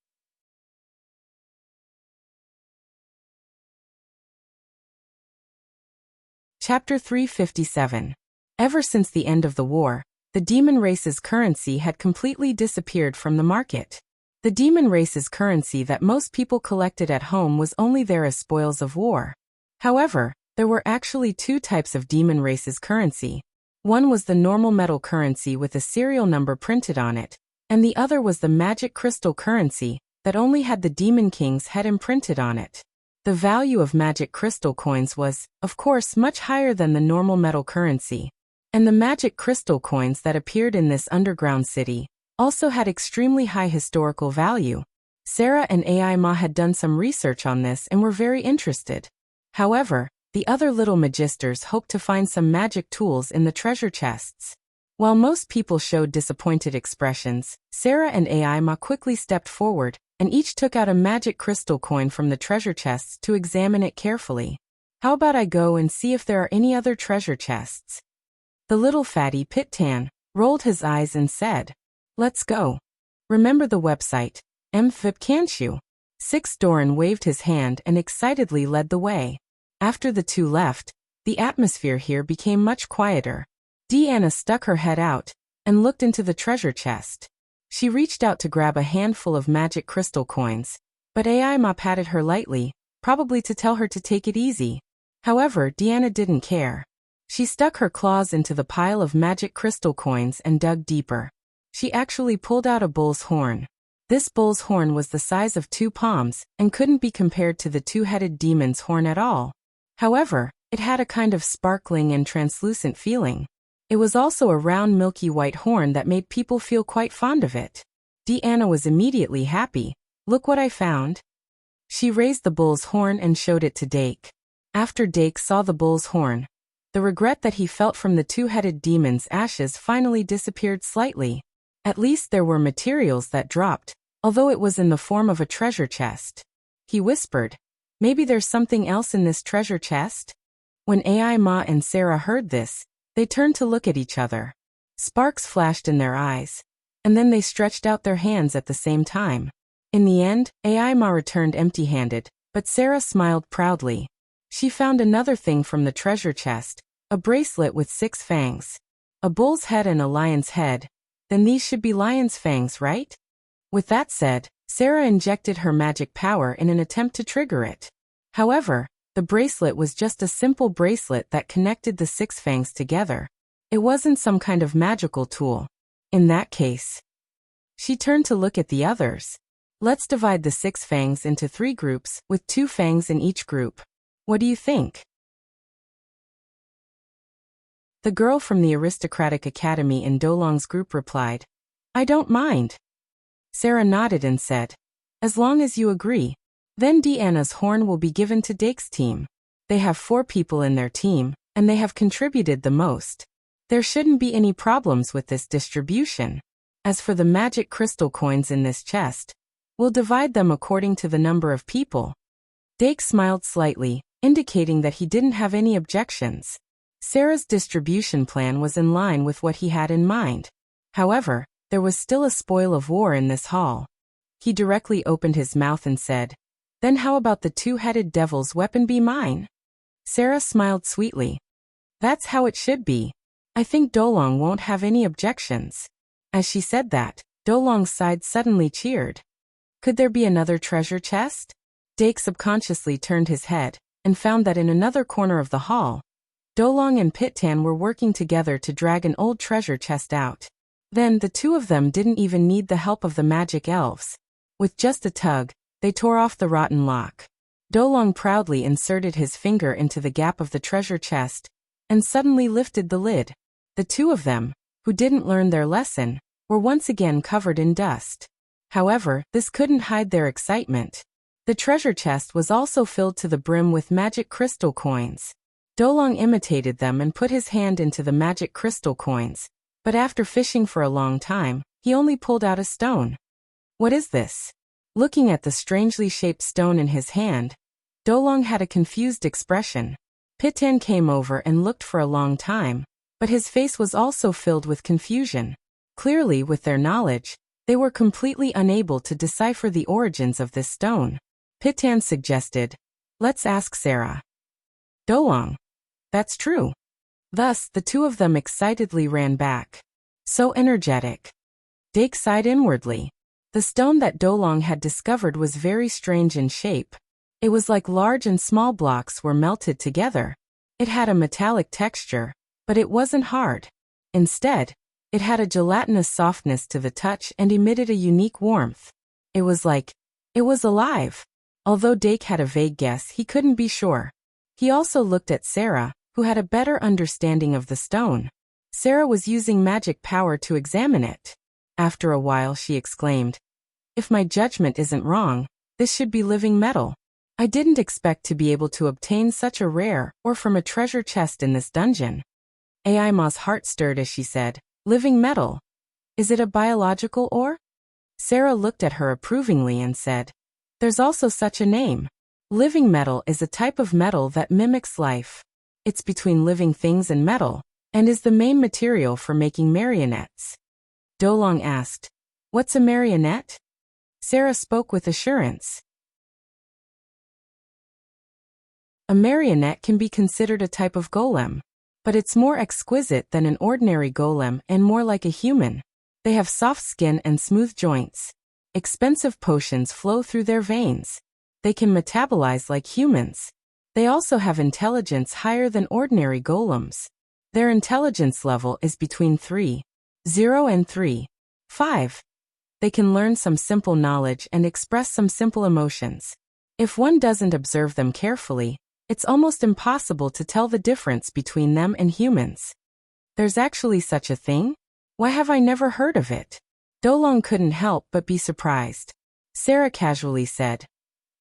Chapter 357. Ever since the end of the war, the demon race's currency had completely disappeared from the market. The demon race's currency that most people collected at home was only there as spoils of war. However, there were actually two types of demon race's currency. One was the normal metal currency with a serial number printed on it, and the other was the magic crystal currency that only had the Demon King's head imprinted on it. The value of magic crystal coins was, of course, much higher than the normal metal currency. And the magic crystal coins that appeared in this underground city also had extremely high historical value. Sarah and AI Ma had done some research on this and were very interested. However, the other little magisters hoped to find some magic tools in the treasure chests. While most people showed disappointed expressions, Sarah and AI Ma quickly stepped forward, and each took out a magic crystal coin from the treasure chests to examine it carefully. How about I go and see if there are any other treasure chests? The little fatty Pit-Tan rolled his eyes and said, "Let's go. Remember the website, MFIP, can't you?" Six Doran waved his hand and excitedly led the way. After the two left, the atmosphere here became much quieter. Deanna stuck her head out and looked into the treasure chest. She reached out to grab a handful of magic crystal coins, but AI Ma patted her lightly, probably to tell her to take it easy. However, Deanna didn't care. She stuck her claws into the pile of magic crystal coins and dug deeper. She actually pulled out a bull's horn. This bull's horn was the size of 2 palms and couldn't be compared to the two-headed demon's horn at all. However, it had a kind of sparkling and translucent feeling. It was also a round milky white horn that made people feel quite fond of it. Deanna was immediately happy. "Look what I found." She raised the bull's horn and showed it to Dake. After Dake saw the bull's horn, the regret that he felt from the two-headed demon's ashes finally disappeared slightly. At least there were materials that dropped, although it was in the form of a treasure chest. He whispered, "Maybe there's something else in this treasure chest?" When AI Ma and Sarah heard this, they turned to look at each other. Sparks flashed in their eyes, and then they stretched out their hands at the same time. In the end, AI Ma returned empty-handed, but Sarah smiled proudly. She found another thing from the treasure chest, a bracelet with 6 fangs. A bull's head and a lion's head. Then these should be lion's fangs, right? With that said, Sarah injected her magic power in an attempt to trigger it. However, the bracelet was just a simple bracelet that connected the 6 fangs together. It wasn't some kind of magical tool. In that case, she turned to look at the others. Let's divide the 6 fangs into 3 groups, with 2 fangs in each group. What do you think? The girl from the aristocratic academy in Dolong's group replied, "I don't mind." Sarah nodded and said, "As long as you agree. Then Deanna's horn will be given to Dake's team. They have 4 people in their team, and they have contributed the most. There shouldn't be any problems with this distribution. As for the magic crystal coins in this chest, we'll divide them according to the number of people." Dake smiled slightly, indicating that he didn't have any objections. Sarah's distribution plan was in line with what he had in mind. However, there was still a spoil of war in this hall. He directly opened his mouth and said, "Then how about the two-headed devil's weapon be mine?" Sarah smiled sweetly. "That's how it should be. I think Dolong won't have any objections." As she said that, Dolong's side suddenly cheered. Could there be another treasure chest? Dake subconsciously turned his head, and found that in another corner of the hall, Dolong and Pitan were working together to drag an old treasure chest out. Then the two of them didn't even need the help of the magic elves. With just a tug, they tore off the rotten lock. Dolong proudly inserted his finger into the gap of the treasure chest, and suddenly lifted the lid. The two of them, who didn't learn their lesson, were once again covered in dust. However, this couldn't hide their excitement. The treasure chest was also filled to the brim with magic crystal coins. Dolong imitated them and put his hand into the magic crystal coins, but after fishing for a long time, he only pulled out a stone. What is this? Looking at the strangely shaped stone in his hand, Dolong had a confused expression. Pitan came over and looked for a long time, but his face was also filled with confusion. Clearly, with their knowledge, they were completely unable to decipher the origins of this stone. Pitan suggested, "Let's ask Sarah." Dolong. That's true. Thus, the two of them excitedly ran back. So energetic. Dake sighed inwardly. The stone that Dolong had discovered was very strange in shape. It was like large and small blocks were melted together. It had a metallic texture, but it wasn't hard. Instead, it had a gelatinous softness to the touch and emitted a unique warmth. It was alive. Although Dake had a vague guess, he couldn't be sure. He also looked at Sarah, who had a better understanding of the stone. Sarah was using magic power to examine it. After a while she exclaimed, "If my judgment isn't wrong, this should be living metal. I didn't expect to be able to obtain such a rare ore from a treasure chest in this dungeon." Aima's heart stirred as she said, "Living metal. Is it a biological ore?" Sarah looked at her approvingly and said, "There's also such a name. Living metal is a type of metal that mimics life. It's between living things and metal, and is the main material for making marionettes." Dolong asked, "What's a marionette?" Sarah spoke with assurance. A marionette can be considered a type of golem, but it's more exquisite than an ordinary golem and more like a human. They have soft skin and smooth joints. Expensive potions flow through their veins. They can metabolize like humans. They also have intelligence higher than ordinary golems. Their intelligence level is between 3.0 and 3.5. They can learn some simple knowledge and express some simple emotions. If one doesn't observe them carefully, it's almost impossible to tell the difference between them and humans. There's actually such a thing? Why have I never heard of it? Dolong couldn't help but be surprised. Sarah casually said,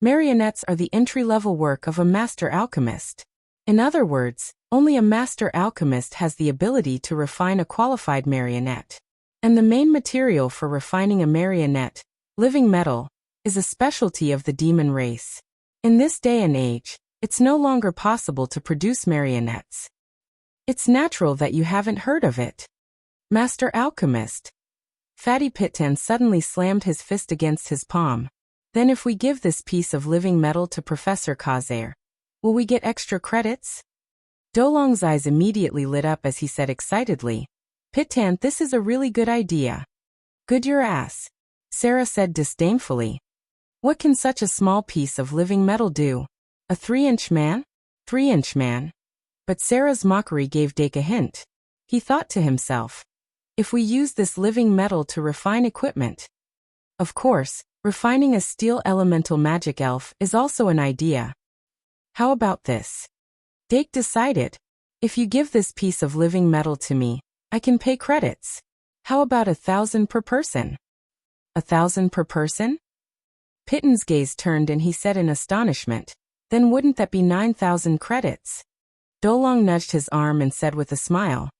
"Marionettes are the entry-level work of a master alchemist. In other words, only a master alchemist has the ability to refine a qualified marionette. And the main material for refining a marionette, living metal, is a specialty of the demon race. In this day and age, it's no longer possible to produce marionettes. It's natural that you haven't heard of it." Master alchemist. Fatty Pitan suddenly slammed his fist against his palm. "Then if we give this piece of living metal to Professor Kazair, will we get extra credits?" Dolong's eyes immediately lit up as he said excitedly, "Pitan, this is a really good idea." "Good your ass," Sarah said disdainfully. "What can such a small piece of living metal do? A 3-inch man? 3-inch man?" But Sarah's mockery gave Dake a hint. He thought to himself, if we use this living metal to refine equipment. Of course, refining a steel elemental magic elf is also an idea. How about this? Dake decided, if you give this piece of living metal to me, I can pay credits. How about 1,000 per person? 1,000 per person? Pitten's gaze turned and he said in astonishment, then wouldn't that be 9,000 credits? Dolong nudged his arm and said with a smile,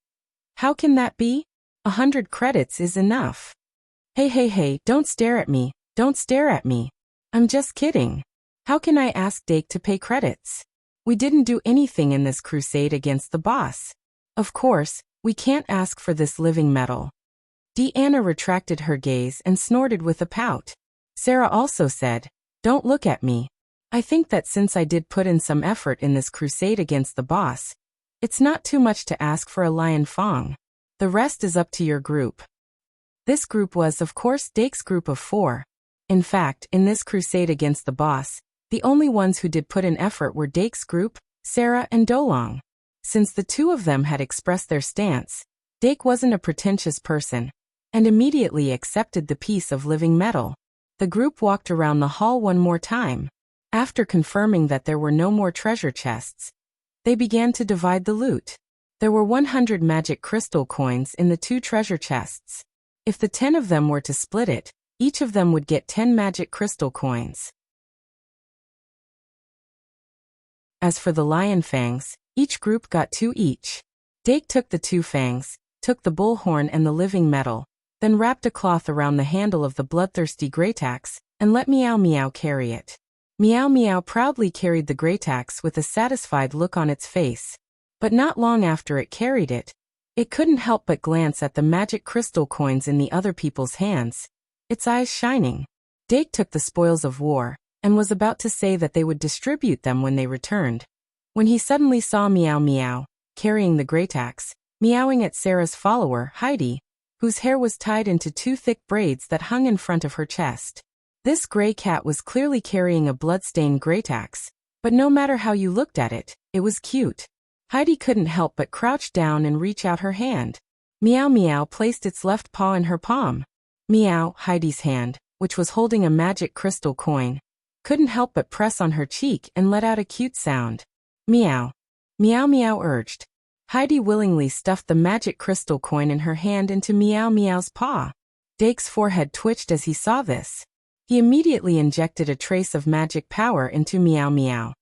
how can that be? 100 credits is enough. Hey, don't stare at me, don't stare at me. I'm just kidding. How can I ask Dake to pay credits? We didn't do anything in this crusade against the boss. Of course, we can't ask for this living metal. Deanna retracted her gaze and snorted with a pout. Sarah also said, "Don't look at me. I think that since I did put in some effort in this crusade against the boss, it's not too much to ask for a lion fang. The rest is up to your group." This group was, of course, Dake's group of 4. In fact, in this crusade against the boss, the only ones who did put in effort were Dake's group, Sarah and Dolong. Since the two of them had expressed their stance, Dake wasn't a pretentious person, and immediately accepted the piece of living metal. The group walked around the hall one more time. After confirming that there were no more treasure chests, they began to divide the loot. There were 100 magic crystal coins in the 2 treasure chests. If the 10 of them were to split it, each of them would get 10 magic crystal coins. As for the lion fangs, each group got 2 each. Dake took the 2 fangs, took the bullhorn and the living metal, then wrapped a cloth around the handle of the bloodthirsty greataxe, and let Meow Meow carry it. Meow Meow proudly carried the greataxe with a satisfied look on its face. But not long after it carried it, it couldn't help but glance at the magic crystal coins in the other people's hands, its eyes shining. Dake took the spoils of war, and was about to say that they would distribute them when they returned, when he suddenly saw Meow Meow, carrying the greataxe, meowing at Sarah's follower, Heidi, whose hair was tied into 2 thick braids that hung in front of her chest. This gray cat was clearly carrying a blood-stained greataxe, but no matter how you looked at it, it was cute. Heidi couldn't help but crouch down and reach out her hand. Meow Meow placed its left paw in her palm. Meow, Heidi's hand, which was holding a magic crystal coin, couldn't help but press on her cheek and let out a cute sound. Meow. Meow Meow urged. Heidi willingly stuffed the magic crystal coin in her hand into Meow Meow's paw. Dake's forehead twitched as he saw this. He immediately injected a trace of magic power into Meow Meow's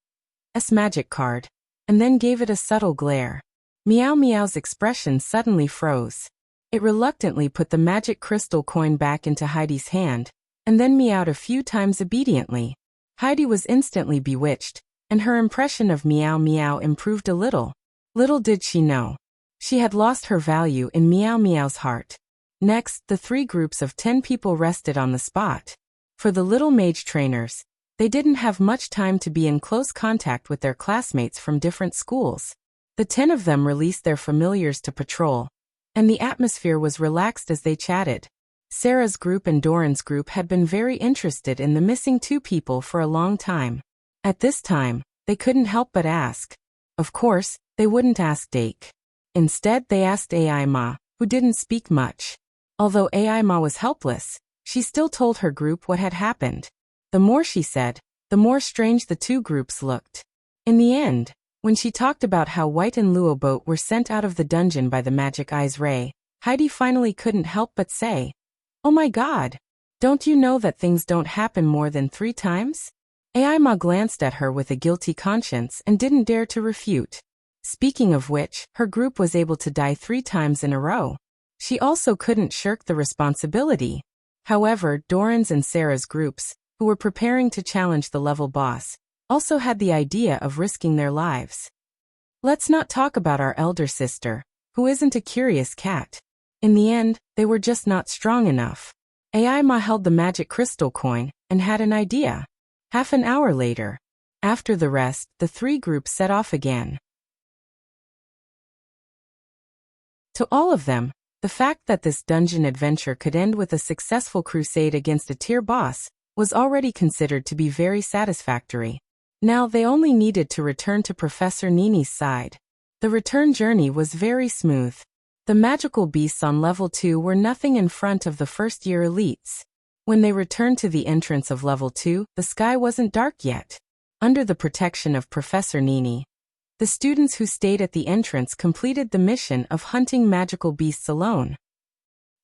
magic card, and then gave it a subtle glare. Meow Meow's expression suddenly froze. It reluctantly put the magic crystal coin back into Heidi's hand, and then meowed a few times obediently. Heidi was instantly bewitched, and her impression of Meow Meow improved a little. Little did she know, she had lost her value in Meow Meow's heart. Next, the 3 groups of 10 people rested on the spot. For the little mage trainers, they didn't have much time to be in close contact with their classmates from different schools. The 10 of them released their familiars to patrol, and the atmosphere was relaxed as they chatted. Sarah's group and Doran's group had been very interested in the missing 2 people for a long time. At this time, they couldn't help but ask. Of course, they wouldn't ask Dake. Instead, they asked AI Ma, who didn't speak much. Although AI Ma was helpless, she still told her group what had happened. The more she said, the more strange the 2 groups looked. In the end, when she talked about how White and Luoboat were sent out of the dungeon by the Magic Eyes Ray, Heidi finally couldn't help but say, "Oh my God! Don't you know that things don't happen more than 3 times?" Aima glanced at her with a guilty conscience and didn't dare to refute. Speaking of which, her group was able to die 3 times in a row. She also couldn't shirk the responsibility. However, Doran's and Sarah's groups, who were preparing to challenge the level boss, also had the idea of risking their lives. Let's not talk about our elder sister, who isn't a curious cat. In the end, they were just not strong enough. Aima held the magic crystal coin and had an idea. Half an hour later, after the rest, the 3 groups set off again. To all of them, the fact that this dungeon adventure could end with a successful crusade against a tier boss was already considered to be very satisfactory. Now they only needed to return to Professor Nini's side. The return journey was very smooth. The magical beasts on level 2 were nothing in front of the first-year elites. When they returned to the entrance of level 2, the sky wasn't dark yet. Under the protection of Professor Nini, the students who stayed at the entrance completed the mission of hunting magical beasts alone.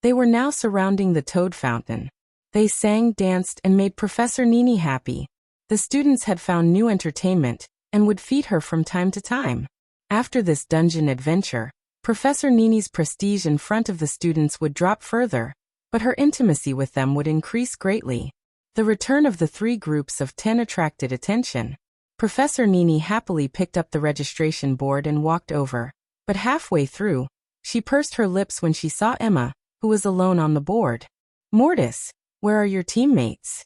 They were now surrounding the Toad Fountain. They sang, danced, and made Professor Nini happy. The students had found new entertainment and would feed her from time to time. After this dungeon adventure, Professor Nini's prestige in front of the students would drop further, but her intimacy with them would increase greatly. The return of the 3 groups of 10 attracted attention. Professor Nini happily picked up the registration board and walked over, but halfway through, she pursed her lips when she saw Emma, who was alone on the board. "Mortis, where are your teammates?"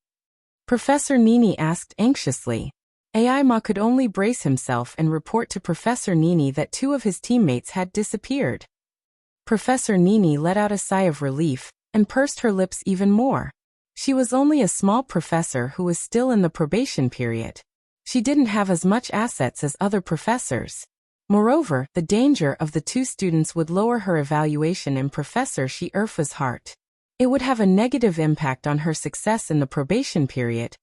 Professor Nini asked anxiously. Aima could only brace himself and report to Professor Nini that 2 of his teammates had disappeared. Professor Nini let out a sigh of relief and pursed her lips even more. She was only a small professor who was still in the probation period. She didn't have as much assets as other professors. Moreover, the danger of the 2 students would lower her evaluation in Professor Shi-Erfa's heart. It would have a negative impact on her success in the probation period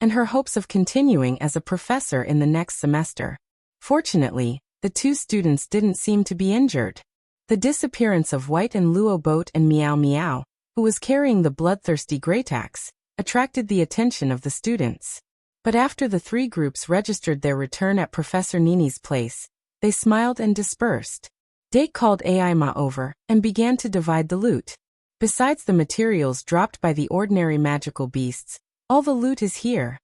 and her hopes of continuing as a professor in the next semester. Fortunately, the 2 students didn't seem to be injured. The disappearance of White and Luo Boat and Meow Meow, who was carrying the bloodthirsty Greytax, attracted the attention of the students. But after the 3 groups registered their return at Professor Nini's place, they smiled and dispersed. Dake called Aima over and began to divide the loot. Besides the materials dropped by the ordinary magical beasts, all the loot is here.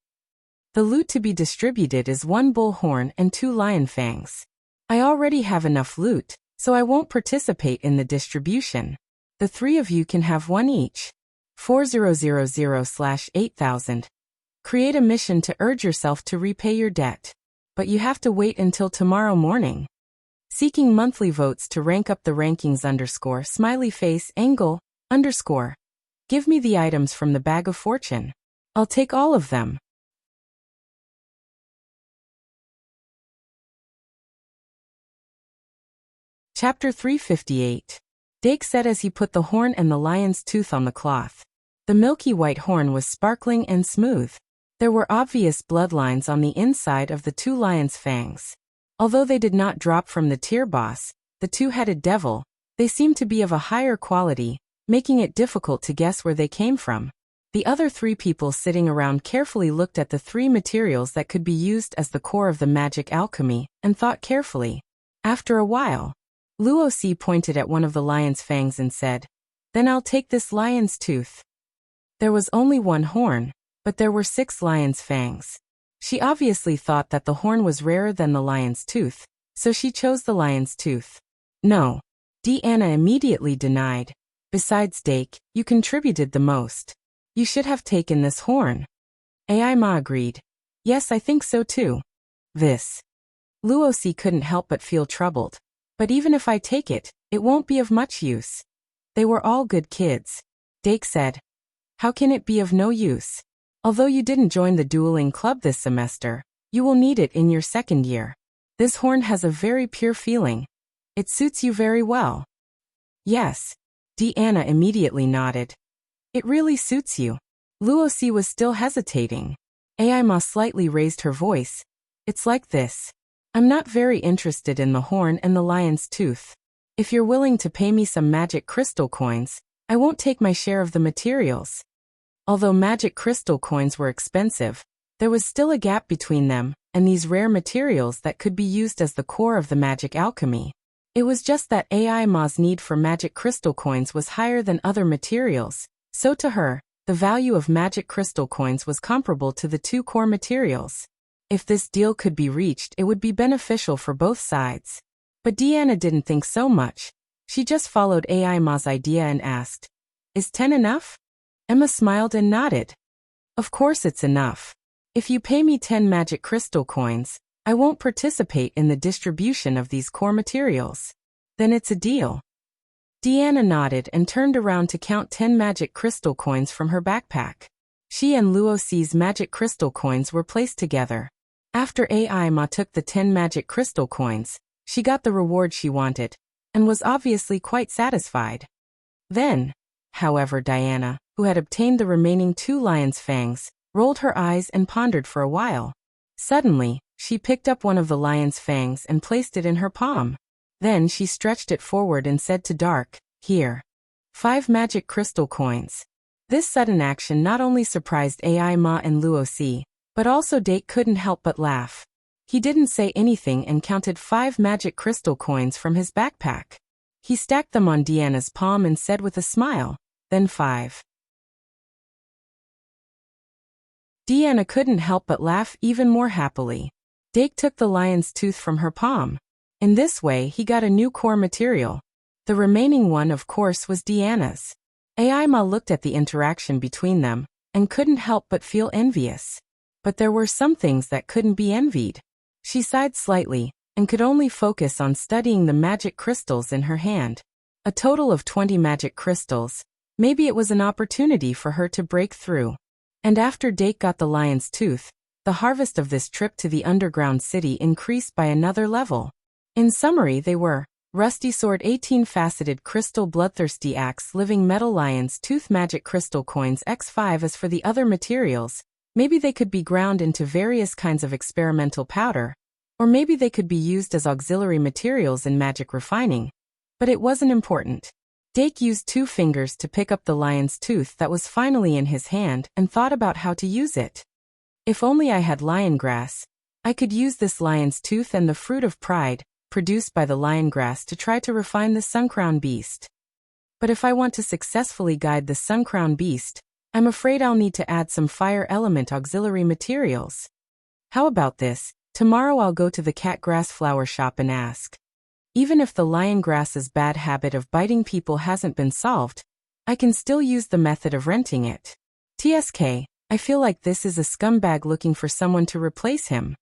The loot to be distributed is 1 bull horn and 2 lion fangs. I already have enough loot, so I won't participate in the distribution. The 3 of you can have 1 each. 4000/8000. Create a mission to urge yourself to repay your debt. But you have to wait until tomorrow morning. Seeking monthly votes to rank up the rankings _ smiley face angle _ Give me the items from the bag of fortune. I'll take all of them. Chapter 358. Dake said as he put the horn and the lion's tooth on the cloth. The milky white horn was sparkling and smooth. There were obvious bloodlines on the inside of the 2 lions' fangs. Although they did not drop from the tier boss, the 2-headed devil, they seemed to be of a higher quality, making it difficult to guess where they came from. The other 3 people sitting around carefully looked at the 3 materials that could be used as the core of the magic alchemy, and thought carefully. After a while, Luo Si pointed at one of the lion's fangs and said, "Then I'll take this lion's tooth." There was only 1 horn, but there were 6 lion's fangs. She obviously thought that the horn was rarer than the lion's tooth, so she chose the lion's tooth. "No." Deanna immediately denied. "Besides Dake, you contributed the most. You should have taken this horn." Aima agreed. "Yes, I think so too." This. Luo Si couldn't help but feel troubled. "But even if I take it, it won't be of much use." They were all good kids. Dake said, "How can it be of no use? Although you didn't join the dueling club this semester, you will need it in your 2nd year. This horn has a very pure feeling. It suits you very well." "Yes." Deanna immediately nodded. "It really suits you." Luo Si was still hesitating. Aima slightly raised her voice. "It's like this. I'm not very interested in the horn and the lion's tooth. If you're willing to pay me some magic crystal coins, I won't take my share of the materials." Although magic crystal coins were expensive, there was still a gap between them and these rare materials that could be used as the core of the magic alchemy. It was just that Aima's need for magic crystal coins was higher than other materials, so to her, the value of magic crystal coins was comparable to the 2 core materials. If this deal could be reached, it would be beneficial for both sides. But Deanna didn't think so much. She just followed Aima's idea and asked, "Is 10 enough?" Emma smiled and nodded. "Of course it's enough. If you pay me 10 magic crystal coins, I won't participate in the distribution of these core materials." "Then it's a deal." Deanna nodded and turned around to count 10 magic crystal coins from her backpack. She and Luo Si's magic crystal coins were placed together. After Aima took the 10 magic crystal coins, she got the reward she wanted, and was obviously quite satisfied. Then, however, Diana, who had obtained the remaining 2 lion's fangs, rolled her eyes and pondered for a while. Suddenly, she picked up one of the lion's fangs and placed it in her palm. Then she stretched it forward and said to Dark, "Here. 5 magic crystal coins." This sudden action not only surprised Aima and Luo Si, but also Dake couldn't help but laugh. He didn't say anything and counted 5 magic crystal coins from his backpack. He stacked them on Deanna's palm and said with a smile, "Then 5. Deanna couldn't help but laugh even more happily. Dake took the lion's tooth from her palm. In this way he got a new core material. The remaining one, of course, was Deanna's. Aima looked at the interaction between them, and couldn't help but feel envious. But there were some things that couldn't be envied. She sighed slightly, and could only focus on studying the magic crystals in her hand. A total of 20 magic crystals. Maybe it was an opportunity for her to break through. And after Dake got the lion's tooth, the harvest of this trip to the underground city increased by another level. In summary, they were Rusty Sword, 18-faceted crystal, bloodthirsty axe, living metal, lion's tooth, magic crystal coins, X5. As for the other materials, maybe they could be ground into various kinds of experimental powder, or maybe they could be used as auxiliary materials in magic refining. But it wasn't important. Dake used 2 fingers to pick up the lion's tooth that was finally in his hand and thought about how to use it. If only I had lion grass, I could use this lion's tooth and the fruit of pride, produced by the lion grass, to try to refine the Suncrown beast. But if I want to successfully guide the Suncrown beast, I'm afraid I'll need to add some fire element auxiliary materials. How about this? Tomorrow I'll go to the catgrass flower shop and ask. Even if the lion grass's bad habit of biting people hasn't been solved, I can still use the method of renting it. TSK, I feel like this is a scumbag looking for someone to replace him.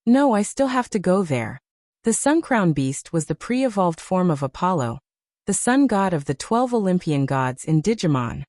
No, I still have to go there. The Suncrown beast was the pre-evolved form of Apollo, the sun god of the 12 Olympian gods in Digimon.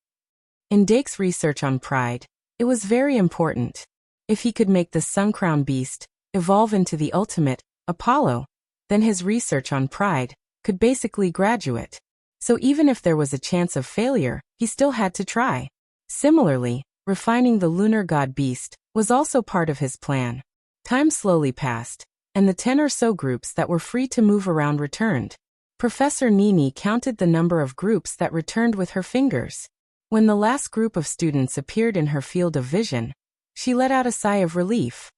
In Dake's research on pride, it was very important. If he could make the Suncrown beast evolve into the ultimate Apollo, then his research on pride could basically graduate. So even if there was a chance of failure, he still had to try. Similarly, refining the lunar god beast was also part of his plan. Time slowly passed, and the 10 or so groups that were free to move around returned. Professor Nini counted the number of groups that returned with her fingers. When the last group of students appeared in her field of vision, she let out a sigh of relief.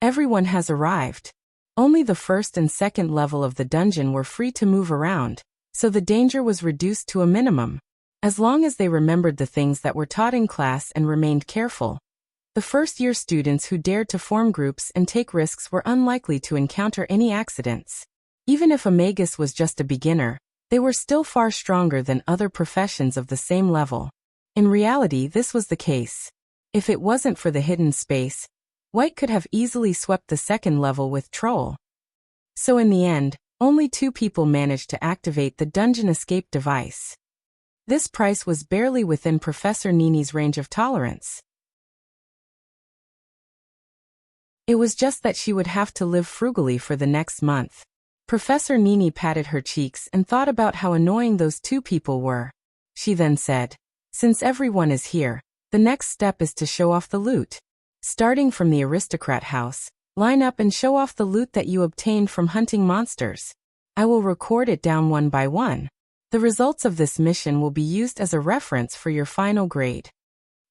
Everyone has arrived. Only the first and second level of the dungeon were free to move around, so the danger was reduced to a minimum. As long as they remembered the things that were taught in class and remained careful. The first-year students who dared to form groups and take risks were unlikely to encounter any accidents. Even if a magus was just a beginner, they were still far stronger than other professions of the same level. In reality, this was the case. If it wasn't for the hidden space, White could have easily swept the second level with Troll. So in the end, only 2 people managed to activate the dungeon escape device. This price was barely within Professor Nini's range of tolerance. It was just that she would have to live frugally for the next month. Professor Nini patted her cheeks and thought about how annoying those 2 people were. She then said, "Since everyone is here, the next step is to show off the loot. Starting from the aristocrat house, line up and show off the loot that you obtained from hunting monsters. I will record it down one by one. The results of this mission will be used as a reference for your final grade."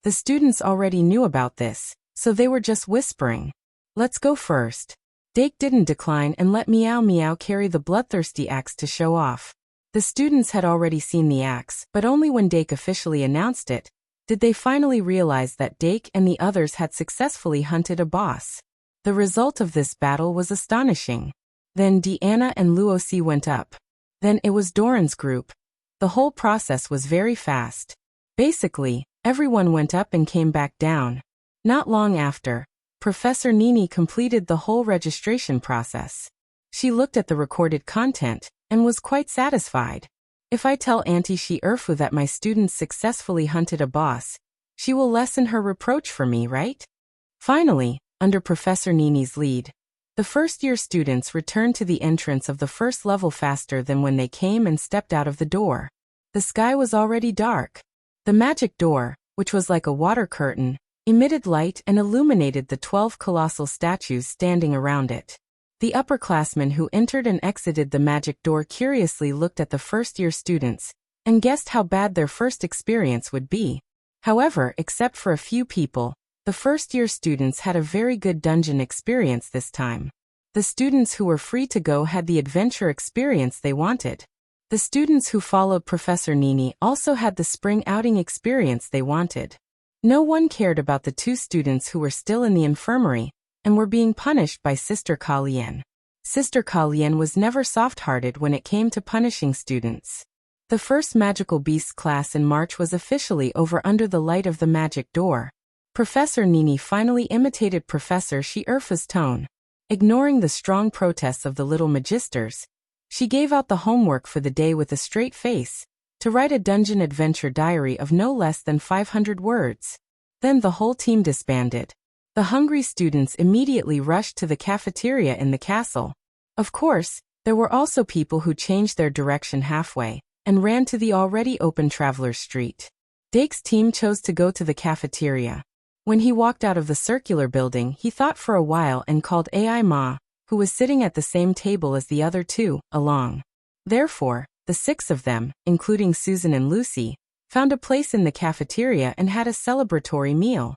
The students already knew about this, so they were just whispering. "Let's go first." Dake didn't decline and let Meow Meow carry the bloodthirsty axe to show off. The students had already seen the axe, but only when Dake officially announced it did they finally realize that Dake and the others had successfully hunted a boss. The result of this battle was astonishing. Then Deanna and Luosi went up. Then it was Doran's group. The whole process was very fast. Basically, everyone went up and came back down. Not long after, Professor Nini completed the whole registration process. She looked at the recorded content and was quite satisfied. If I tell Auntie Shi-Erfu that my students successfully hunted a boss, she will lessen her reproach for me, right? Finally, under Professor Nini's lead, the first-year students returned to the entrance of the first level faster than when they came and stepped out of the door. The sky was already dark. The magic door, which was like a water curtain, emitted light and illuminated the 12 colossal statues standing around it. The upperclassmen who entered and exited the magic door curiously looked at the first-year students and guessed how bad their first experience would be. However, except for a few people, the first-year students had a very good dungeon experience this time. The students who were free to go had the adventure experience they wanted. The students who followed Professor Nini also had the spring outing experience they wanted. No one cared about the 2 students who were still in the infirmary and were being punished by Sister Kalien. Sister Kalien was never soft-hearted when it came to punishing students. The first Magical Beasts class in March was officially over under the light of the magic door. Professor Nini finally imitated Professor She-Urfa's tone. Ignoring the strong protests of the little magisters, she gave out the homework for the day with a straight face, to write a dungeon adventure diary of no less than 500 words. Then the whole team disbanded. The hungry students immediately rushed to the cafeteria in the castle. Of course, there were also people who changed their direction halfway and ran to the already open Traveler's Street. Dake's team chose to go to the cafeteria. When he walked out of the circular building, he thought for a while and called AI Ma, who was sitting at the same table as the other two, along. Therefore, the 6 of them, including Susan and Lucy, found a place in the cafeteria and had a celebratory meal.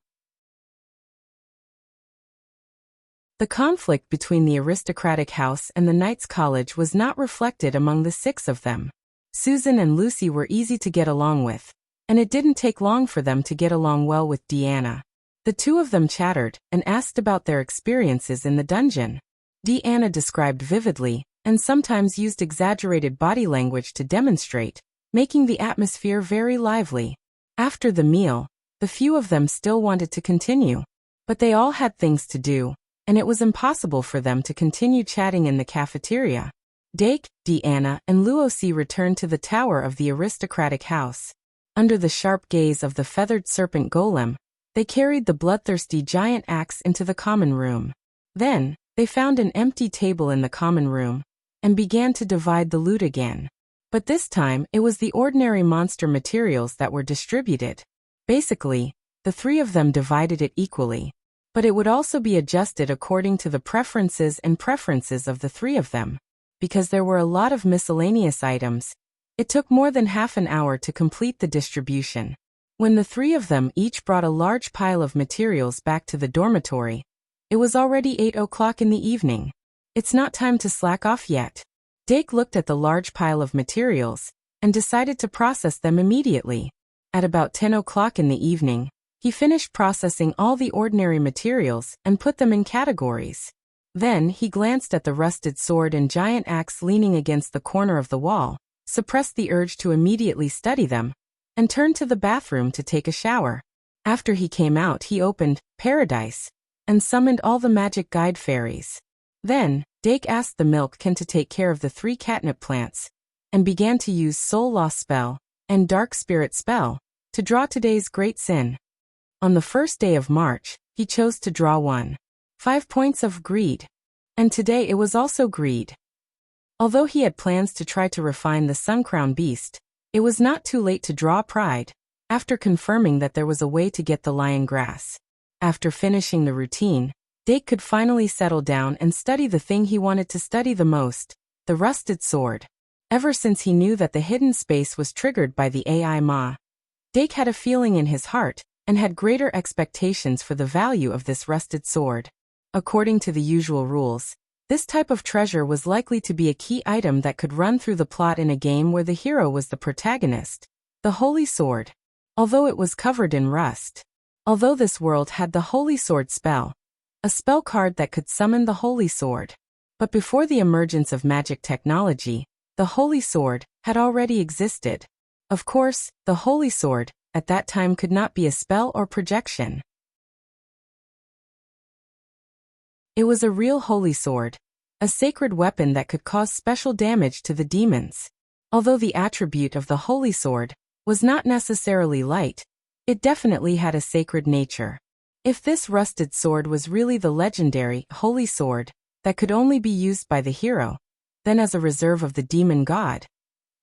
The conflict between the aristocratic house and the Knights College was not reflected among the 6 of them. Susan and Lucy were easy to get along with, and it didn't take long for them to get along well with Deanna. The 2 of them chattered and asked about their experiences in the dungeon. Deanna described vividly, and sometimes used exaggerated body language to demonstrate, making the atmosphere very lively. After the meal, the few of them still wanted to continue, but they all had things to do, and it was impossible for them to continue chatting in the cafeteria. Dake, Deanna, and Luosi returned to the tower of the aristocratic house. Under the sharp gaze of the feathered serpent golem, they carried the bloodthirsty giant axe into the common room. Then, they found an empty table in the common room, and began to divide the loot again. But this time, it was the ordinary monster materials that were distributed. Basically, the 3 of them divided it equally. But it would also be adjusted according to the preferences of the 3 of them. Because there were a lot of miscellaneous items, it took more than half an hour to complete the distribution. When the 3 of them each brought a large pile of materials back to the dormitory, it was already 8 o'clock in the evening. It's not time to slack off yet. Dake looked at the large pile of materials and decided to process them immediately. At about 10 o'clock in the evening, he finished processing all the ordinary materials and put them in categories. Then he glanced at the rusted sword and giant axe leaning against the corner of the wall, suppressed the urge to immediately study them, and turned to the bathroom to take a shower. After he came out, he opened Paradise and summoned all the magic guide fairies. Then, Dake asked the milk can to take care of the 3 catnip plants, and began to use Soul Loss spell and Dark Spirit spell to draw today's great sin. On the first day of March, he chose to draw 5 points of greed. And today it was also greed. Although he had plans to try to refine the Suncrown Beast, it was not too late to draw pride, after confirming that there was a way to get the lion grass. After finishing the routine, Dake could finally settle down and study the thing he wanted to study the most, the rusted sword. Ever since he knew that the hidden space was triggered by the AI Ma, Dake had a feeling in his heart, and had greater expectations for the value of this rusted sword. According to the usual rules, this type of treasure was likely to be a key item that could run through the plot in a game where the hero was the protagonist, the Holy Sword. Although it was covered in rust. Although this world had the Holy Sword spell, a spell card that could summon the Holy Sword. But before the emergence of magic technology, the Holy Sword had already existed. Of course, the Holy Sword, at that time could not be a spell or projection. It was a real holy sword, a sacred weapon that could cause special damage to the demons. Although the attribute of the holy sword was not necessarily light, it definitely had a sacred nature. If this rusted sword was really the legendary holy sword that could only be used by the hero, then as a reserve of the demon god,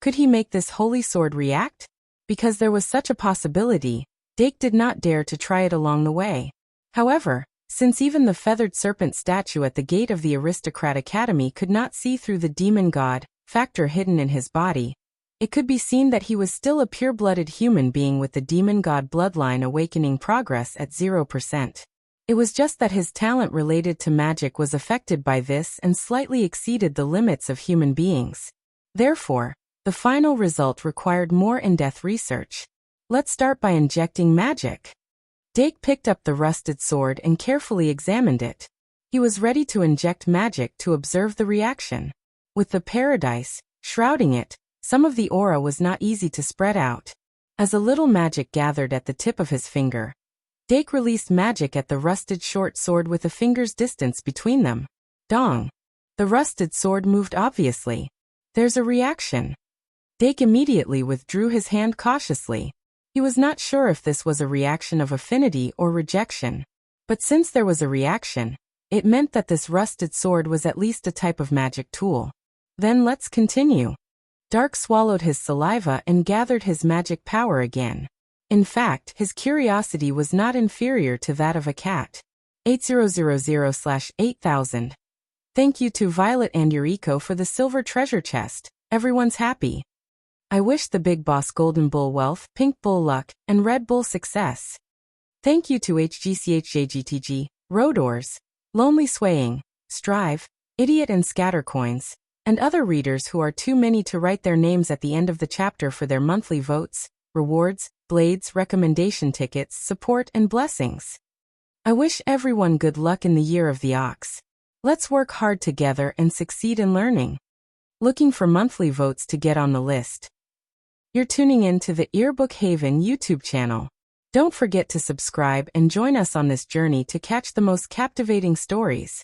could he make this holy sword react? Because there was such a possibility, Dake did not dare to try it along the way. However, since even the feathered serpent statue at the gate of the Aristocrat Academy could not see through the demon god factor hidden in his body, it could be seen that he was still a pure-blooded human being with the demon god bloodline awakening progress at 0%. It was just that his talent related to magic was affected by this and slightly exceeded the limits of human beings. Therefore, the final result required more in-depth research. Let's start by injecting magic. Dake picked up the rusted sword and carefully examined it. He was ready to inject magic to observe the reaction. With the paradise shrouding it, Some of the aura was not easy to spread out. As a little magic gathered at the tip of his finger, Dake released magic at the rusted short sword with a finger's distance between them. Dong! The rusted sword moved obviously. There's a reaction. Dake immediately withdrew his hand cautiously. He was not sure if this was a reaction of affinity or rejection. But since there was a reaction, it meant that this rusted sword was at least a type of magic tool. Then let's continue. Dark swallowed his saliva and gathered his magic power again. In fact, his curiosity was not inferior to that of a cat. 8000/8000. Thank you to Violet and Yuriko for the silver treasure chest. Everyone's happy. I wish the Big Boss Golden Bull wealth, Pink Bull luck, and Red Bull success. Thank you to HGCHJGTG, Rodors, Lonely Swaying, Strive, Idiot and Scattercoins, and other readers who are too many to write their names at the end of the chapter for their monthly votes, rewards, blades, recommendation tickets, support, and blessings. I wish everyone good luck in the year of the ox. Let's work hard together and succeed in learning. Looking for monthly votes to get on the list? You're tuning in to the Earbook Haven YouTube channel. Don't forget to subscribe and join us on this journey to catch the most captivating stories.